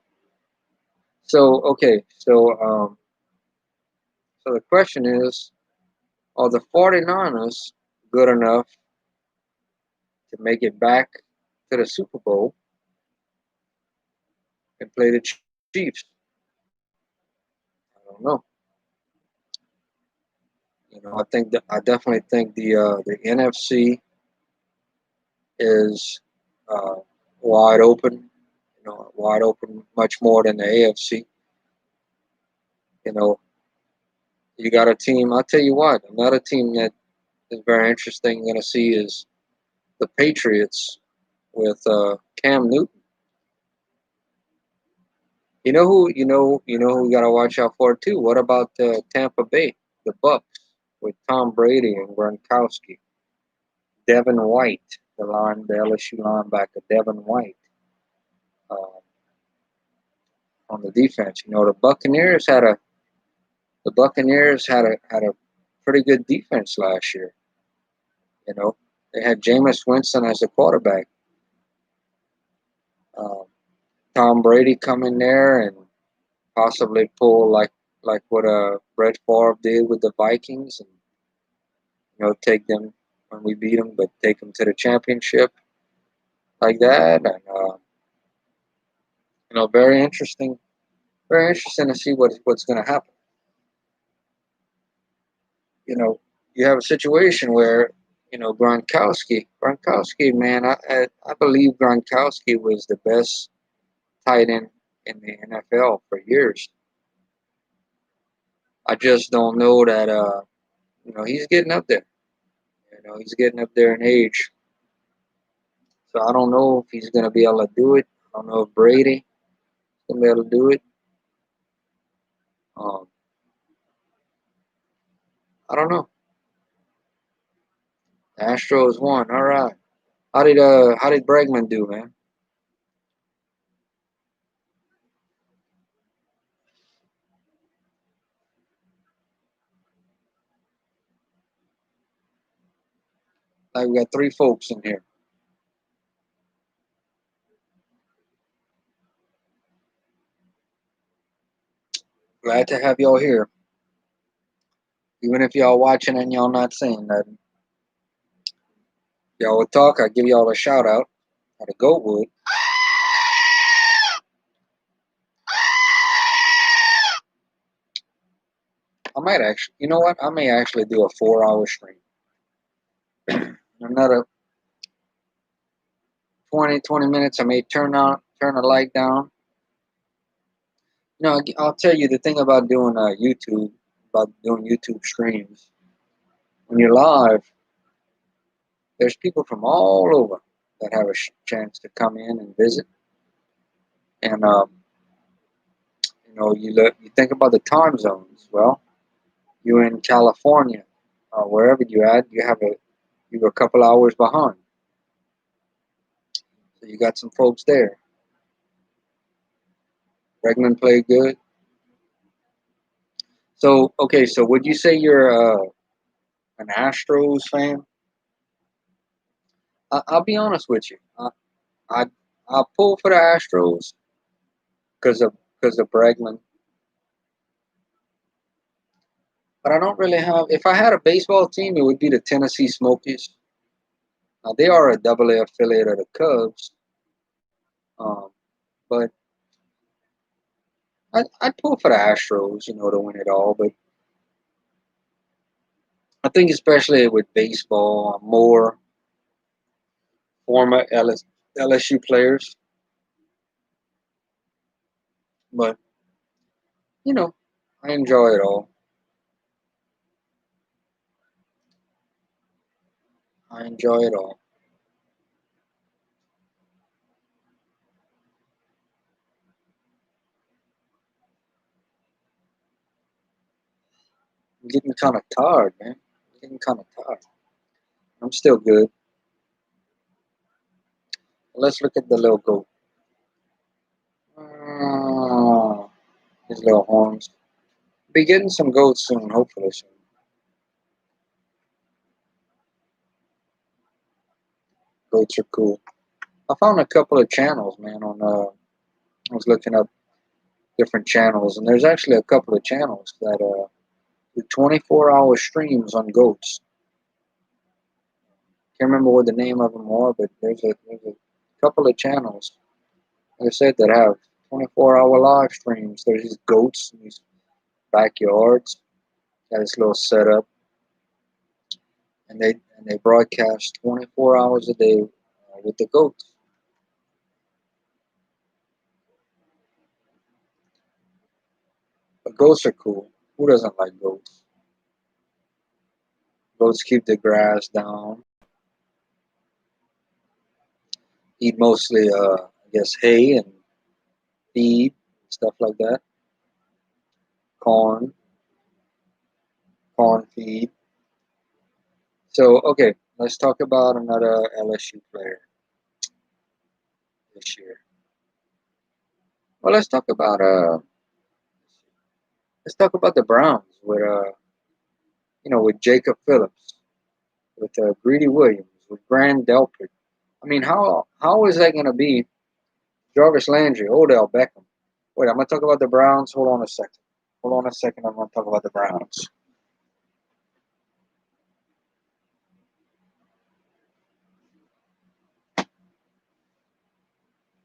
So okay, so the question is, are the 49ers good enough to make it back to the Super Bowl and play the Chiefs? I don't know. I definitely think the NFC is uh, wide open. Wide open much more than the AFC. You know, you got a team. I'll tell you what. Another team that is very interesting. Going to see is the Patriots with Cam Newton. You know who we got to watch out for too. What about Tampa Bay, the Bucks with Tom Brady and Gronkowski, Devin White, the LSU linebacker, Devin White. Uh, on the defense. The Buccaneers had a pretty good defense last year. You know, they had Jameis Winston as a quarterback. Um, Tom Brady come in there and possibly pull like what Brett Favre did with the Vikings, and take them when we beat them, but take them to the championship like that. And very interesting to see what's going to happen. you know, you have a situation where, Gronkowski, man, I believe Gronkowski was the best tight end in the NFL for years. I just don't know that, he's getting up there. He's getting up there in age. So I don't know if he's going to be able to do it. I don't know if Brady is going to be able to do it. Um, I don't know. Astros won. All right. How did Bregman do, man? Like we got three folks in here. Glad to have y'all here. Even if y'all watching and y'all not saying nothing, y'all would talk. I give y'all a shout out. Or the goat would. I might actually, you know what? I may actually do a 4 hour stream. Another 20 minutes. I may turn the light down. I'll tell you the thing about doing YouTube streams. When you're live, there's people from all over that have a chance to come in and visit. And you think about the time zones. Well, you're in California, wherever you're at, you're a couple hours behind. So you got some folks there. Bregman played good. So okay, so would you say you're an Astros fan? I'll be honest with you. I I pull for the Astros because of Bregman, but I don't really have. If I had a baseball team, it would be the Tennessee Smokies. They are a Double A affiliate of the Cubs, um, but I'd pull for the Astros, to win it all. But I think especially with baseball, more former LSU players, but you know, I enjoy it all. I enjoy it all. I'm getting kind of tired, man. I'm getting kind of tired. I'm still good. Let's look at the little goat. Oh, his little horns. Be getting some goats soon, hopefully soon. Goats are cool. I found a couple of channels, man. I was looking up different channels, and there's actually a couple of channels that do 24-hour streams on goats. Can't remember what the name of them are, but there's a couple of channels, like I said, that have 24-hour live streams. There's these goats in these backyards, got this little setup, and they broadcast 24 hours a day with the goats. But goats are cool. Who doesn't like goats? Goats keep the grass down, eat mostly, I guess, hay and feed, stuff like that. Corn, corn feed. So, okay, let's talk about another LSU player this year. Well, let's talk about the Browns with Jacob Phillips, with Greedy Williams, with Grand Delpit. I mean, how is that going to be Jarvis Landry, Odell Beckham? Wait, I'm going to talk about the Browns. Hold on a second. Hold on a second. I'm going to talk about the Browns.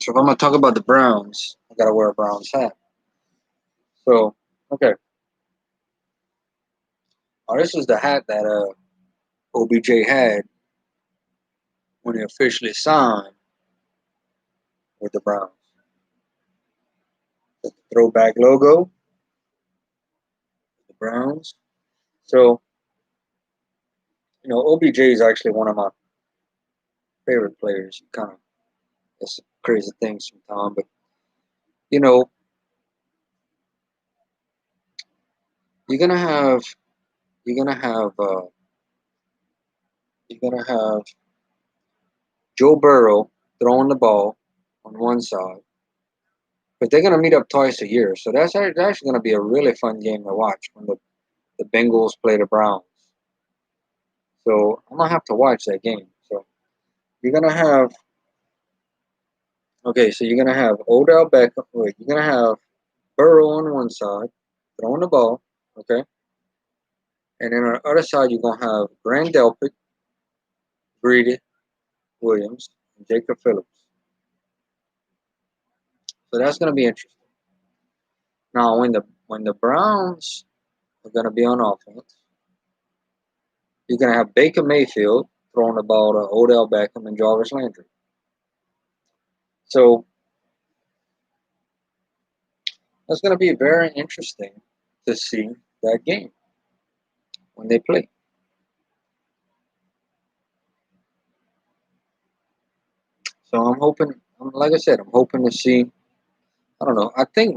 So if I'm going to talk about the Browns, I got to wear a Browns hat. So, okay. Oh, this is the hat that OBJ had when he officially signed with the Browns. The throwback logo, the Browns. So, OBJ is actually one of my favorite players. Kind of, it's crazy things sometimes, but you know, you're gonna have, you're gonna have, you're gonna have Joe Burrow throwing the ball on one side, but they're gonna meet up twice a year. So that's actually gonna be a really fun game to watch when the Bengals play the Browns. So I'm gonna have to watch that game. So you're gonna have okay, so you're gonna have Odell Beckham. Wait, you're gonna have Burrow on one side, throwing the ball, okay, and then on the other side you're gonna have Grand Delpit, Greedy Williams, and Jacob Phillips. So that's gonna be interesting. Now when the Browns are gonna be on offense, you're gonna have Baker Mayfield throwing the ball to Odell Beckham and Jarvis Landry. So that's gonna be very interesting to see that game when they play. So I'm hoping, like I said, I'm hoping to see. I don't know. I think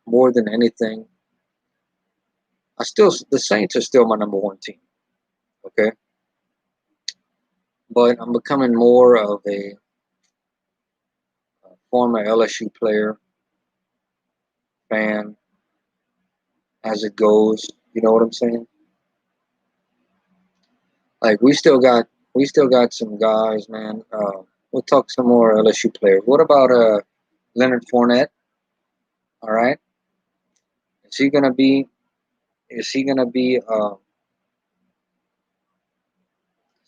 more than anything, the Saints are still my number one team. Okay, but I'm becoming more of a former LSU player. fan as it goes. You know what I'm saying? Like we still got some guys, man. We'll talk some more LSU players. What about Leonard Fournette? All right, is he gonna be? Is he gonna be? Is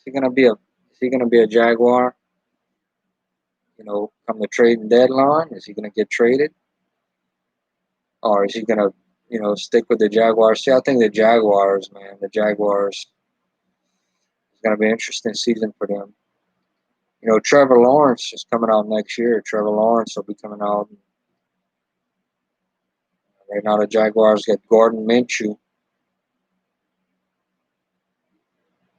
he gonna be a? Is he gonna be a Jaguar? Come the trading deadline, is he gonna get traded, or is he gonna, stick with the Jaguars? See, I think the Jaguars, man, the Jaguars is gonna be an interesting season for them. Trevor Lawrence is coming out next year. Trevor Lawrence will be coming out. Right now, the Jaguars get Gordon Minshew.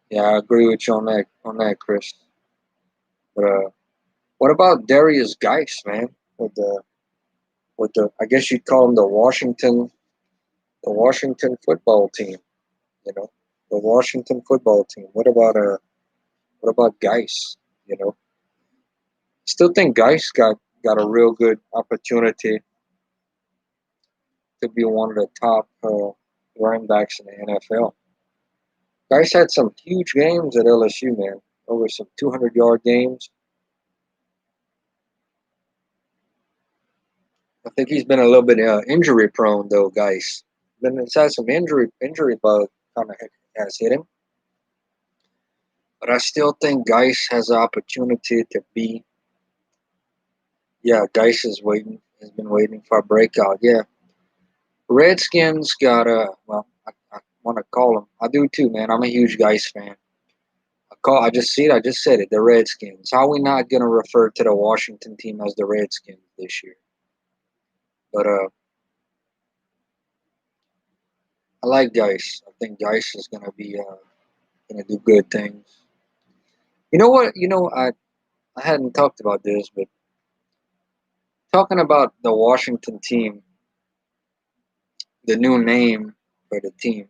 Yeah, I agree with you on that, Chris. But what about Darius Geis, man? With the I guess you'd call him the Washington football team. You know, the Washington football team. What about Geis? You know, still think Geis got a real good opportunity to be one of the top running backs in the NFL. Geis had some huge games at LSU, man. Over some 200-yard games. I think he's been a little bit injury prone though, guys. Been It's had some injury bug kind of has hit him, but I still think Geis has an opportunity to be. Yeah, Geis is waiting. Has been waiting for a breakout. Yeah, Redskins got a. Well, I want to call them. I do too, man. I'm a huge Geis fan. I just see it. I just said it. The Redskins. How are we not gonna refer to the Washington team as the Redskins this year? But I like Geis. I think Geis is gonna do good things. You know what? I hadn't talked about this, but talking about the Washington team, the new name for the team.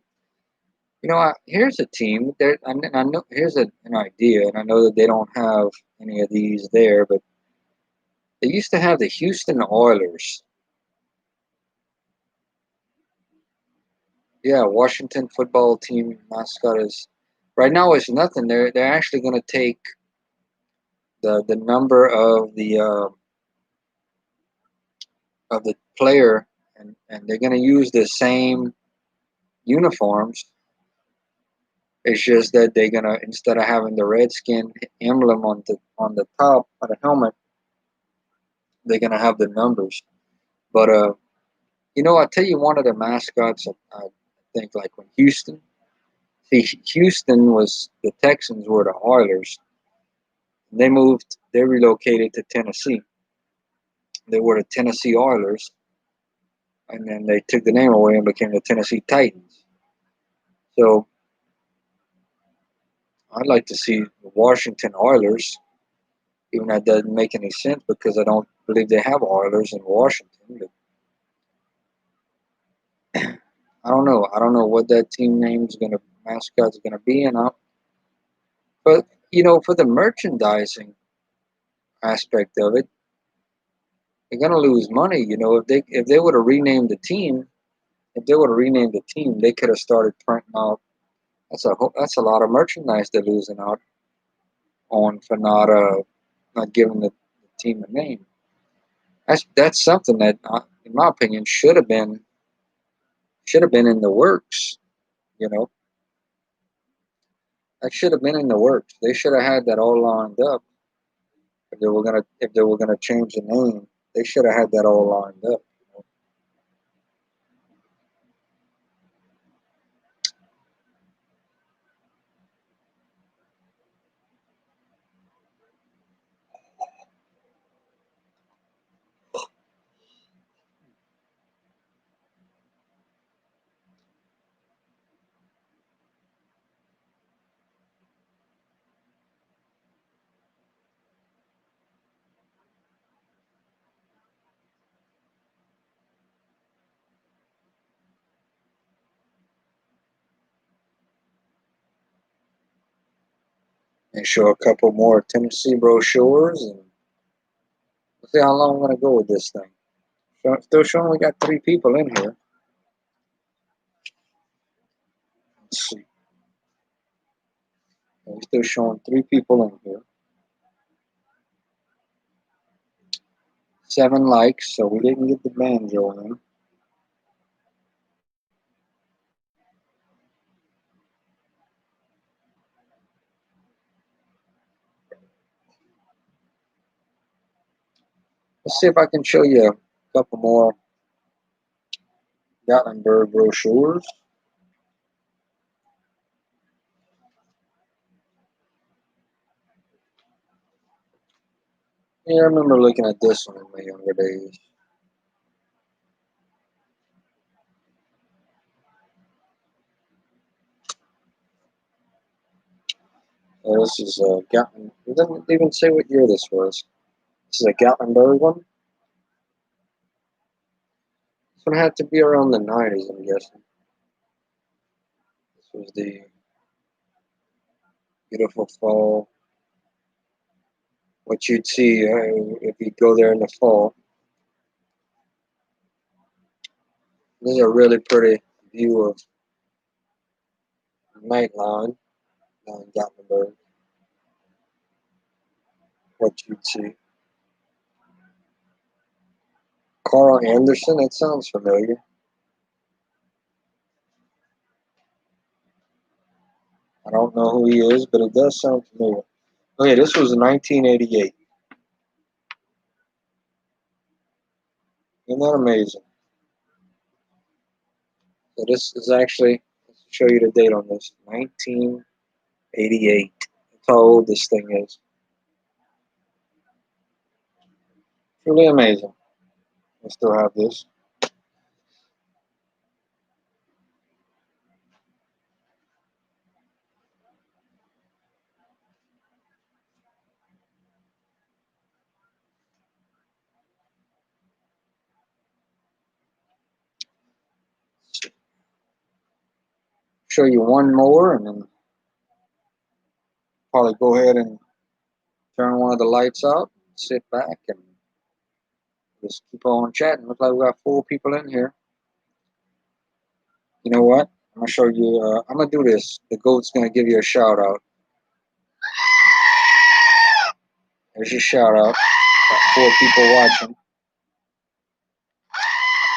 Here's a team. I know here's an idea, and I know that they don't have any of these there, but they used to have the Houston Oilers. Yeah, Washington football team mascot is right now it's nothing. They're actually going to take the number of the player, and they're going to use the same uniforms. It's just that they're gonna, instead of having the redskin emblem on the top of the helmet, they're gonna have the numbers. But I tell you, one of the mascots. I think like when Houston. See, Houston was the Texans were the Oilers. They relocated to Tennessee. They were the Tennessee Oilers, and then they took the name away and became the Tennessee Titans. So I'd like to see the Washington Oilers, even that doesn't make any sense because I don't believe they have Oilers in Washington. But I don't know. I don't know what that team name's gonna mascot's gonna be, but for the merchandising aspect of it, they're gonna lose money. If they would have renamed the team, they could have started printing out. That's a lot of merchandise they're losing out on for not giving the team a name. That's something that, in my opinion, should have been in the works. You know, that should have been in the works. They should have had that all lined up. If they were gonna change the name, they should have had that all lined up. And show a couple more Tennessee brochures, and we'll see how long I'm gonna go with this thing. Still showing we got 3 people in here. Let's see. We're still showing 3 people in here. 7 likes, so we didn't get the banjo in. Let's see if I can show you a couple more Gatlinburg brochures. Yeah, I remember looking at this one in my younger days. This is a Gatlin. It doesn't even say what year this was. This is a Gatlinburg one. This one had to be around the 90s, I'm guessing. This was the beautiful fall. What you'd see if you go there in the fall. This is a really pretty view of Nightline down in Gatlinburg. What you'd see. Carl Anderson, that sounds familiar. I don't know who he is, but it does sound familiar. Okay, this was 1988. Isn't that amazing? So this is actually, let's show you the date on this, 1988. That's how old this thing is. Truly amazing. I still have this. Show you one more and then probably go ahead and turn one of the lights out, sit back and just keep on chatting. Looks like we got 4 people in here. You know what? I'm gonna show you. I'm gonna do this. The goat's gonna give you a shout out. There's your shout out. Got 4 people watching.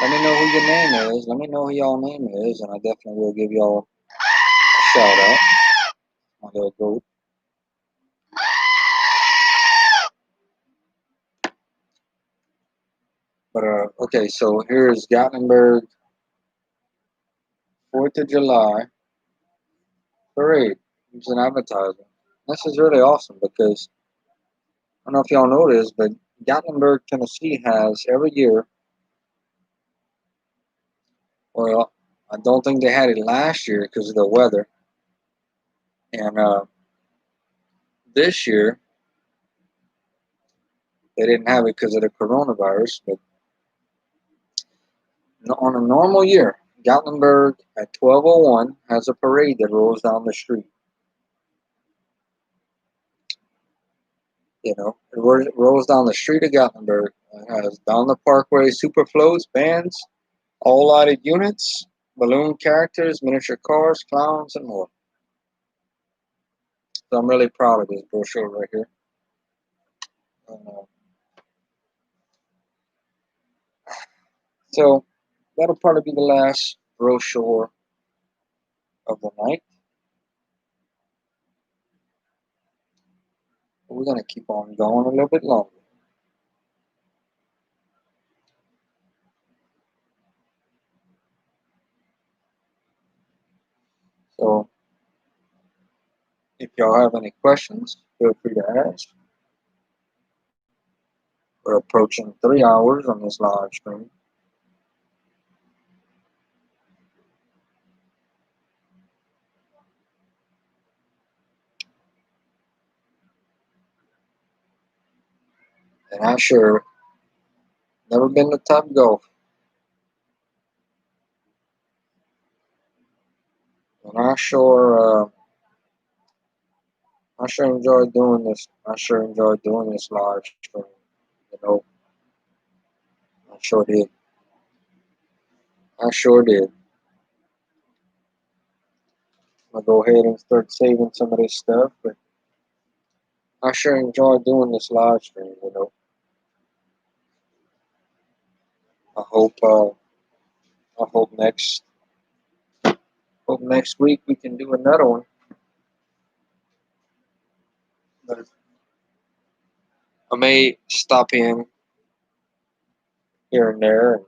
Let me know who your name is. Let me know who y'all name is, and I definitely will give y'all a shout out. My little goat. But okay, so here's Gatlinburg 4th of July parade. It's an advertisement. This is really awesome because I don't know if y'all know this, but Gatlinburg, Tennessee has every year. Well, I don't think they had it last year because of the weather, and this year they didn't have it because of the coronavirus. But on a normal year, Gatlinburg at 12:01 has a parade that rolls down the street. You know, it rolls down the street of Gatlinburg. It has down the parkway, super floats, bands, all lighted units, balloon characters, miniature cars, clowns, and more. So I'm really proud of this brochure right here. Uh, so that'll probably be the last brochure of the night. We're gonna keep on going a little bit longer. So if y'all have any questions, feel free to ask. We're approaching 3 hours on this live stream. And I sure never been to Top Golf. And I sure enjoy doing this. I sure enjoy doing this live stream. You know, I sure did. I sure did. I'll go ahead and start saving some of this stuff, but I sure enjoy doing this live stream. I hope. I hope next week we can do another one. But I may stop in here and there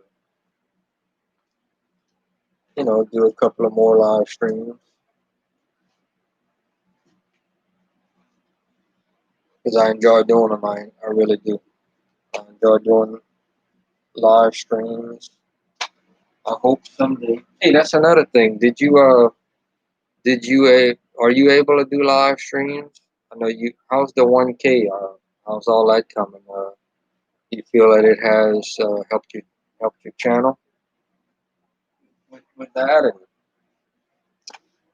and do a couple of more live streams because I enjoy doing them. I really do. I enjoy doing live streams. I hope someday. Hey, that's another thing. Are you able to do live streams? I know you. How's the 1K? How's all that coming? Do you feel that it has helped your channel with that?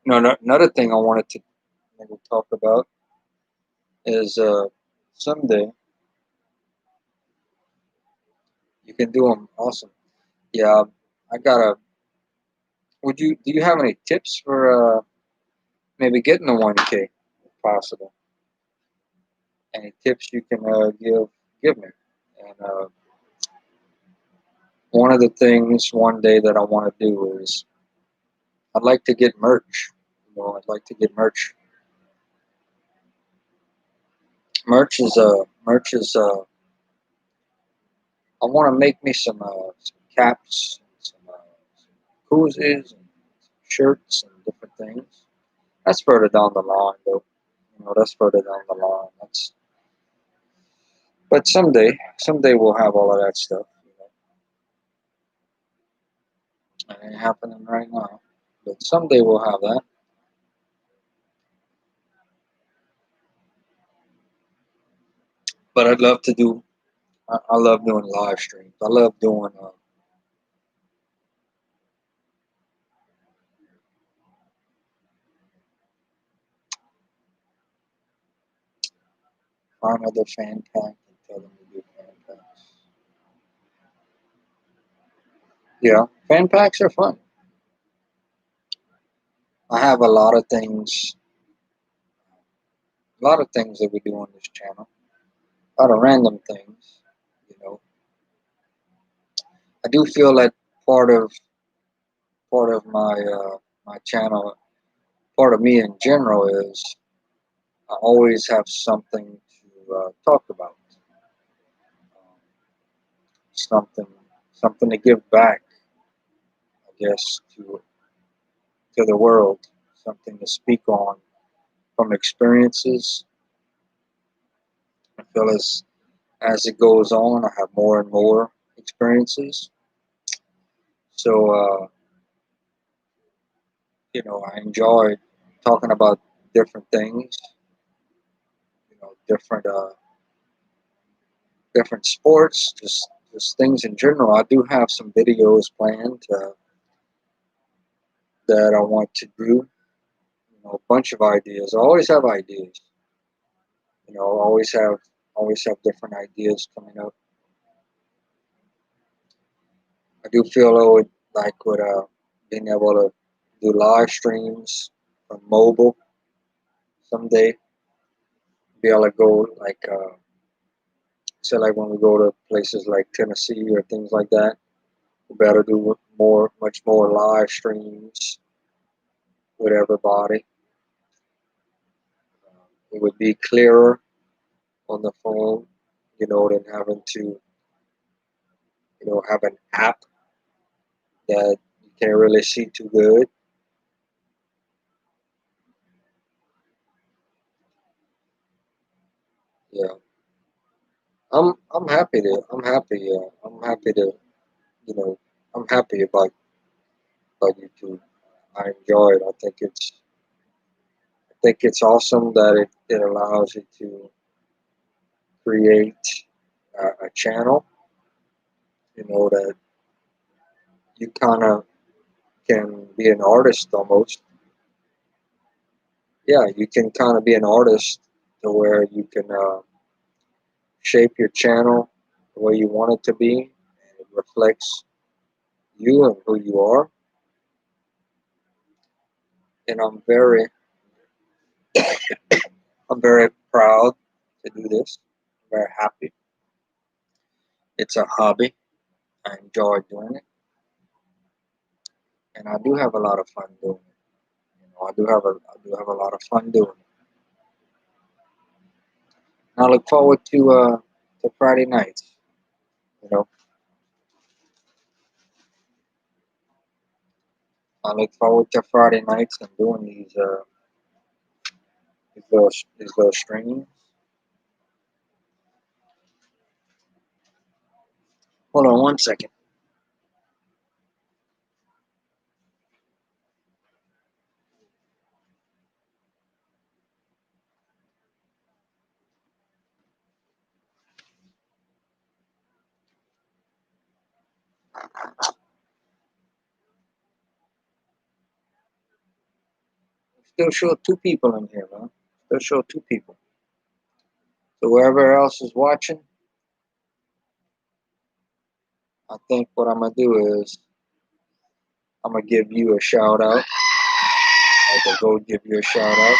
And another thing I wanted to maybe talk about is someday you can do them. Awesome. Yeah, I gotta. Do you have any tips for maybe getting the 1K if possible? Any tips you can give me? And one of the things one day that I want to do is I'd like to get merch. I'd like to get merch. I want to make me some caps, some koozies, and shirts, and different things. That's further down the line, though. That's further down the line. But someday we'll have all of that stuff. It ain't happening right now, but someday we'll have that. But I'd love to do. I love doing live streams. I love doing. Find other fan pack and tell them to do fan packs. Yeah, fan packs are fun. I have a lot of things that we do on this channel. A lot of random things. You know, I do feel that part of my channel, part of me in general is I always have something to talk about, something something to give back, I guess, to the world, something to speak on from experiences. I feel as it goes on, I have more and more experiences. So I enjoy talking about different things, different sports, just things in general. I do have some videos planned that I want to do. A bunch of ideas. I always have ideas. Always have different ideas coming up. I do feel I would like with being able to do live streams from mobile someday. Be able to go like say like when we go to places like Tennessee or things like that. We better do much more live streams with everybody. It would be clearer on the phone, than having to, have an app that you can't really see too good. Yeah, I'm happy to, you know, I'm happy about YouTube. I enjoy it. I think it's awesome that it allows you to create a channel, that you kind of can be an artist almost. Yeah, you can kind of be an artist to where you can shape your channel the way you want it to be. reflects you and who you are. And I'm very proud to do this. I'm very happy. It's a hobby. I enjoy doing it, and I do have a lot of fun doing it. I do have a lot of fun doing it. And I look forward to Friday nights. You know, I look forward to Friday nights and doing these little streams. Hold on one second. Still show two people in here, man. Still show two people. So whoever else is watching, I think what I'm gonna do is I'm gonna give you a shout out. I can go give you a shout out.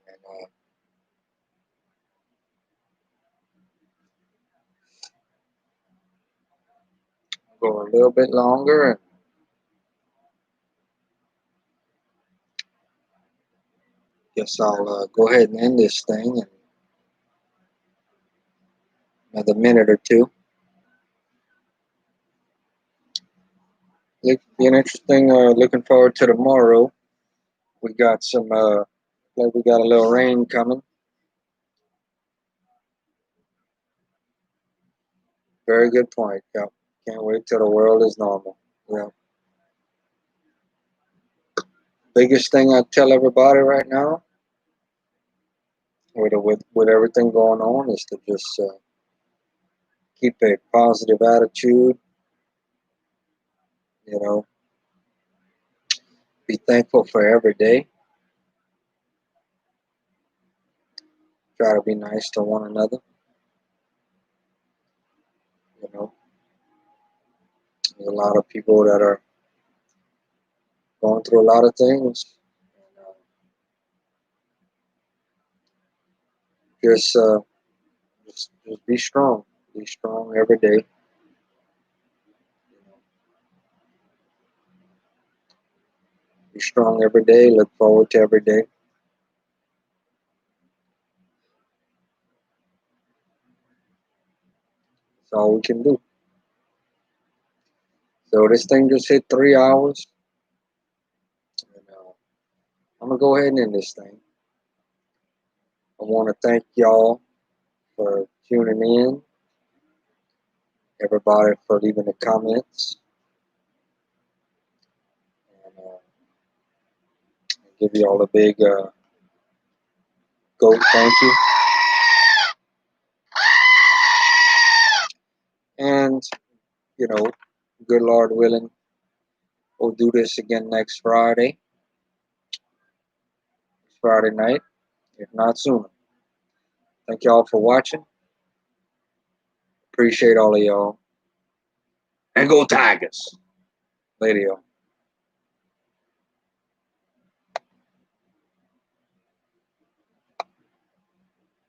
And go a little bit longer, and guess I'll go ahead and end this thing in another minute or two. Being interesting. Looking forward to tomorrow. We got some. Like we got a little rain coming. Very good point. Yeah. Can't wait till the world is normal. Yeah. Biggest thing I tell everybody right now, with everything going on, is to just keep a positive attitude. You know, be thankful for every day. Try to be nice to one another. You know, there's a lot of people that are going through a lot of things. And, just, uh, just be strong. Be strong every day. You know, be strong every day. Look forward to every day. That's all we can do. So this thing just hit 3 hours. And, I'm gonna go ahead and end this thing. I want to thank y'all for tuning in. Everybody for leaving the comments. And give y'all a big goat thank you. And good Lord willing, we'll do this again next Friday night, if not sooner. Thank y'all for watching. Appreciate all of y'all. And go Tigers. Later, y'all.